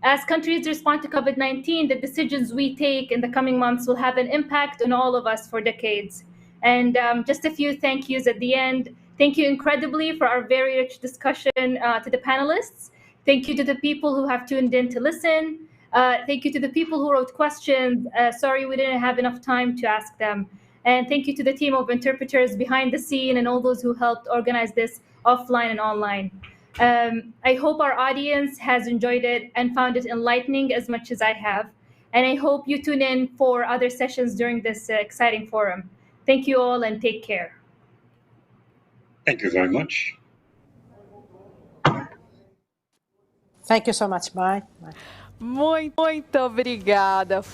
As countries respond to COVID-19, the decisions we take in the coming months will have an impact on all of us for decades. And just a few thank yous at the end. Thank you incredibly for our very rich discussion to the panelists. Thank you to the people who have tuned in to listen. Thank you to the people who wrote questions. Sorry we didn't have enough time to ask them. And thank you to the team of interpreters behind the scene and all those who helped organize this offline and online. I hope our audience has enjoyed it and found it enlightening as much as I have. And I hope you tune in for other sessions during this exciting forum. Thank you all and take care. Thank you very much. Thank you so much. Bye. Bye. Muito obrigada.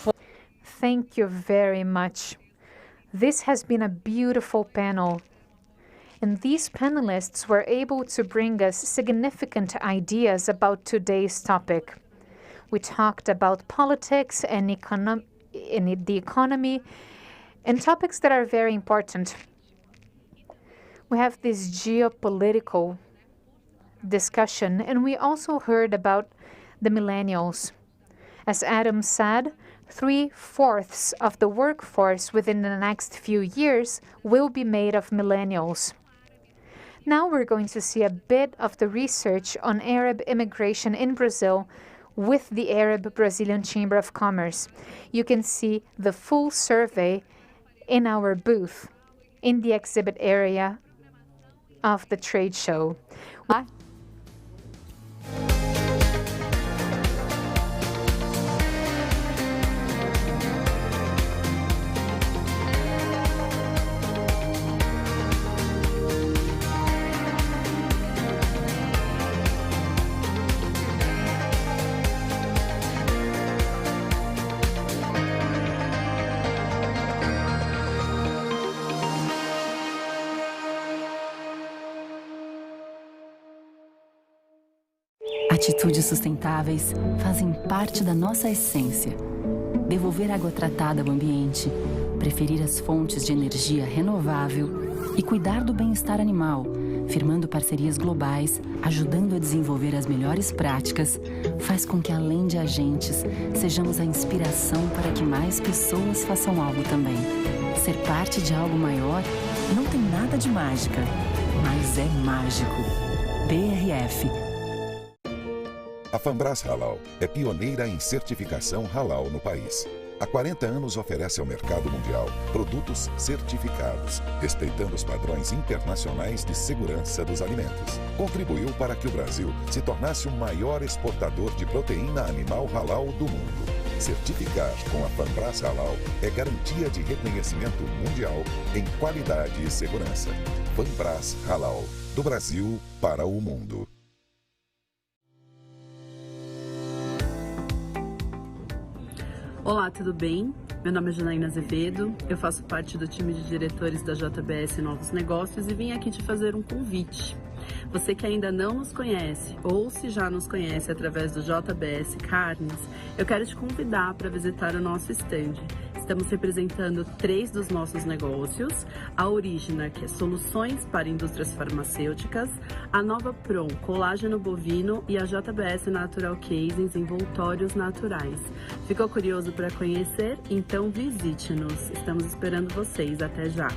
Thank you very much. This has been a beautiful panel. And these panelists were able to bring us significant ideas about today's topic. We talked about politics and the economy and topics that are very important. We have this geopolitical discussion, and we also heard about the millennials. As Adam said, 3/4 of the workforce within the next few years will be made of millennials. Now we're going to see a bit of the research on Arab immigration in Brazil with the Arab Brazilian Chamber of Commerce. You can see the full survey in our booth in the exhibit area of the trade show. Atitudes sustentáveis fazem parte da nossa essência. Devolver água tratada ao ambiente, preferir as fontes de energia renovável e cuidar do bem-estar animal, firmando parcerias globais, ajudando a desenvolver as melhores práticas, faz com que, além de agentes, sejamos a inspiração para que mais pessoas façam algo também. Ser parte de algo maior não tem nada de mágica, mas é mágico. BRF. A Fambras Halal é pioneira em certificação halal no país. Há 40 anos oferece ao mercado mundial produtos certificados, respeitando os padrões internacionais de segurança dos alimentos. Contribuiu para que o Brasil se tornasse o maior exportador de proteína animal halal do mundo. Certificar com a Fambras Halal é garantia de reconhecimento mundial em qualidade e segurança. Fambras Halal, do Brasil para o mundo. Olá, tudo bem? Meu nome é Janaína Azevedo, eu faço parte do time de diretores da JBS Novos Negócios e vim aqui te fazer um convite. Você que ainda não nos conhece, ou se já nos conhece através do JBS Carnes, eu quero te convidar para visitar o nosso stand. Estamos representando 3 dos nossos negócios, a Origina, que é soluções para indústrias farmacêuticas, a Nova Prom, colágeno bovino e a JBS Natural Casings, envoltórios naturais. Ficou curioso para conhecer? Então visite-nos. Estamos esperando vocês. Até já!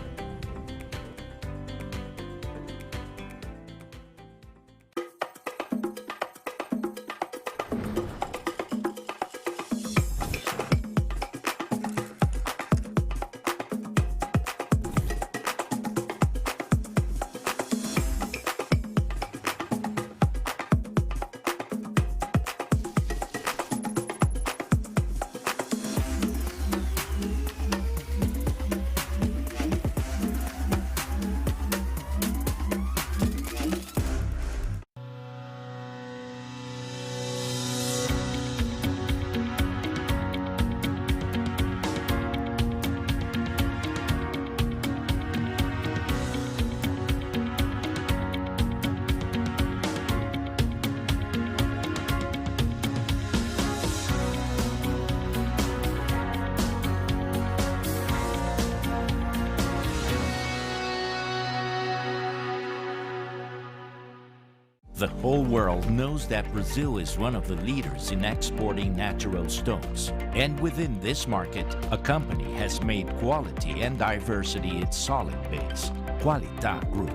The whole world knows that Brazil is one of the leaders in exporting natural stones. And within this market, a company has made quality and diversity its solid base, Qualitá Group.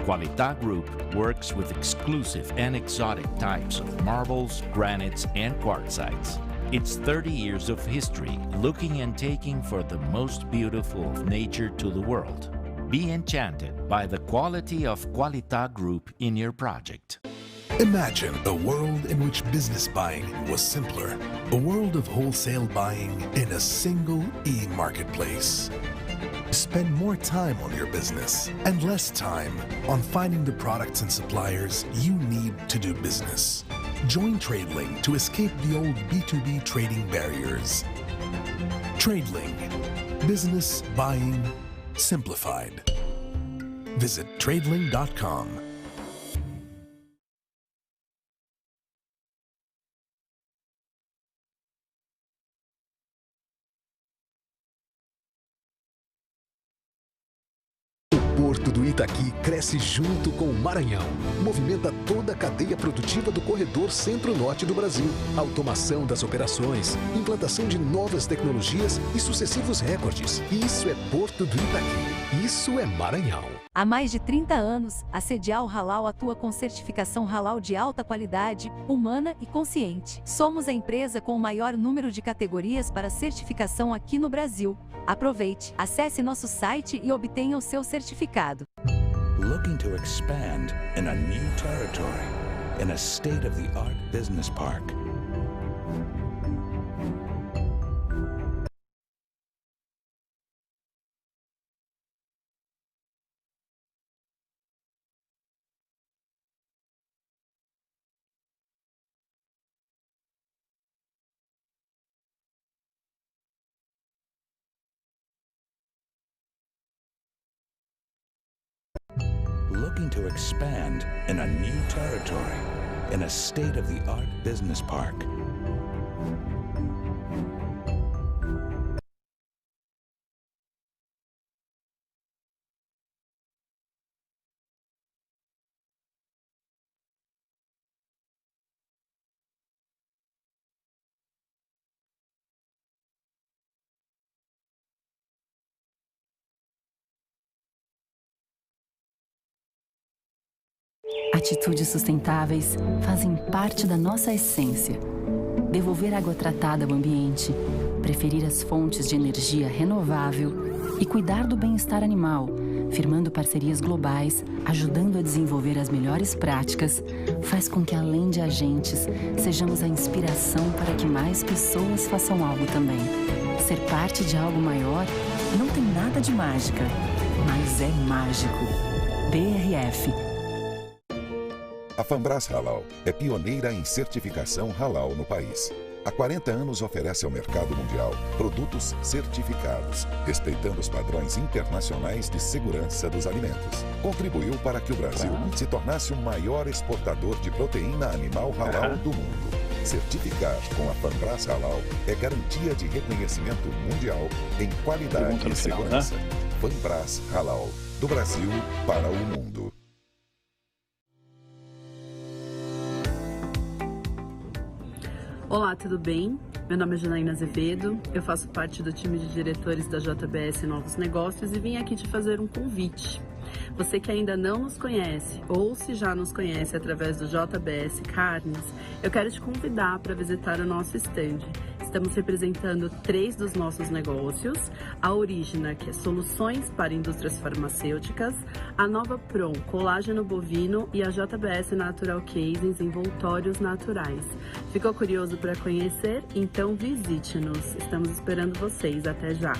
Qualitá Group works with exclusive and exotic types of marbles, granites, and quartzites. It's 30 years of history looking and taking for the most beautiful of nature to the world. Be enchanted by the quality of Qualitá Group in your project. Imagine a world in which business buying was simpler. A world of wholesale buying in a single e-marketplace. Spend more time on your business and less time on finding the products and suppliers you need to do business. Join TradeLink to escape the old B2B trading barriers. TradeLink. Business buying simplified. Visit tradelink.com. O Porto do Itaqui cresce junto com o Maranhão. Movimenta toda a cadeia produtiva do corredor centro-norte do Brasil. Automação das operações, implantação de novas tecnologias e sucessivos recordes. Isso é Porto do Itaqui. Isso é Maranhão. Há mais de 30 anos, a Sedial Halal atua com certificação halal de alta qualidade, humana e consciente. Somos a empresa com o maior número de categorias para certificação aqui no Brasil. Aproveite, acesse nosso site e obtenha o seu certificado. Looking to expand in a new territory, in a state-of-the-art business park. Looking to expand in a new territory, in a state-of-the-art business park. Atitudes sustentáveis fazem parte da nossa essência. Devolver água tratada ao ambiente, preferir as fontes de energia renovável e cuidar do bem-estar animal, firmando parcerias globais, ajudando a desenvolver as melhores práticas, faz com que, além de agentes, sejamos a inspiração para que mais pessoas façam algo também. Ser parte de algo maior não tem nada de mágica, mas é mágico. BRF. A Fambras Halal é pioneira em certificação halal no país. Há 40 anos oferece ao mercado mundial produtos certificados, respeitando os padrões internacionais de segurança dos alimentos. Contribuiu para que o Brasil se tornasse o maior exportador de proteína animal halal do mundo. Certificar com a Fambras Halal é garantia de reconhecimento mundial em qualidade e segurança. Fambras Halal, do Brasil para o mundo. Olá, tudo bem? Meu nome é Janaína Azevedo, eu faço parte do time de diretores da JBS Novos Negócios e vim aqui te fazer um convite. Você que ainda não nos conhece, ou se já nos conhece através do JBS Carnes, eu quero te convidar para visitar o nosso stand. Estamos representando 3 dos nossos negócios, a Origina, que é soluções para indústrias farmacêuticas, a Nova Prom, colágeno bovino e a JBS Natural Casings, envoltórios naturais. Ficou curioso para conhecer? Então visite-nos. Estamos esperando vocês. Até já!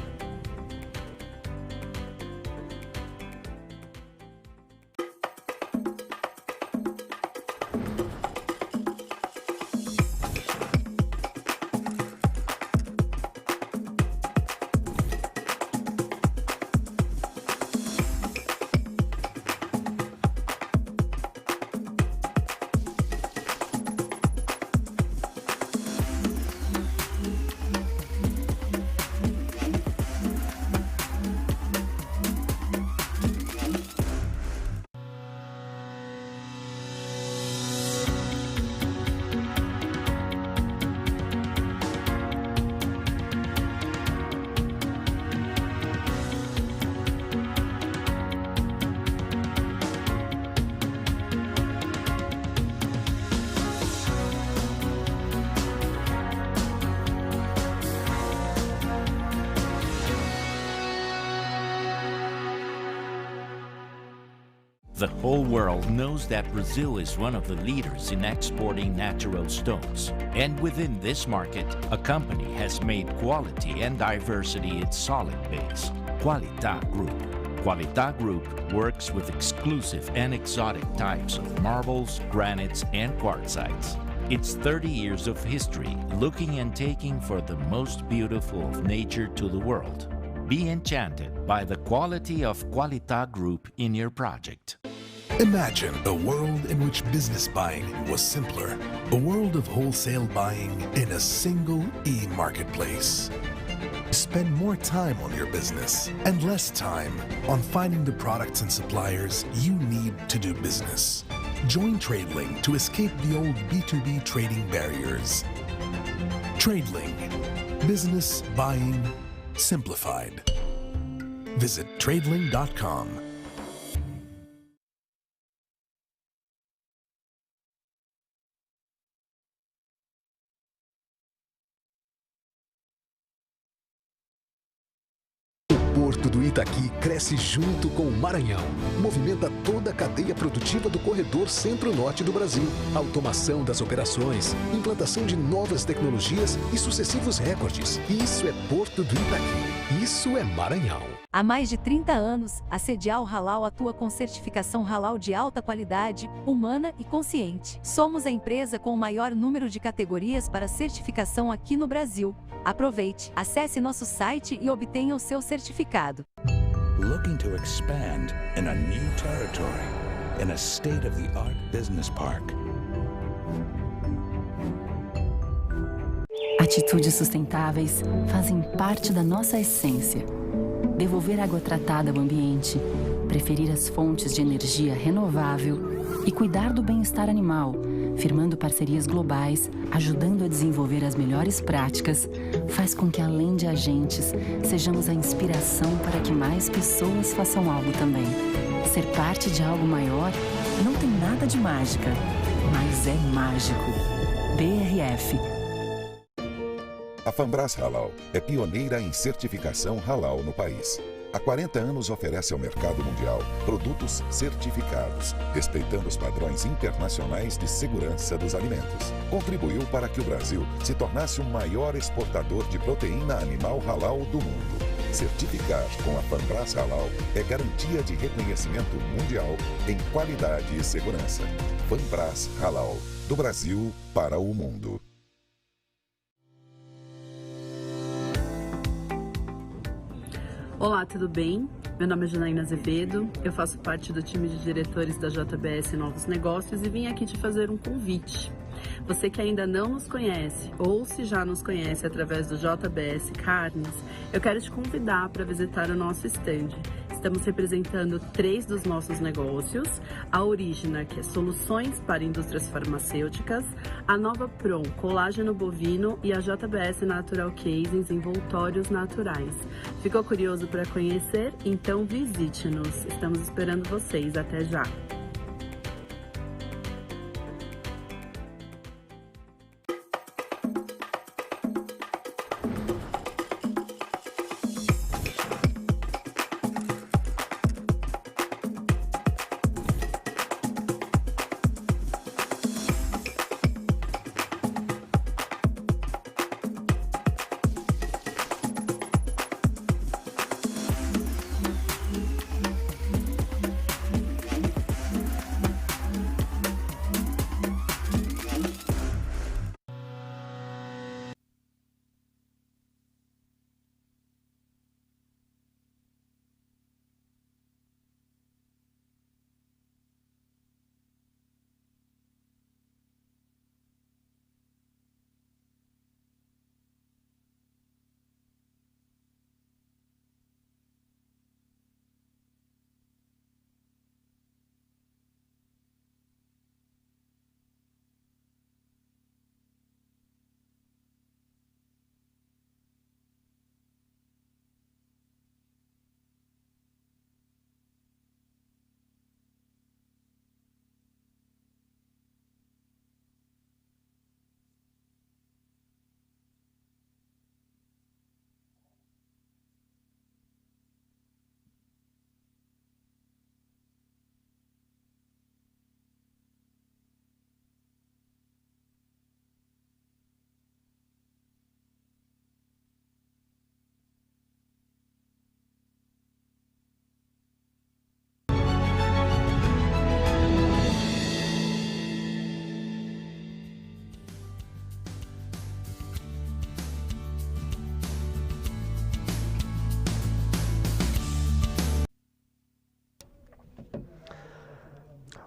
The whole world knows that Brazil is one of the leaders in exporting natural stones. And within this market, a company has made quality and diversity its solid base. Qualitá Group. Qualitá Group works with exclusive and exotic types of marbles, granites, and quartzites. It's 30 years of history, looking and taking for the most beautiful of nature to the world. Be enchanted by the quality of Qualitá Group in your project. Imagine a world in which business buying was simpler. A world of wholesale buying in a single e-marketplace. Spend more time on your business and less time on finding the products and suppliers you need to do business. Join TradeLink to escape the old B2B trading barriers. TradeLink. Business buying simplified. Visit tradelink.com. O Porto do Itaqui cresce junto com o Maranhão. Movimenta toda a cadeia produtiva do corredor centro-norte do Brasil. Automação das operações, implantação de novas tecnologias e sucessivos recordes. Isso é Porto do Itaqui. Isso é Maranhão. Há mais de 30 anos, a Sedial Halal atua com certificação halal de alta qualidade, humana e consciente. Somos a empresa com o maior número de categorias para certificação aqui no Brasil. Aproveite, acesse nosso site e obtenha o seu certificado. Looking to expand in a new territory, in a state-of-the-art business park. Atitudes sustentáveis fazem parte da nossa essência. Devolver água tratada ao ambiente, preferir as fontes de energia renovável e cuidar do bem-estar animal, firmando parcerias globais, ajudando a desenvolver as melhores práticas, faz com que, além de agentes, sejamos a inspiração para que mais pessoas façam algo também. Ser parte de algo maior não tem nada de mágica, mas é mágico. BRF. A Fambras Halal é pioneira em certificação halal no país. Há 40 anos oferece ao mercado mundial produtos certificados, respeitando os padrões internacionais de segurança dos alimentos. Contribuiu para que o Brasil se tornasse o maior exportador de proteína animal halal do mundo. Certificar com a Fambras Halal é garantia de reconhecimento mundial em qualidade e segurança. Fambras Halal, do Brasil para o mundo. Olá, tudo bem? Meu nome é Janaína Azevedo, eu faço parte do time de diretores da JBS Novos Negócios e vim aqui te fazer um convite. Você que ainda não nos conhece, ou se já nos conhece através do JBS Carnes, eu quero te convidar para visitar o nosso stand. Estamos representando 3 dos nossos negócios, a Origina, que é soluções para indústrias farmacêuticas, a Nova Prom, colágeno bovino e a JBS Natural Casings, envoltórios naturais. Ficou curioso para conhecer? Então visite-nos. Estamos esperando vocês. Até já!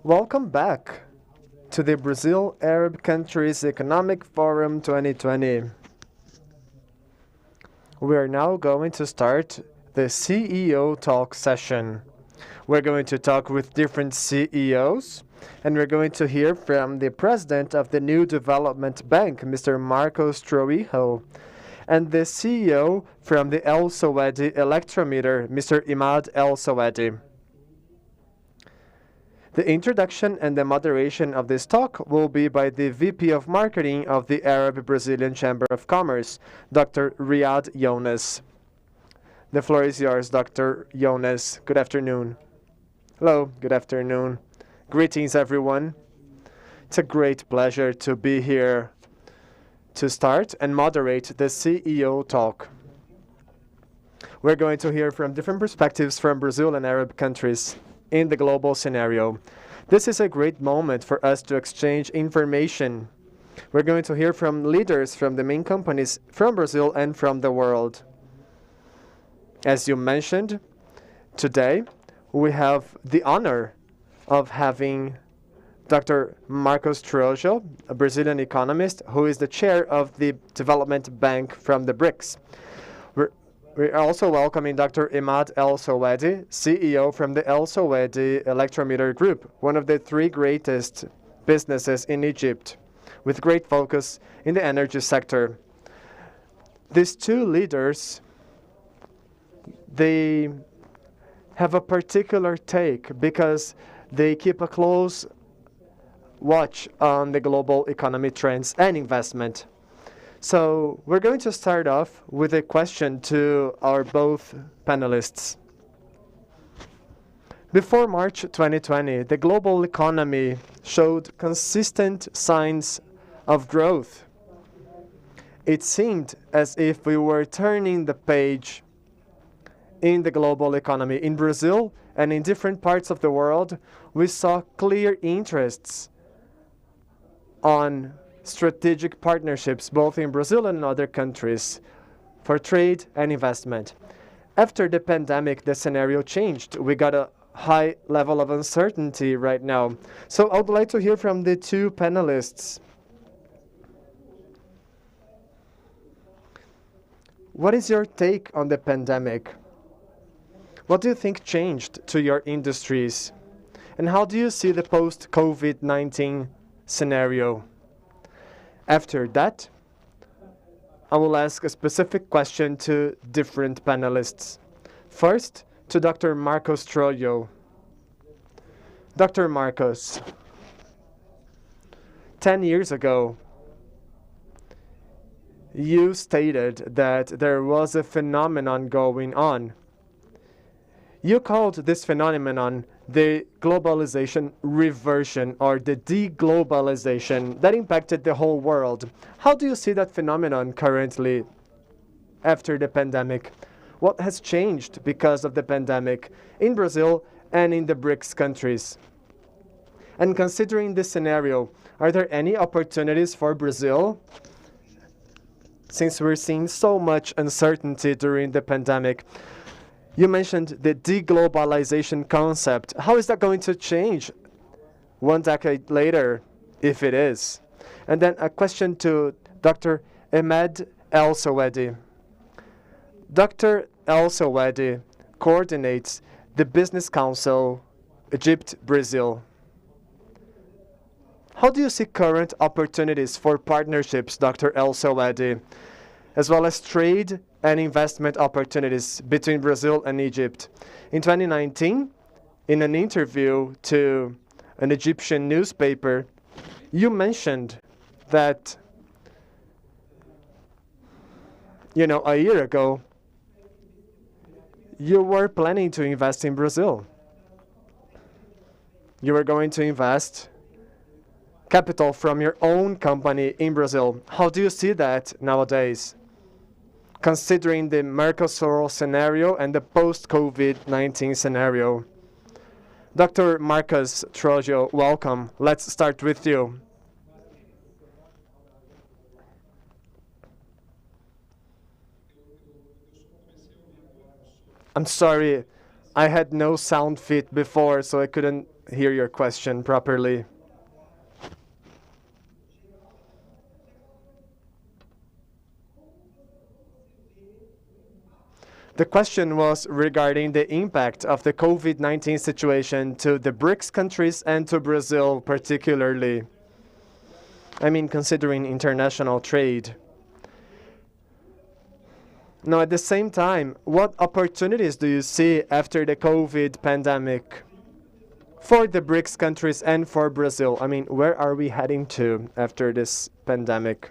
Welcome back to the Brazil Arab Countries Economic Forum 2020. We are now going to start the CEO Talk session. We're going to talk with different CEOs, and we're going to hear from the president of the New Development Bank, Mr. Marcos Troijo, and the CEO from the El Soedi Electrometer, Mr. Imad El Soedi. The introduction and the moderation of this talk will be by the VP of Marketing of the Arab Brazilian Chamber of Commerce, Dr. Riyad Younes. The floor is yours, Dr. Younes. Good afternoon. Hello, good afternoon. Greetings, everyone. It's a great pleasure to be here to start and moderate the CEO Talk. We're going to hear from different perspectives from Brazil and Arab countries in the global scenario. This is a great moment for us to exchange information. We're going to hear from leaders from the main companies from Brazil and from the world. As you mentioned, today we have the honor of having Dr. Marcos Trojo, a Brazilian economist who is the chair of the Development Bank from the BRICS. We're also welcoming Dr. Imad El Sowedi, CEO from the El Sowedi Electrometer Group, one of the 3 greatest businesses in Egypt, with great focus in the energy sector. These 2 leaders, they have a particular take because they keep a close watch on the global economy trends and investment. So we're going to start off with a question to our both panelists. Before March 2020, the global economy showed consistent signs of growth. It seemed as if we were turning the page in the global economy. In Brazil and in different parts of the world, we saw clear interests on strategic partnerships, both in Brazil and in other countries, for trade and investment. After the pandemic, the scenario changed. We got a high level of uncertainty right now. So I would like to hear from the 2 panelists. What is your take on the pandemic? What do you think changed to your industries? And how do you see the post-COVID-19 scenario? After that, I will ask a specific question to different panelists. First, to Dr. Marcos Trojo. Dr. Marcos, 10 years ago, you stated that there was a phenomenon going on. You called this phenomenon the globalization reversion or the deglobalization that impacted the whole world. How do you see that phenomenon currently after the pandemic? What has changed because of the pandemic in Brazil and in the BRICS countries? And considering this scenario, are there any opportunities for Brazil? Since we're seeing so much uncertainty during the pandemic, you mentioned the deglobalization concept. How is that going to change 1 decade later, if it is? And then a question to Dr. Imad El Sowedi. Dr. El Sowedi coordinates the Business Council Egypt-Brazil. How do you see current opportunities for partnerships, Dr. El Sowedi, as well as trade and investment opportunities between Brazil and Egypt? In 2019, in an interview to an Egyptian newspaper, you mentioned that, a year ago, you were planning to invest in Brazil. You were going to invest capital from your own company in Brazil. How do you see that nowadays, considering the Mercosur scenario and the post-COVID-19 scenario? Dr. Marcos Trojo, welcome. Let's start with you. I'm sorry, I had no sound feed before, so I couldn't hear your question properly. The question was regarding the impact of the COVID-19 situation to the BRICS countries and to Brazil particularly. I mean, considering international trade. Now, at the same time, what opportunities do you see after the COVID pandemic for the BRICS countries and for Brazil? I mean, where are we heading to after this pandemic?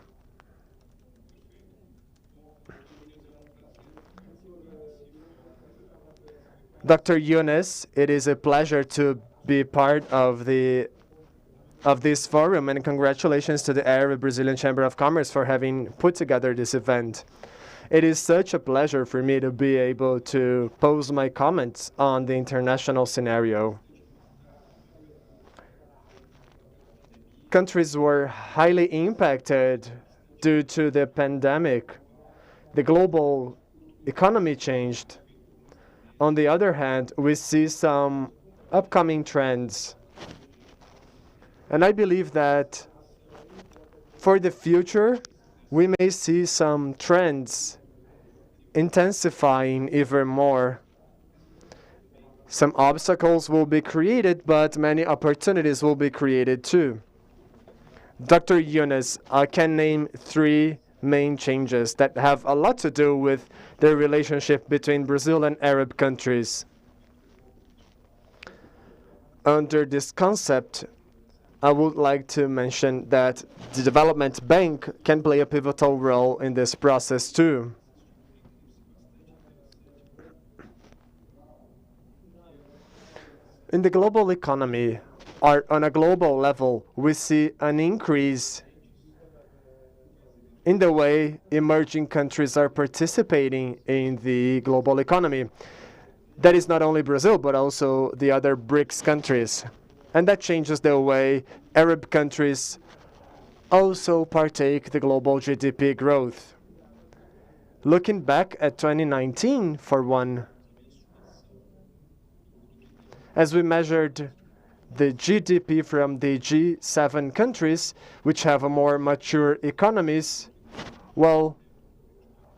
Dr. Yunus, it is a pleasure to be part of this forum, and congratulations to the Arab-Brazilian Chamber of Commerce for having put together this event. It is such a pleasure for me to be able to pose my comments on the international scenario. Countries were highly impacted due to the pandemic. The global economy changed. On the other hand, we see some upcoming trends. And I believe that for the future, we may see some trends intensifying even more. Some obstacles will be created, but many opportunities will be created too. Dr. Yunus, I can name 3 main changes that have a lot to do with the relationship between Brazil and Arab countries. Under this concept, I would like to mention that the Development Bank can play a pivotal role in this process too. In the global economy, or on a global level, we see an increase in the way emerging countries are participating in the global economy. That is not only Brazil, but also the other BRICS countries. And that changes the way Arab countries also partake the global GDP growth. Looking back at 2019 for one, as we measured the GDP from the G7 countries, which have a more mature economies, well,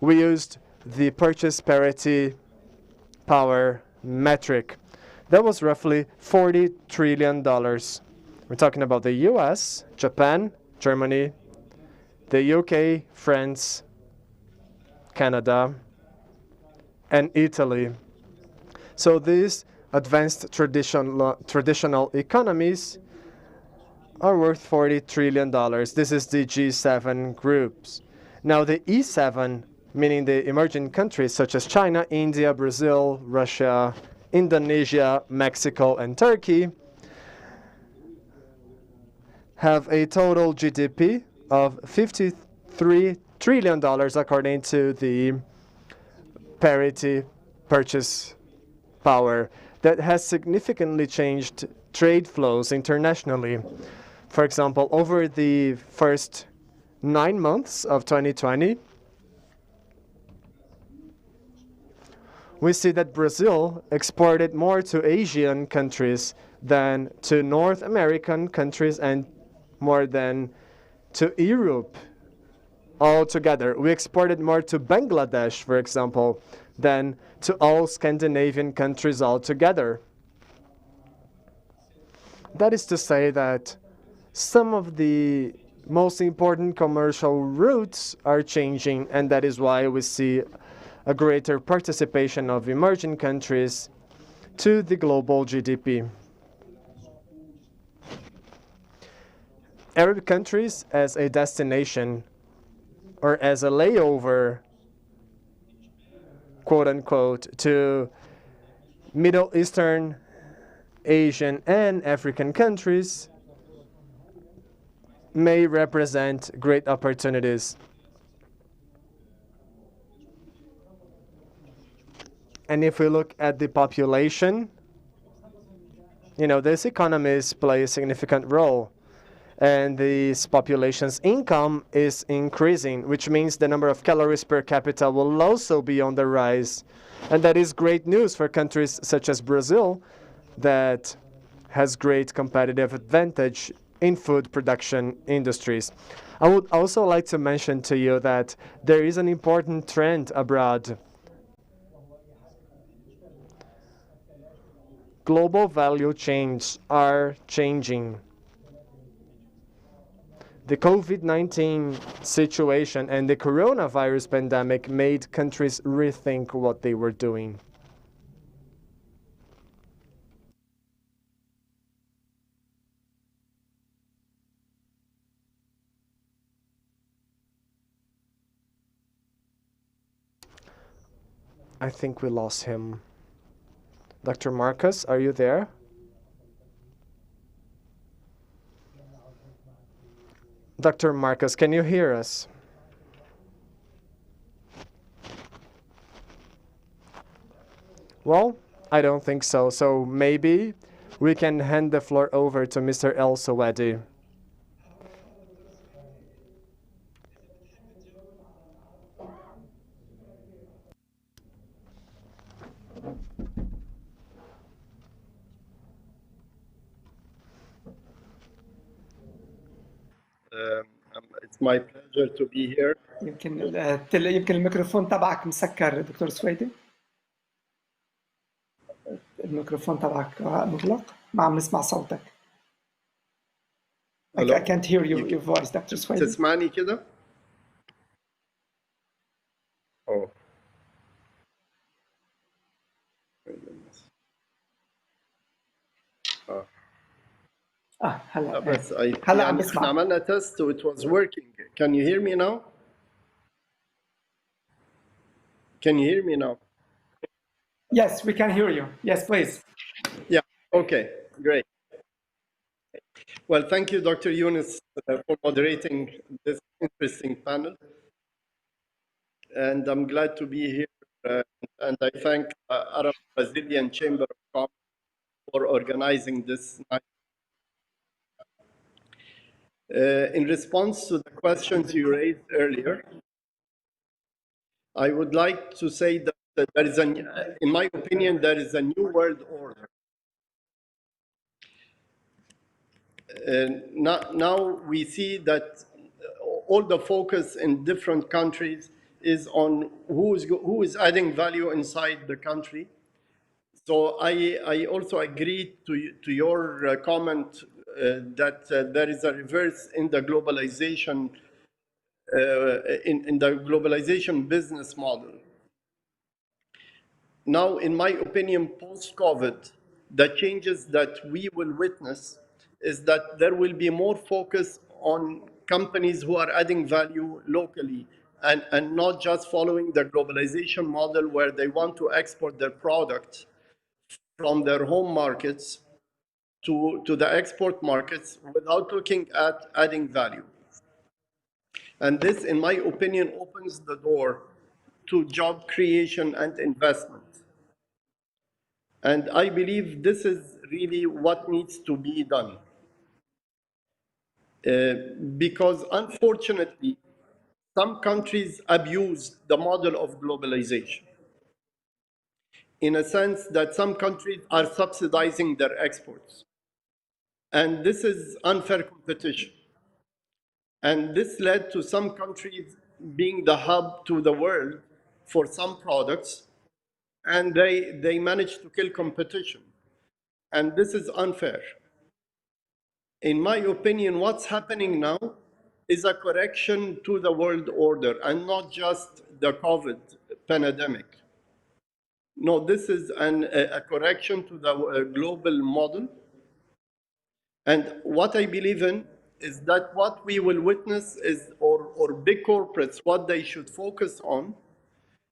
we used the purchase parity power metric. That was roughly $40 trillion. We're talking about the US, Japan, Germany, the UK, France, Canada, and Italy. So these advanced traditional economies are worth $40 trillion. This is the G7 groups. Now the E7, meaning the emerging countries such as China, India, Brazil, Russia, Indonesia, Mexico, and Turkey, have a total GDP of $53 trillion according to the parity purchase power. That has significantly changed trade flows internationally. For example, over the first 9 months of 2020, we see that Brazil exported more to Asian countries than to North American countries and more than to Europe altogether. We exported more to Bangladesh, for example, than to all Scandinavian countries altogether. That is to say that some of the most important commercial routes are changing, and that is why we see a greater participation of emerging countries to the global GDP. Arab countries as a destination or as a layover, quote unquote, to Middle Eastern, Asian, and African countries may represent great opportunities. And if we look at the population, these economies play a significant role. And this population's income is increasing, which means the number of calories per capita will also be on the rise. And that is great news for countries such as Brazil that has great competitive advantage in food production industries. I would also like to mention to you that there is an important trend abroad. Global value chains are changing. The COVID-19 situation and the coronavirus pandemic made countries rethink what they were doing. I think we lost him. Dr. Marcus, are you there? Dr. Marcus, can you hear us? Well, I don't think so. So maybe we can hand the floor over to Mr. El Sowedi. It's my pleasure to be here. يمكن الميكروفون تبعك مسكر دكتور سويدي. الميكروفون تبعك مغلق، ما عم نسمع صوتك. I can't hear your voice, Dr. سويدي. تسمعني كده؟ Oh. هلا بس هلا عم يعني بسمع. احنا عملنا تيست و it was working. Can you hear me now? Can you hear me now? Yes, we can hear you. Yes, please. Yeah, okay, great. Well, thank you, Dr. Yunus, for moderating this interesting panel. And I'm glad to be here. And I thank Arab Brazilian Chamber of Commerce for organizing this night. In response to the questions you raised earlier, I would like to say that there is in my opinion, there is a new world order. Now we see that all the focus in different countries is on who is adding value inside the country. So I also agree to your comment that there is a reverse in the globalization in the globalization business model. Now, in my opinion, post-COVID, the changes that we will witness is that there will be more focus on companies who are adding value locally and not just following the globalization model where they want to export their products from their home markets to the export markets without looking at adding value. And this, in my opinion, opens the door to job creation and investment. And I believe this is really what needs to be done. Because unfortunately, some countries abuse the model of globalization in a sense that some countries are subsidizing their exports. And this is unfair competition. And this led to some countries being the hub to the world for some products, and they managed to kill competition. And this is unfair. In my opinion, what's happening now is a correction to the world order and not just the COVID pandemic. No, this is a correction to the global model. And what I believe in is that what we will witness is, or big corporates, what they should focus on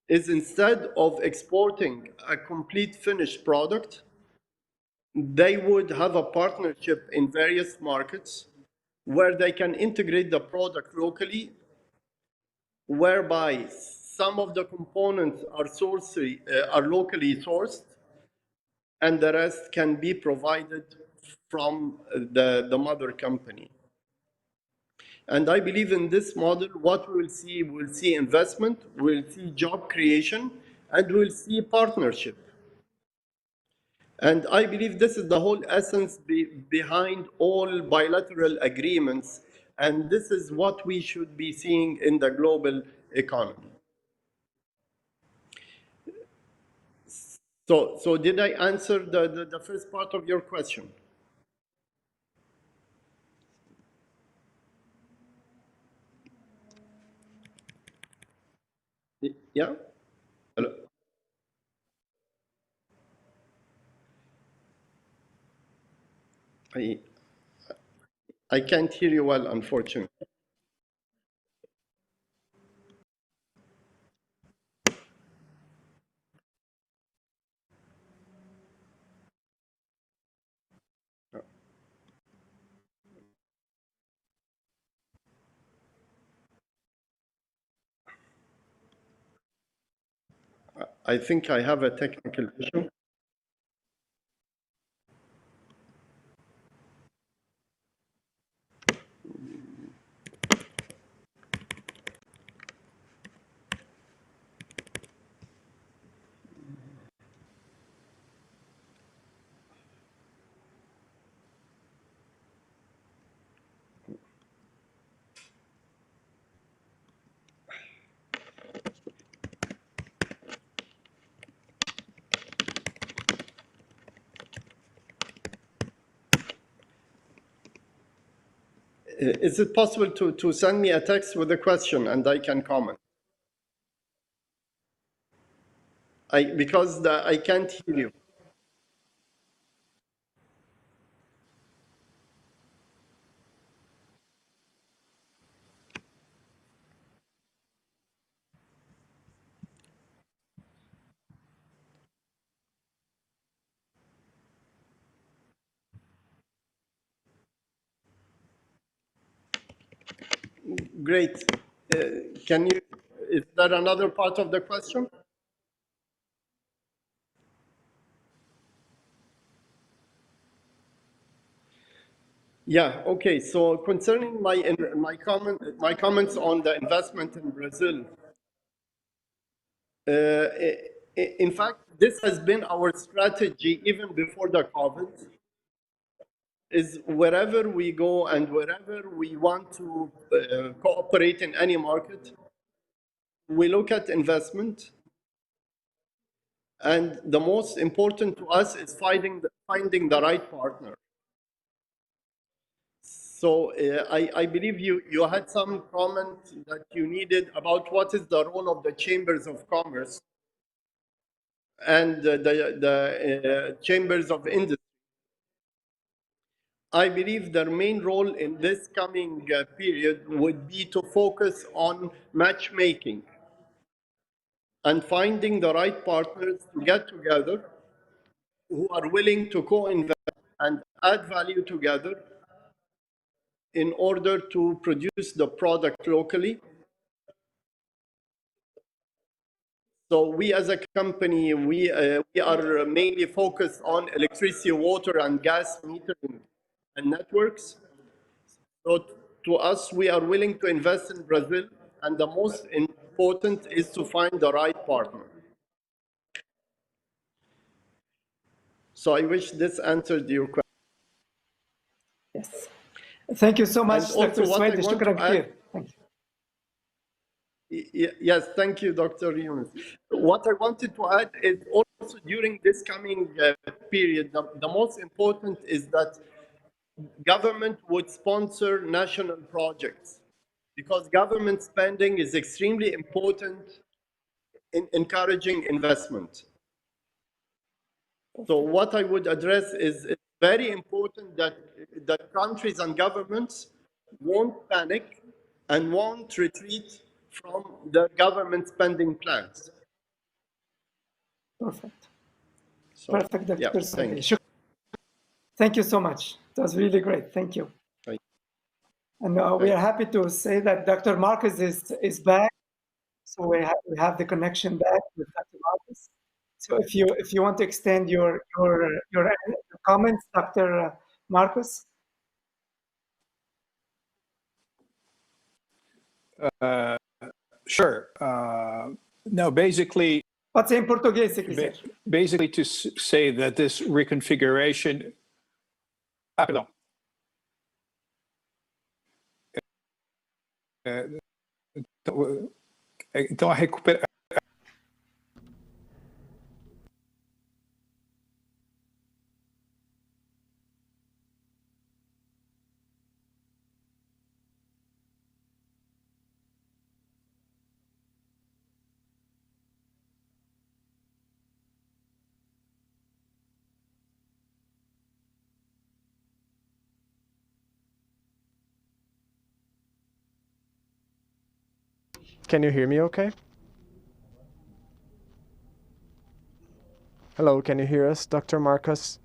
is instead of exporting a complete finished product, they would have a partnership in various markets where they can integrate the product locally, whereby some of the components are locally sourced, and the rest can be provided from the mother company. And I believe in this model, what we'll see investment, we'll see job creation, and we'll see partnership. And I believe this is the whole essence behind all bilateral agreements, and this is what we should be seeing in the global economy. So did I answer the first part of your question? Yeah? Hello? I can't hear you well, unfortunately. I think I have a technical issue. Is it possible to send me a text with a question and I can comment? Because I can't hear you. Great. Is there another part of the question? Yeah, okay. So concerning my comments on the investment in Brazil, in fact, this has been our strategy even before the COVID, is wherever we go and wherever we want to cooperate in any market, we look at investment. And the most important to us is finding the right partner. So I believe you had some comment that you needed about what is the role of the chambers of commerce and the chambers of industry. I believe their main role in this coming period would be to focus on matchmaking and finding the right partners to get together who are willing to co-invest and add value together in order to produce the product locally. So we as a company, we are mainly focused on electricity, water, and gas metering and networks. So to us, we are willing to invest in Brazil, and the most important is to find the right partner. So I wish this answered your question. Yes. Thank you so much, And Dr. also what I Suwaid. want شكرا to add, كثير. Thank you. Yes, thank you, Dr. Yunus. What I wanted to add is also during this coming period, the most important is that government would sponsor national projects, because government spending is extremely important in encouraging investment. So what I would address is it's very important that countries and governments won't panic and won't retreat from the government spending plans. Perfect. So, Perfect, Dr. yeah, Suwaid. Thank you so much. That was really great. Thank you. Thank you. And we are happy to say that Dr. Marcus is back. So we have the connection back with Dr. Marcus. So if you want to extend your comments, Dr. Marcus. Sure. No, basically. Pode ser em português, se quiser. Basically, to say that this reconfiguration. Perdão. Então, a recuperação. Can you hear me okay? Hello, can you hear us, Dr. Marcus?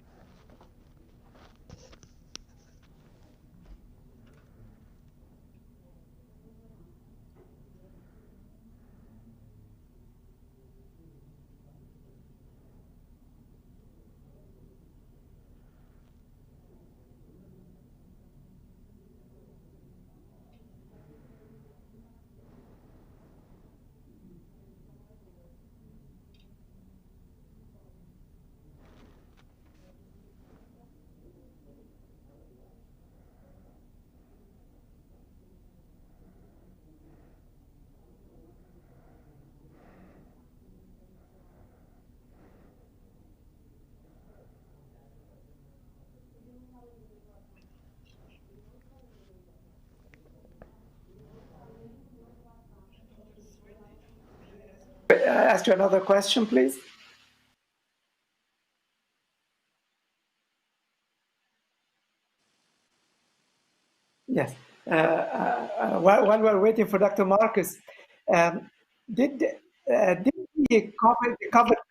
ask you another question, please? Yes. While we're waiting for Dr. Marcus, did the COVID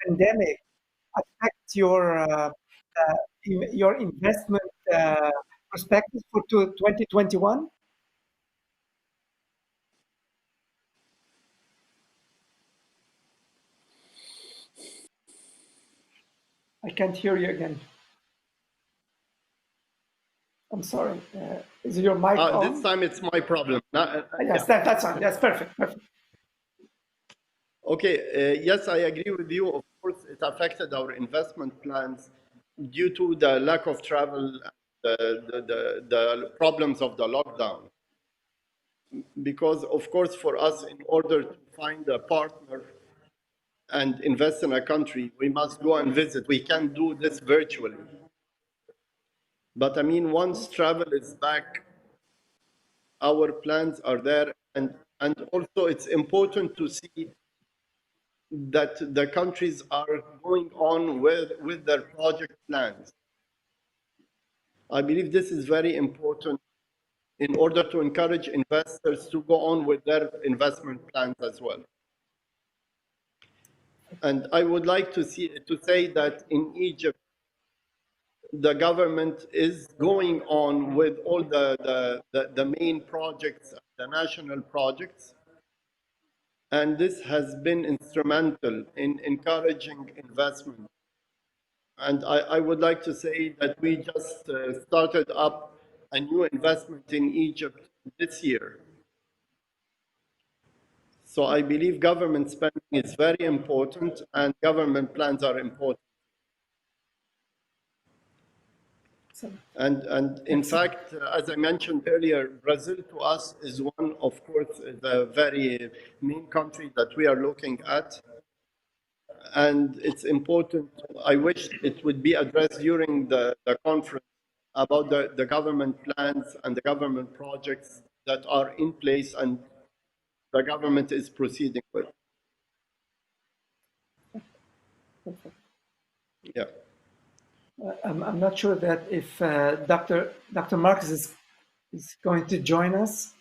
pandemic affect your investment perspectives for 2021? I can't hear you again. I'm sorry. Is your mic on? This time it's my problem. Yes, Yeah. that's on. That's perfect. Okay, yes, I agree with you. Of course, it affected our investment plans due to the lack of travel, the problems of the lockdown. Because, of course, for us, in order to find a partner and invest in a country, we must go and visit. We can't do this virtually. But I mean, once travel is back, our plans are there. And also, it's important to see that the countries are going on with their project plans. I believe this is very important in order to encourage investors to go on with their investment plans as well. And I would like to say that in Egypt, the government is going on with all the main projects, the national projects. And this has been instrumental in encouraging investment. And I would like to say that we just started up a new investment in Egypt this year. So I believe government spending is very important and government plans are important. And in fact, as I mentioned earlier, Brazil to us is one, of course, the very main country that we are looking at. And it's important, I wish it would be addressed during the conference about the government plans and the government projects that are in place and the government is proceeding with. Yeah. I'm not sure that if Dr. Marcus is going to join us.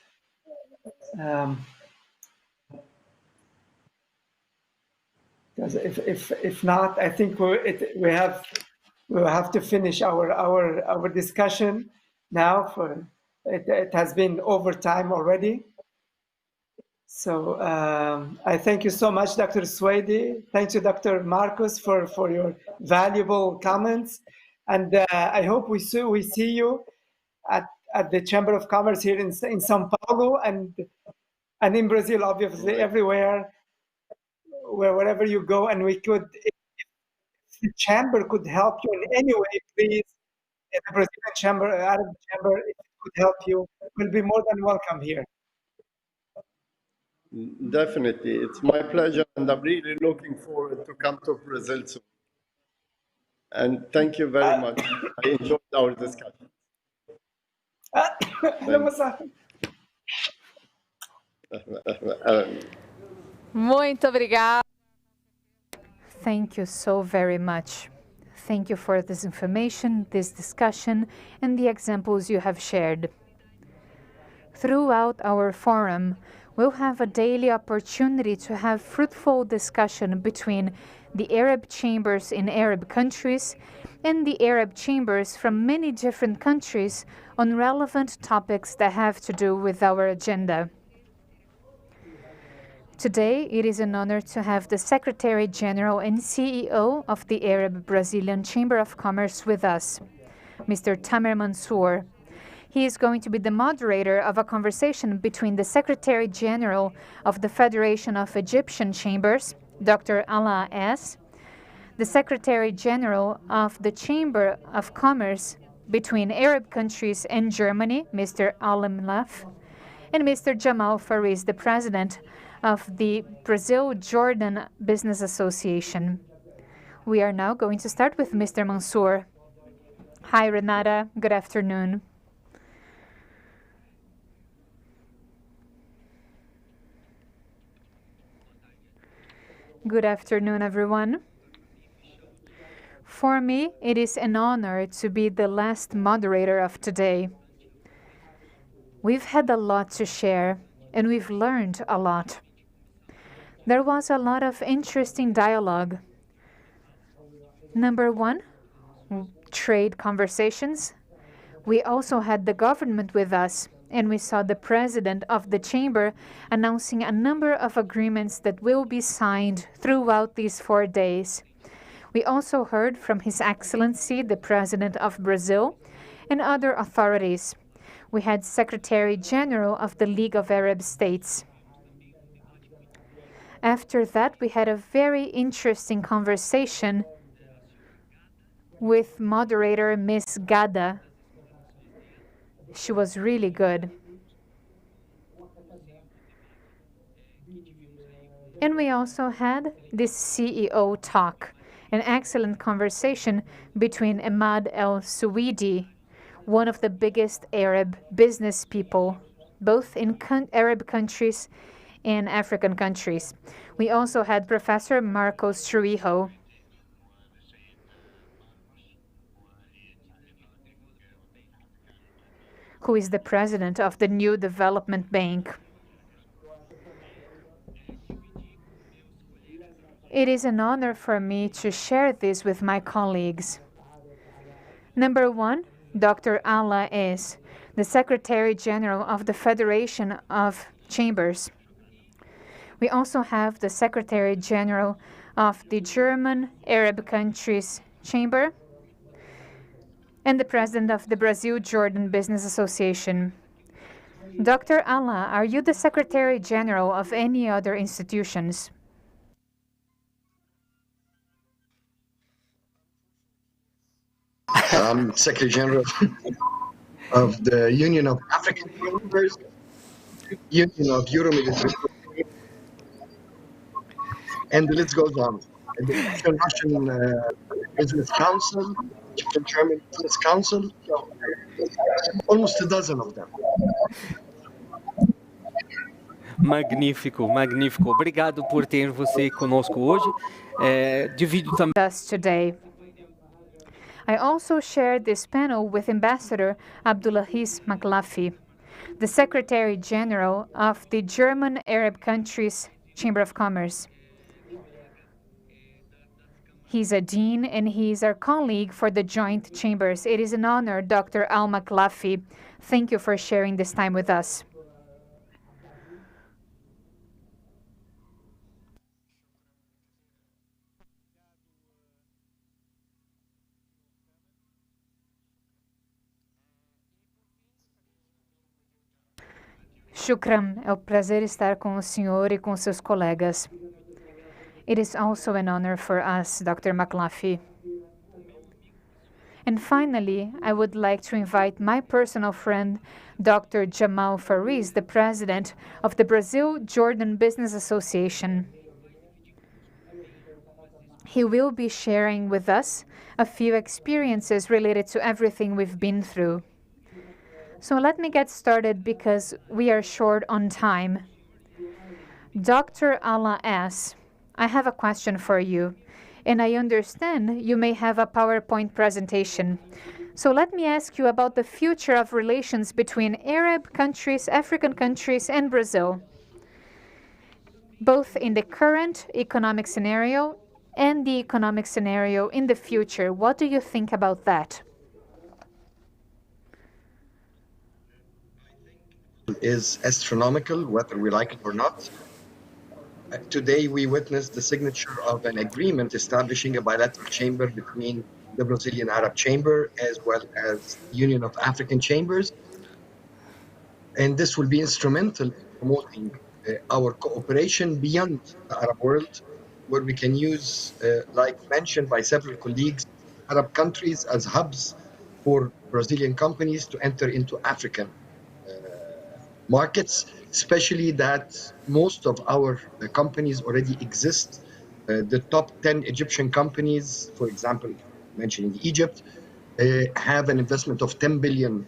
Because if not, I think we'll have to finish our discussion now. For it has been over time already. So I thank you so much, Dr. Swady. Thank you, Dr. Marcus, for your valuable comments. And I hope we see you at the Chamber of Commerce here in São Paulo and in Brazil, obviously, everywhere, wherever you go. And we could, if the Chamber could help you in any way, please, if the Brazilian Chamber, Arab Chamber, if it could help you, we'll be more than welcome here. Definitely, it's my pleasure, and I'm really looking forward to come to Brazil soon. And thank you very much. I enjoyed our discussion. Muito obrigada. Thank you so very much. Thank you for this information, this discussion, and the examples you have shared. Throughout our forum, we'll have a daily opportunity to have fruitful discussion between the Arab chambers in Arab countries and the Arab chambers from many different countries on relevant topics that have to do with our agenda. Today, it is an honor to have the Secretary General and CEO of the Arab Brazilian Chamber of Commerce with us, Mr. Tamer Mansour. He is going to be the moderator of a conversation between the Secretary General of the Federation of Egyptian Chambers, Dr. Ala S., the Secretary General of the Chamber of Commerce between Arab countries and Germany, Mr. Alim Laf, and Mr. Jamal Faris, the President of the Brazil-Jordan Business Association. We are now going to start with Mr. Mansour. Hi, Renata. Good afternoon. Good afternoon, everyone. For me, it is an honor to be the last moderator of today. We've had a lot to share, and we've learned a lot. There was a lot of interesting dialogue. Number one, trade conversations. We also had the government with us, and we saw the president of the chamber announcing a number of agreements that will be signed throughout these 4 days. We also heard from His Excellency, the President of Brazil, and other authorities. We had Secretary General of the League of Arab States. After that, we had a very interesting conversation with moderator Ms. Gada. She was really good. And we also had this CEO talk, an excellent conversation between Ahmad El-Suwaidi, one of the biggest Arab business people, both in Arab countries and African countries. We also had Professor Marcos Trujillo. Who is the president of the New Development Bank. It is an honor for me to share this with my colleagues. Number one, Dr. Alla is the Secretary General of the Federation of Chambers. We also have the Secretary General of the German Arab Countries Chamber and the President of the Brazil-Jordan Business Association. Dr. Alla, are you the Secretary General of any other institutions? I'm Secretary General of the Union of African Chambers, Union of Euro-Mediterranean, and the list goes on. The Russian Business Council, the German Business Council, so almost a dozen of them. Magnífico, magnífico. Obrigado por ter você conosco hoje. Divido também. Today. I also shared this panel with Ambassador Abdulaziz Maklafi, the Secretary General of the German Arab Countries Chamber of Commerce. He's a dean and he's our colleague for the joint chambers. It is an honor, Dr. Al-Maklafi. Thank you for sharing this time with us. Shukran, é um prazer estar com o senhor e com seus colegas. It is also an honor for us, Dr. Maklafi. And finally, I would like to invite my personal friend, Dr. Jamal Fariz, the president of the Brazil-Jordan Business Association. He will be sharing with us a few experiences related to everything we've been through. So let me get started because we are short on time. Dr. Alla S., I have a question for you, and I understand you may have a PowerPoint presentation. So let me ask you about the future of relations between Arab countries, African countries, and Brazil, both in the current economic scenario and the economic scenario in the future. What do you think about that? Is astronomical, whether we like it or not. Today, we witnessed the signature of an agreement establishing a bilateral chamber between the Brazilian Arab Chamber as well as the Union of African Chambers. And this will be instrumental in promoting our cooperation beyond the Arab world, where we can use, like mentioned by several colleagues, Arab countries as hubs for Brazilian companies to enter into African markets, especially that most of our companies already exist. The top 10 Egyptian companies, for example, mentioning Egypt, have an investment of $10 billion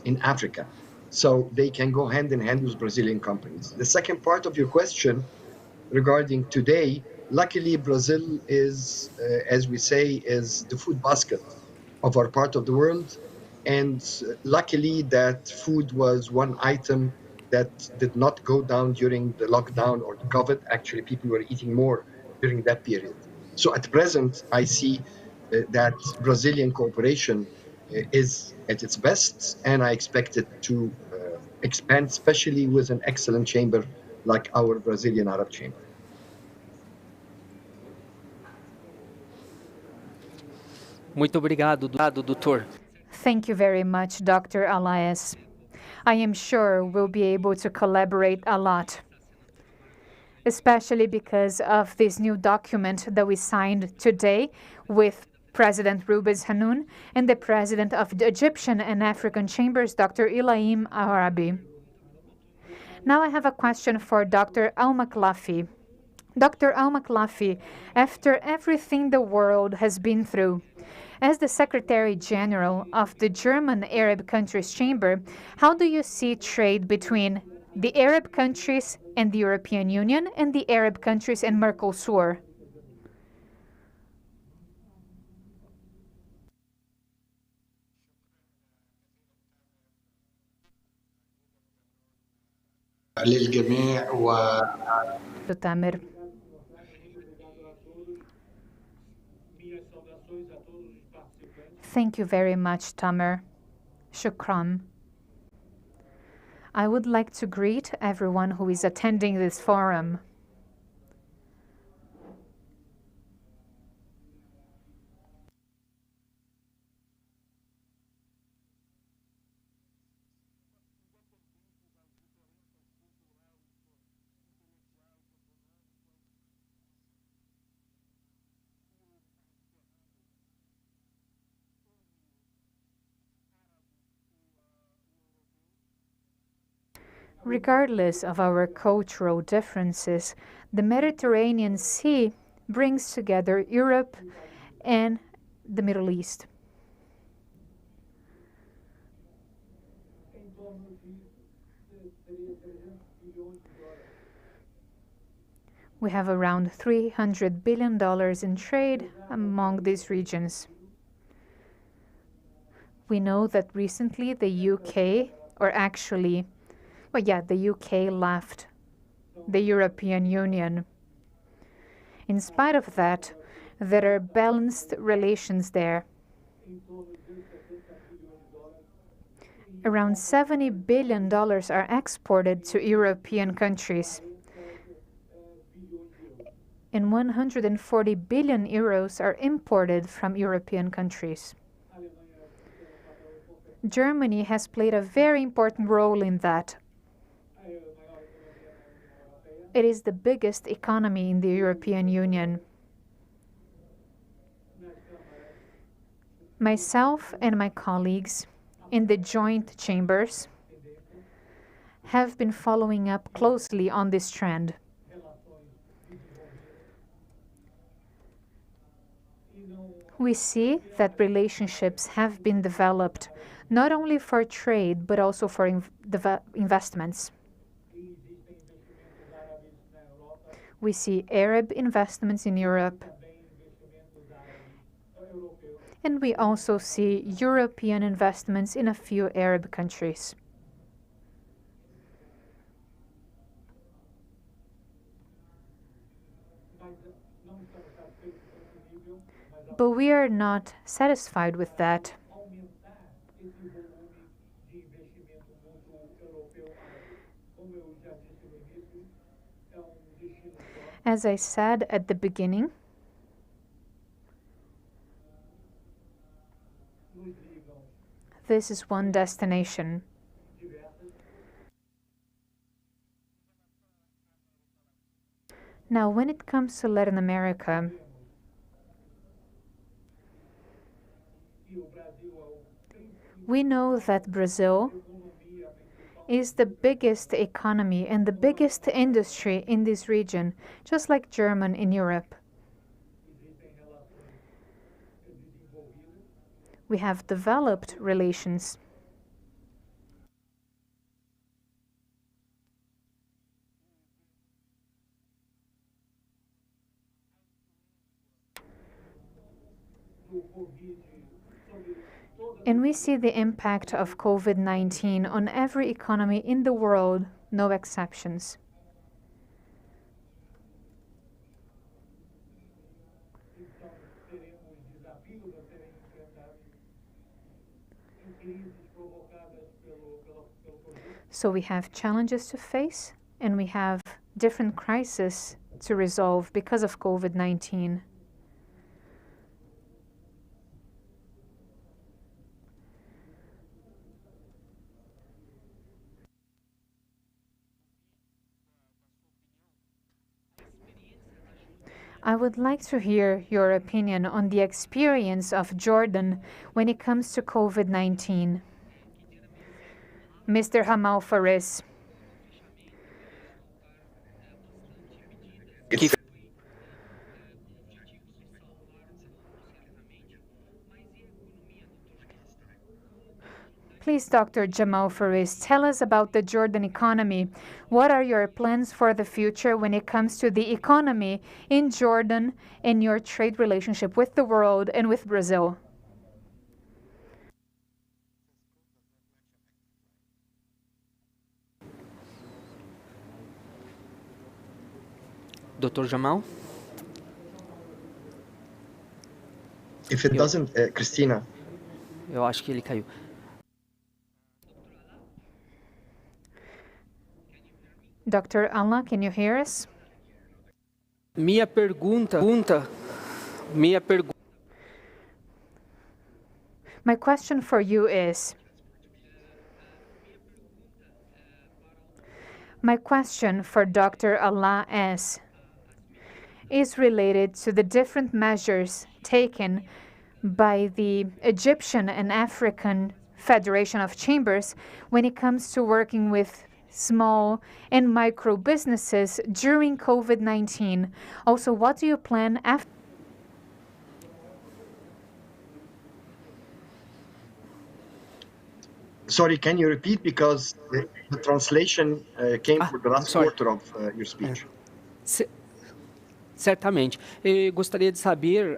in Africa. So they can go hand in hand with Brazilian companies. The second part of your question regarding today, Luckily, Brazil is, as we say, is the food basket of our part of the world. And luckily that food was one item that did not go down during the lockdown or the COVID. Actually, people were eating more during that period. So at present, I see that Brazilian cooperation is at its best, and I expect it to expand, especially with an excellent chamber like our Brazilian Arab Chamber. Muito obrigado, doutor. Thank you very much, Dr. Elias. I am sure we'll be able to collaborate a lot, especially because of this new document that we signed today with President Rubens Hanoun and the President of the Egyptian and African Chambers, Dr. Ilaim Arabi. Now I have a question for Dr. Al-Maklafi. Dr. Al-Maklafi, after everything the world has been through, as the Secretary General of the German Arab Countries Chamber, how do you see trade between the Arab countries and the European Union and the Arab countries and Mercosur? Tamer. Thank you very much, Tamer. Shukran. I would like to greet everyone who is attending this forum. Regardless of our cultural differences, the Mediterranean Sea brings together Europe and the Middle East. We have around $300 billion in trade among these regions. We know that recently the UK, or actually, the UK left the European Union. In spite of that, there are balanced relations there. Around $70 billion are exported to European countries, and 140 billion euros are imported from European countries. Germany has played a very important role in that. It is the biggest economy in the European Union. Myself and my colleagues in the joint chambers have been following up closely on this trend. We see that relationships have been developed not only for trade but also for investments. We see Arab investments in Europe, and we also see European investments in a few Arab countries. But we are not satisfied with that. As I said at the beginning, this is one destination. Now, when it comes to Latin America, we know that Brazil is the biggest economy and the biggest industry in this region, just like Germany in Europe. We have developed relations. And we see the impact of COVID-19 on every economy in the world, no exceptions. So we have challenges to face, and we have different crises to resolve because of COVID-19. I would like to hear your opinion on the experience of Jordan when it comes to COVID-19. Mr. Hamal Faris. Please, Dr. Jamal Faris, tell us about the Jordan economy. What are your plans for the future when it comes to the economy in Jordan and your trade relationship with the world and with Brazil? Dr. Jamal? If it doesn't, Christina. Eu acho que ele caiu. Dr. Allah, can you hear us? Minha pergunta. My question for you is, my question for Dr. Allah is related to the different measures taken by the Egyptian and African Federation of Chambers when it comes to working with small and micro businesses during COVID-19. Also, what do you plan after? Sorry, can you repeat, because the translation came for the last quarter of your speech. Certamente. Eu gostaria de saber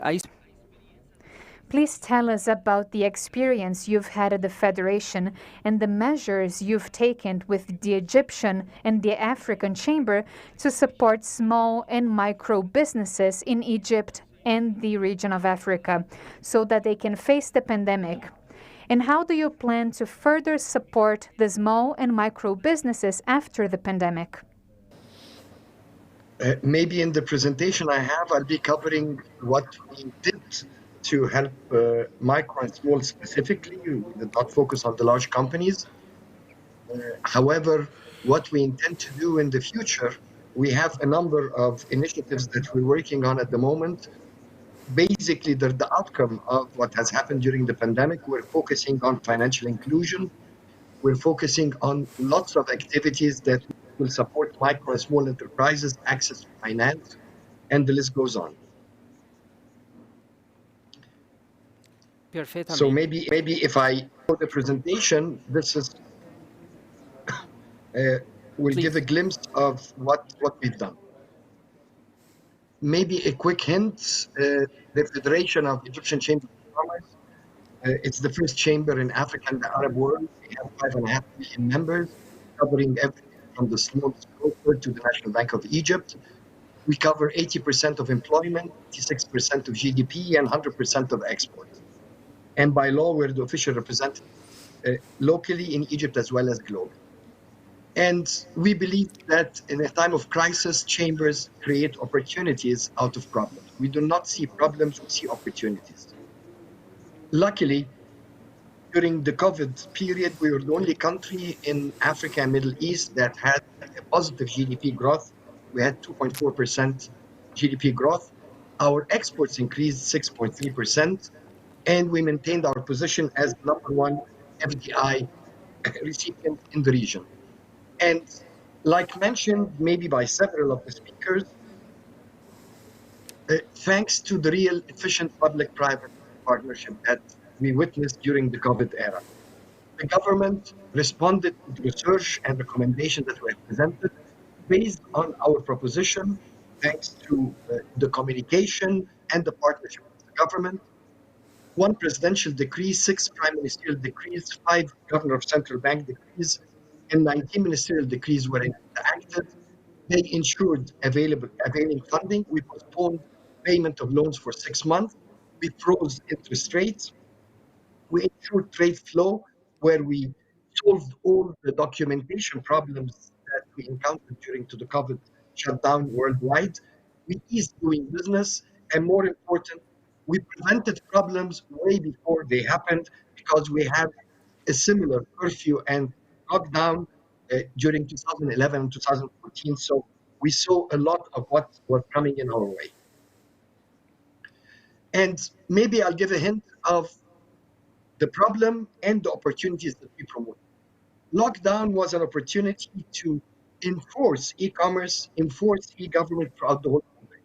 Please tell us about the experience you've had at the Federation and the measures you've taken with the Egyptian and the African Chamber to support small and micro businesses in Egypt and the region of Africa so that they can face the pandemic. And how do you plan to further support the small and micro businesses after the pandemic? Maybe in the presentation I have, I'll be covering what we did to help micro and small specifically. We did not focus on the large companies. However, what we intend to do in the future, we have a number of initiatives that we're working on at the moment. Basically, they're the outcome of what has happened during the pandemic. We're focusing on financial inclusion. We're focusing on lots of activities that will support micro and small enterprises, access to finance, and the list goes on. So maybe if I put the presentation, this is will give a glimpse of what we've done. Maybe a quick hint: the Federation of Egyptian Chambers of Commerce. It's the first chamber in Africa and the Arab world. We have 5.5 million members, covering everything from the smallest broker to the National Bank of Egypt. We cover 80% of employment, 86% of GDP, and 100% of exports. And by law, we're the official representative locally in Egypt as well as globally. And we believe that in a time of crisis, chambers create opportunities out of problems. We do not see problems, we see opportunities. Luckily, during the COVID period, we were the only country in Africa and Middle East that had a positive GDP growth. We had 2.4% GDP growth. Our exports increased 6.3%. And we maintained our position as #1 FDI recipient in the region. And like mentioned, maybe by several of the speakers, thanks to the real efficient public-private partnership that we witnessed during the COVID era, the government responded to the research and recommendations that were presented based on our proposition, thanks to the communication and the partnership with the government. 1 presidential decree, 6 prime ministerial decrees, 5 governor of central bank decrees, and 19 ministerial decrees were enacted. They ensured availing funding. We postponed payment of loans for 6 months. We froze interest rates. We ensured trade flow, where we solved all the documentation problems that we encountered during the COVID shutdown worldwide. We eased doing business, and more important, we prevented problems way before they happened because we had a similar curfew and lockdown during 2011 and 2014. So we saw a lot of what was coming in our way. And maybe I'll give a hint of the problem and the opportunities that we promote. Lockdown was an opportunity to enforce e-commerce, enforce e-government throughout the whole country.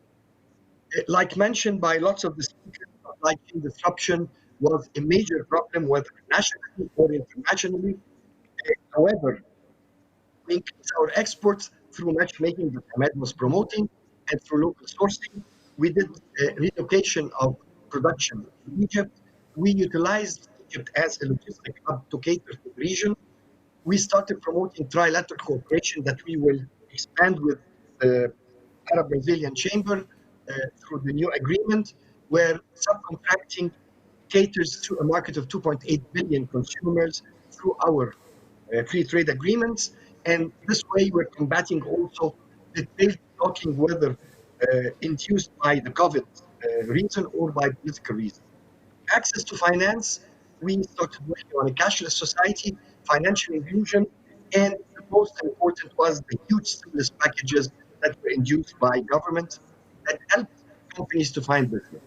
Like mentioned by lots of the speakers, supply chain disruption was a major problem, whether nationally or internationally. However, we increased our exports through matchmaking that Ahmed was promoting and through local sourcing. We did relocation of production to Egypt. We utilized Egypt as a logistic hub to cater to the region. We started promoting trilateral cooperation that we will expand with the Arab-Brazilian Chamber through the new agreement, where subcontracting caters to a market of 2.8 billion consumers through our free trade agreements. And this way, we're combating also the trade blocking, whether induced by the COVID reason or by political reason. Access to finance, we started working on a cashless society, financial inclusion, and the most important was the huge stimulus packages that were induced by government that helped companies to find business.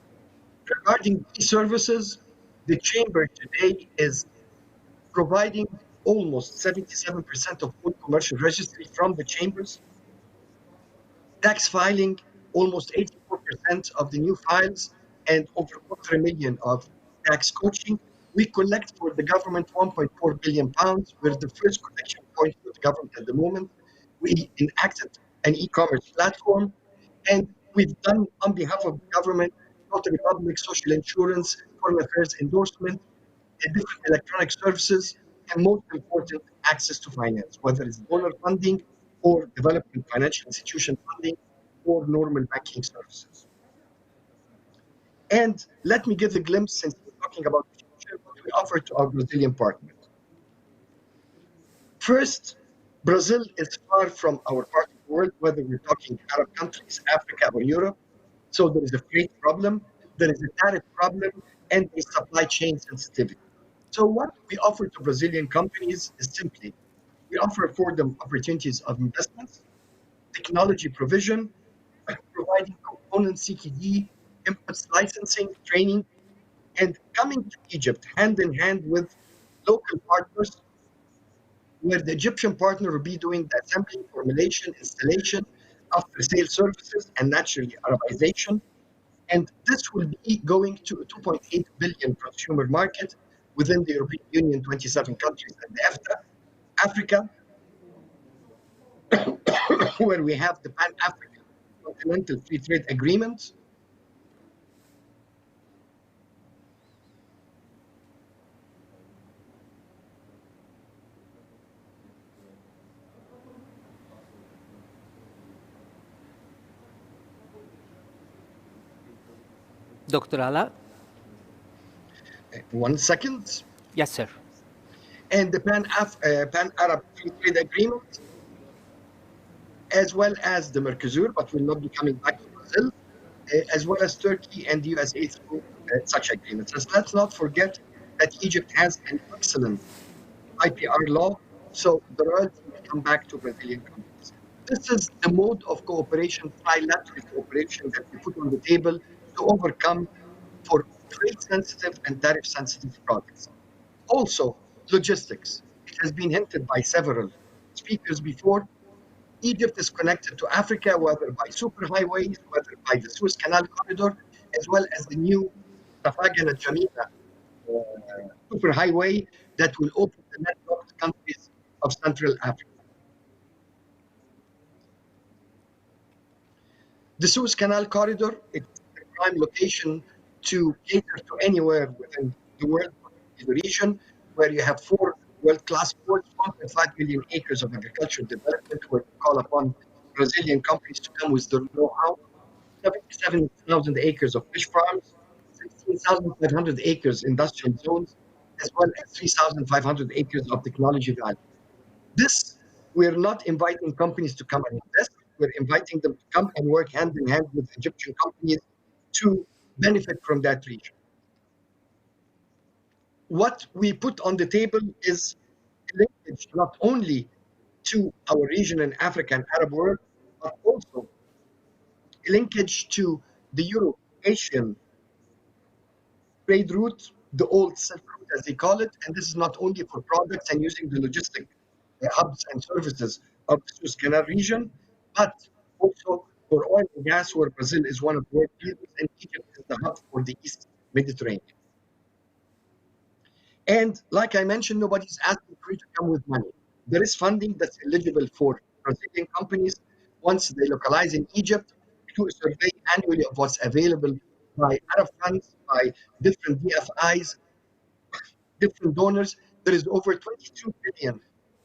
Regarding e-services, the chamber today is providing almost 77% of all commercial registry from the chambers. Tax filing, almost 84% of the new files, and over 250,000 of tax coaching. We collect for the government 1.4 billion pounds. We're the first collection point for the government at the moment. We enacted an e-commerce platform, and we've done on behalf of the government, Notary Public, social insurance, foreign affairs endorsement, different electronic services, and most important, access to finance, whether it's donor funding or development financial institution funding or normal banking services. And let me give a glimpse, since we're talking about the future, what we offer to our Brazilian partners. First, Brazil is far from our part of the world, whether we're talking Arab countries, Africa, or Europe. So there is a freight problem, there is a tariff problem, and a supply chain sensitivity. So what we offer to Brazilian companies is simply, we offer for them opportunities of investments, technology provision, providing components, CKD, inputs, licensing, training, and coming to Egypt hand in hand with local partners, where the Egyptian partner will be doing the assembly, formulation, installation, after-sale services, and naturally Arabization. And this will be going to a 2.8 billion consumer market within the European Union, 27 countries, and the Africa, where we have the Pan-African Continental Free Trade Agreement. Dr. Ala? 1 second. Yes, sir. And the Pan-Arab Free Trade Agreement, as well as the Mercosur, but will not be coming back to Brazil, as well as Turkey and the USA through such agreements. And let's not forget that Egypt has an excellent IPR law, so the royalty will come back to Brazilian companies. This is the mode of cooperation, trilateral cooperation, that we put on the table to overcome for trade-sensitive and tariff-sensitive products. Also, logistics. It has been hinted by several speakers before. Egypt is connected to Africa, whether by superhighways, whether by the Suez Canal corridor, as well as the new Tafagana Jamina superhighway that will open the network to countries of Central Africa. The Suez Canal corridor, it's a prime location to cater to anywhere within the world, the region, where you have 4 world-class ports, 1.5 million acres of agricultural development, where we call upon Brazilian companies to come with their know-how, 77,000 acres of fish farms, 16,500 acres industrial zones, as well as 3,500 acres of technology valley. This, we're not inviting companies to come and invest. We're inviting them to come and work hand in hand with Egyptian companies to benefit from that region. What we put on the table is a linkage not only to our region in Africa and Arab world, but also a linkage to the Euro-Asian trade route, the old Silk Route as they call it, and this is not only for products and using the logistic hubs and services of the Suez Canal region, but also for oil and gas, where Brazil is one of the world leaders and Egypt is the hub for the East Mediterranean. And like I mentioned, nobody's asking for you to come with money. There is funding that's eligible for Brazilian companies once they localize in Egypt, do a survey annually of what's available by Arab funds, by different DFIs, different donors. There is over 22 billion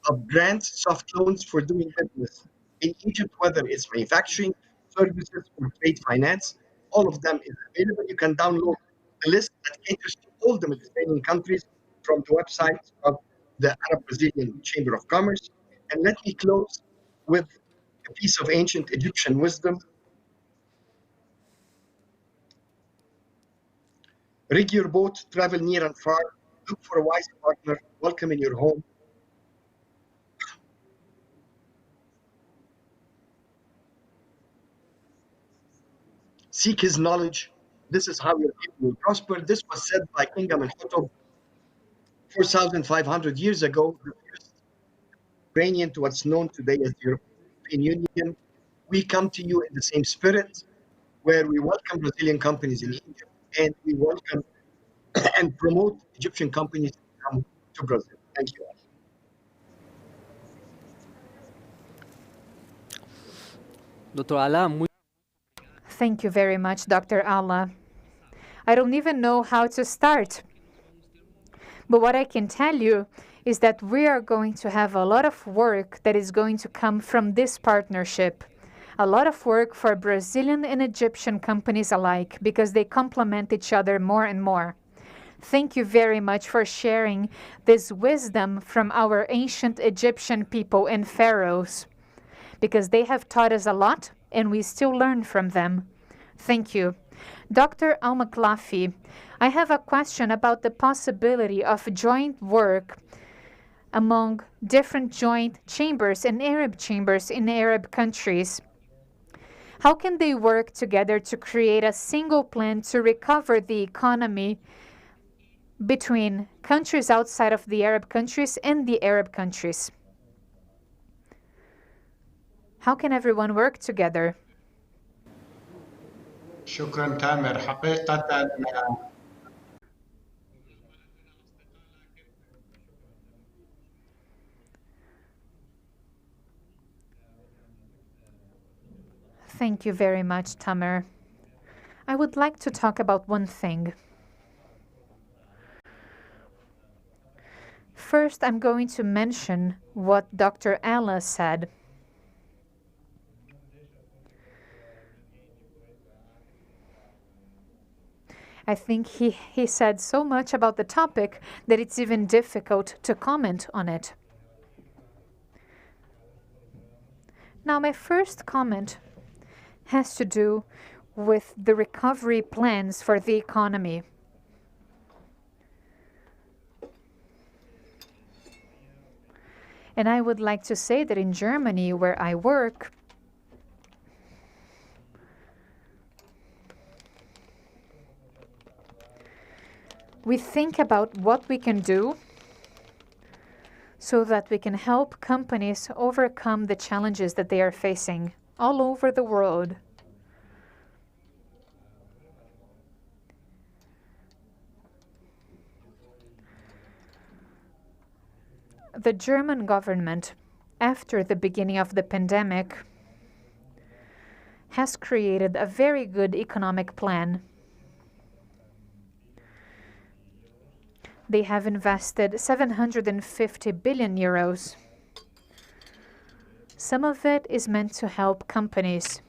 of grants, soft loans for doing business in Egypt, whether it's manufacturing, services, or trade finance. All of them is available. You can download a list that caters to all the Mediterranean countries from the website of the Arab Brazilian Chamber of Commerce. And let me close with a piece of ancient Egyptian wisdom. Rig your boat, travel near and far, look for a wise partner, welcome in your home. Seek his knowledge. This is how your people will prosper. This was said by King Amenhotep 4,500 years ago, the first Iranian to what's known today as the European Union. We come to you in the same spirit, where we welcome Brazilian companies in Egypt, and we welcome and promote Egyptian companies to come to Brazil. Thank you all. Dr. Ala, Thank you very much, Dr. Allah. I don't even know how to start. But what I can tell you is that we are going to have a lot of work that is going to come from this partnership. A lot of work for Brazilian and Egyptian companies alike, because they complement each other more and more. Thank you very much for sharing this wisdom from our ancient Egyptian people and pharaohs, because they have taught us a lot and we still learn from them. Thank you. Dr. Al-Maklafi, I have a question about the possibility of joint work among different joint chambers and Arab chambers in Arab countries. How can they work together to create a single plan to recover the economy between countries outside of the Arab countries and the Arab countries? How can everyone work together? شكرا تامر حقيقة Thank you very much, Tamer. I would like to talk about one thing. First, I'm going to mention what Dr. Allah said. I think he said so much about the topic that it's even difficult to comment on it. Now, my first comment has to do with the recovery plans for the economy. And I would like to say that in Germany, where I work, we think about what we can do so that we can help companies overcome the challenges that they are facing all over the world. The German government, after the beginning of the pandemic, has created a very good economic plan. They have invested 750 billion euros. Some of it is meant to help companies.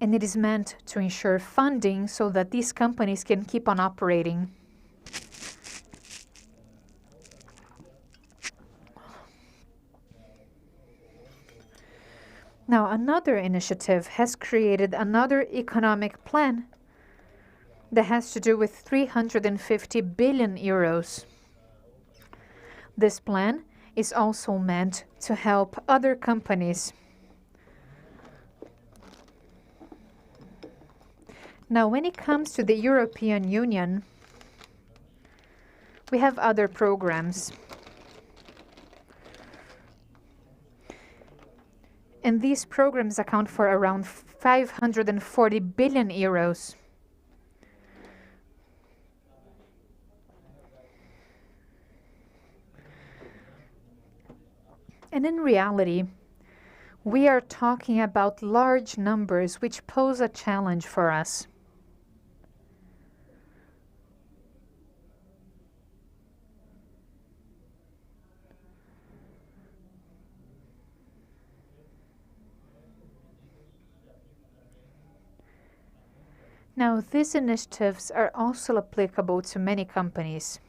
And it is meant to ensure funding so that these companies can keep on operating. Now, another initiative has created another economic plan that has to do with 350 billion euros. This plan is also meant to help other companies. Now, when it comes to the European Union, we have other programs. And these programs account for around 540 billion euros. And in reality, we are talking about large numbers which pose a challenge for us. Now, these initiatives are also applicable to many companies.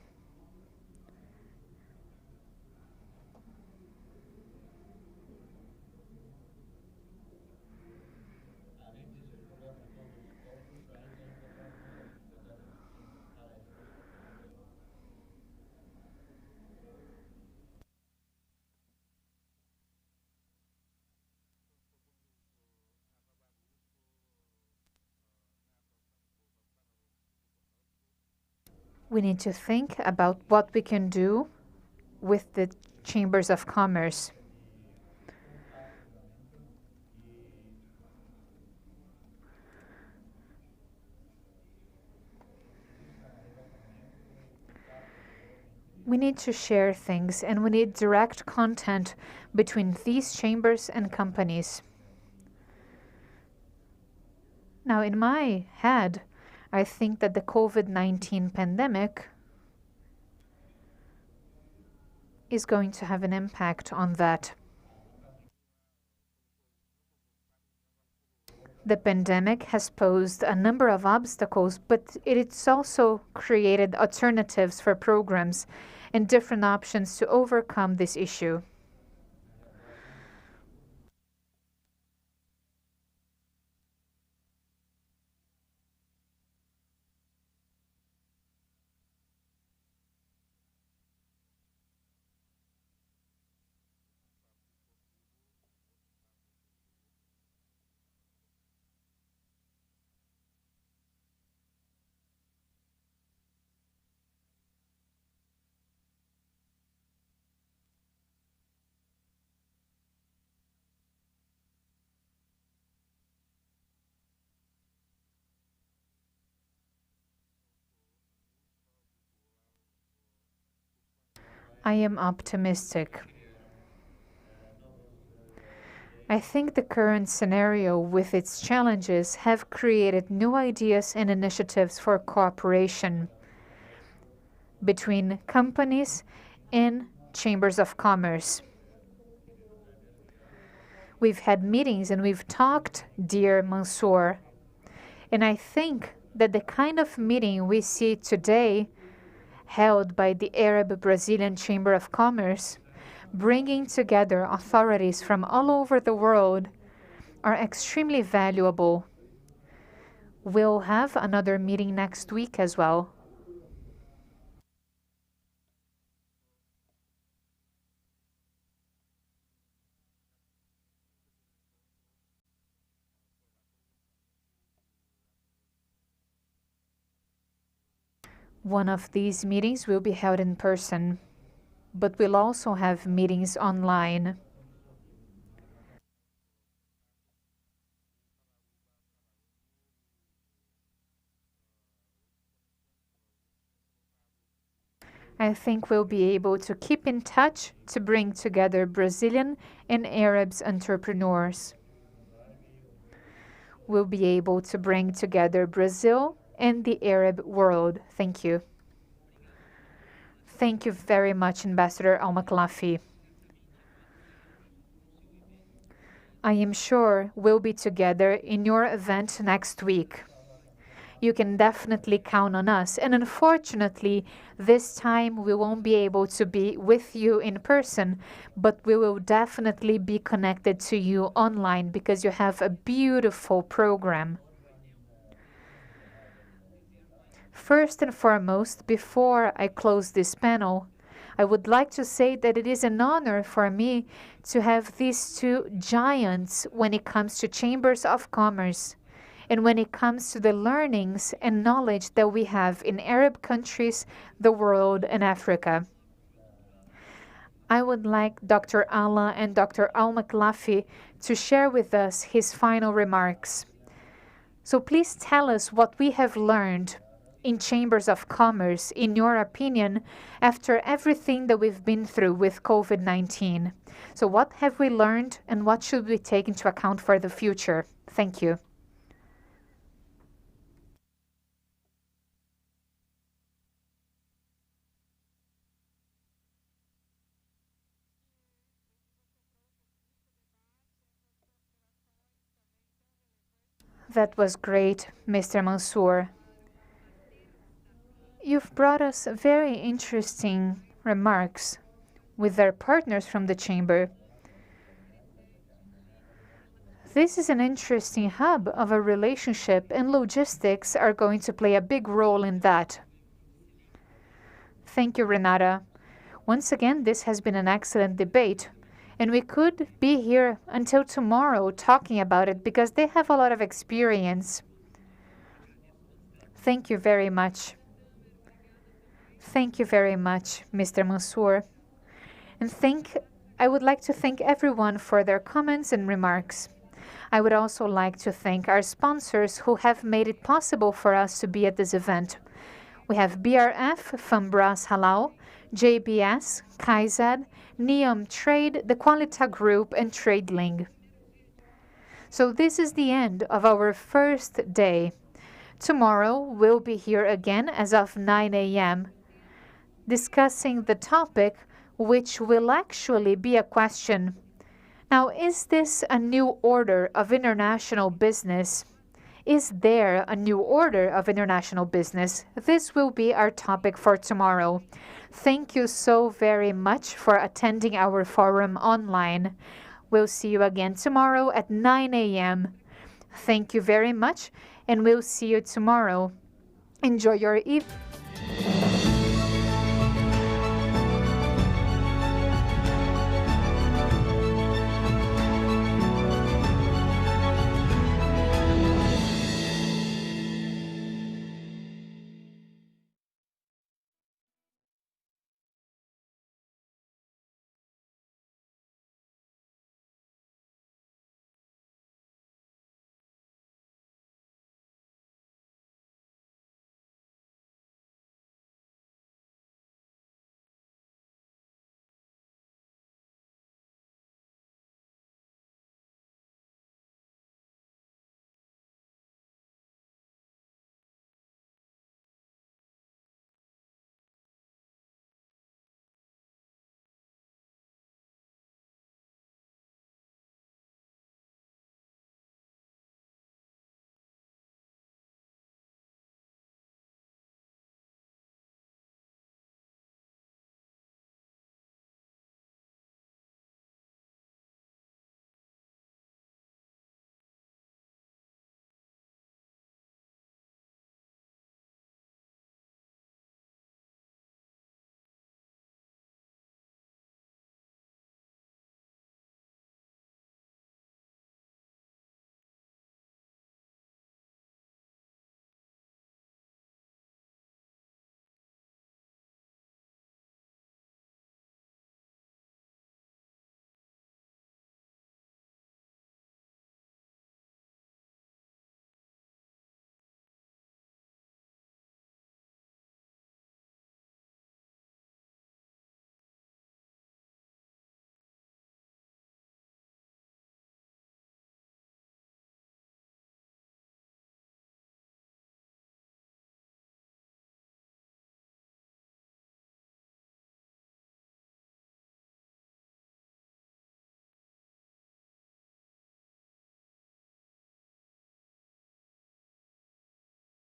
We need to think about what we can do with the chambers of commerce. We need to share things, and we need direct content between these chambers and companies. Now, in my head, I think that the COVID-19 pandemic is going to have an impact on that. The pandemic has posed a number of obstacles, but it's also created alternatives for programs and different options to overcome this issue. I am optimistic. I think the current scenario with its challenges have created new ideas and initiatives for cooperation between companies and chambers of commerce. We've had meetings and we've talked, dear Mansour, and I think that the kind of meeting we see today held by the Arab Brazilian Chamber of Commerce, bringing together authorities from all over the world, are extremely valuable. We'll have another meeting next week as well. One of these meetings will be held in person, but we'll also have meetings online. I think we'll be able to keep in touch to bring together Brazilian and Arab entrepreneurs. will be able to bring together Brazil and the Arab world. Thank you. Thank you very much, Ambassador Al-Maklafi. I am sure we'll be together in your event next week. You can definitely count on us. And unfortunately, this time we won't be able to be with you in person, but we will definitely be connected to you online because you have a beautiful program. First and foremost, before I close this panel, I would like to say that it is an honor for me to have these two giants when it comes to chambers of commerce and when it comes to the learnings and knowledge that we have in Arab countries, the world, and Africa. I would like Dr. Ala and Dr. Al-Maklafi to share with us his final remarks. So please tell us what we have learned in chambers of commerce, in your opinion, after everything that we've been through with COVID-19. So what have we learned and what should we take into account for the future? Thank you. That was great, Mr. Mansour. You've brought us very interesting remarks with our partners from the chamber. This is an interesting hub of a relationship, and logistics are going to play a big role in that. Thank you, Renata. Once again, this has been an excellent debate, and we could be here until tomorrow talking about it because they have a lot of experience. Thank you very much. Thank you very much, Mr. Mansour. And I would like to thank everyone for their comments and remarks. I would also like to thank our sponsors who have made it possible for us to be at this event. We have BRF, Fambras Halal, JBS, Kaizad, Neom Trade, the Qualita Group, and TradeLink. So this is the end of our first day. Tomorrow we'll be here again as of 9 a.m. discussing the topic, which will actually be a question. Now, is this a new order of international business? Is there a new order of international business? This will be our topic for tomorrow. Thank you so very much for attending our forum online. We'll see you again tomorrow at 9 a.m. Thank you very much, and we'll see you tomorrow. Enjoy your evening.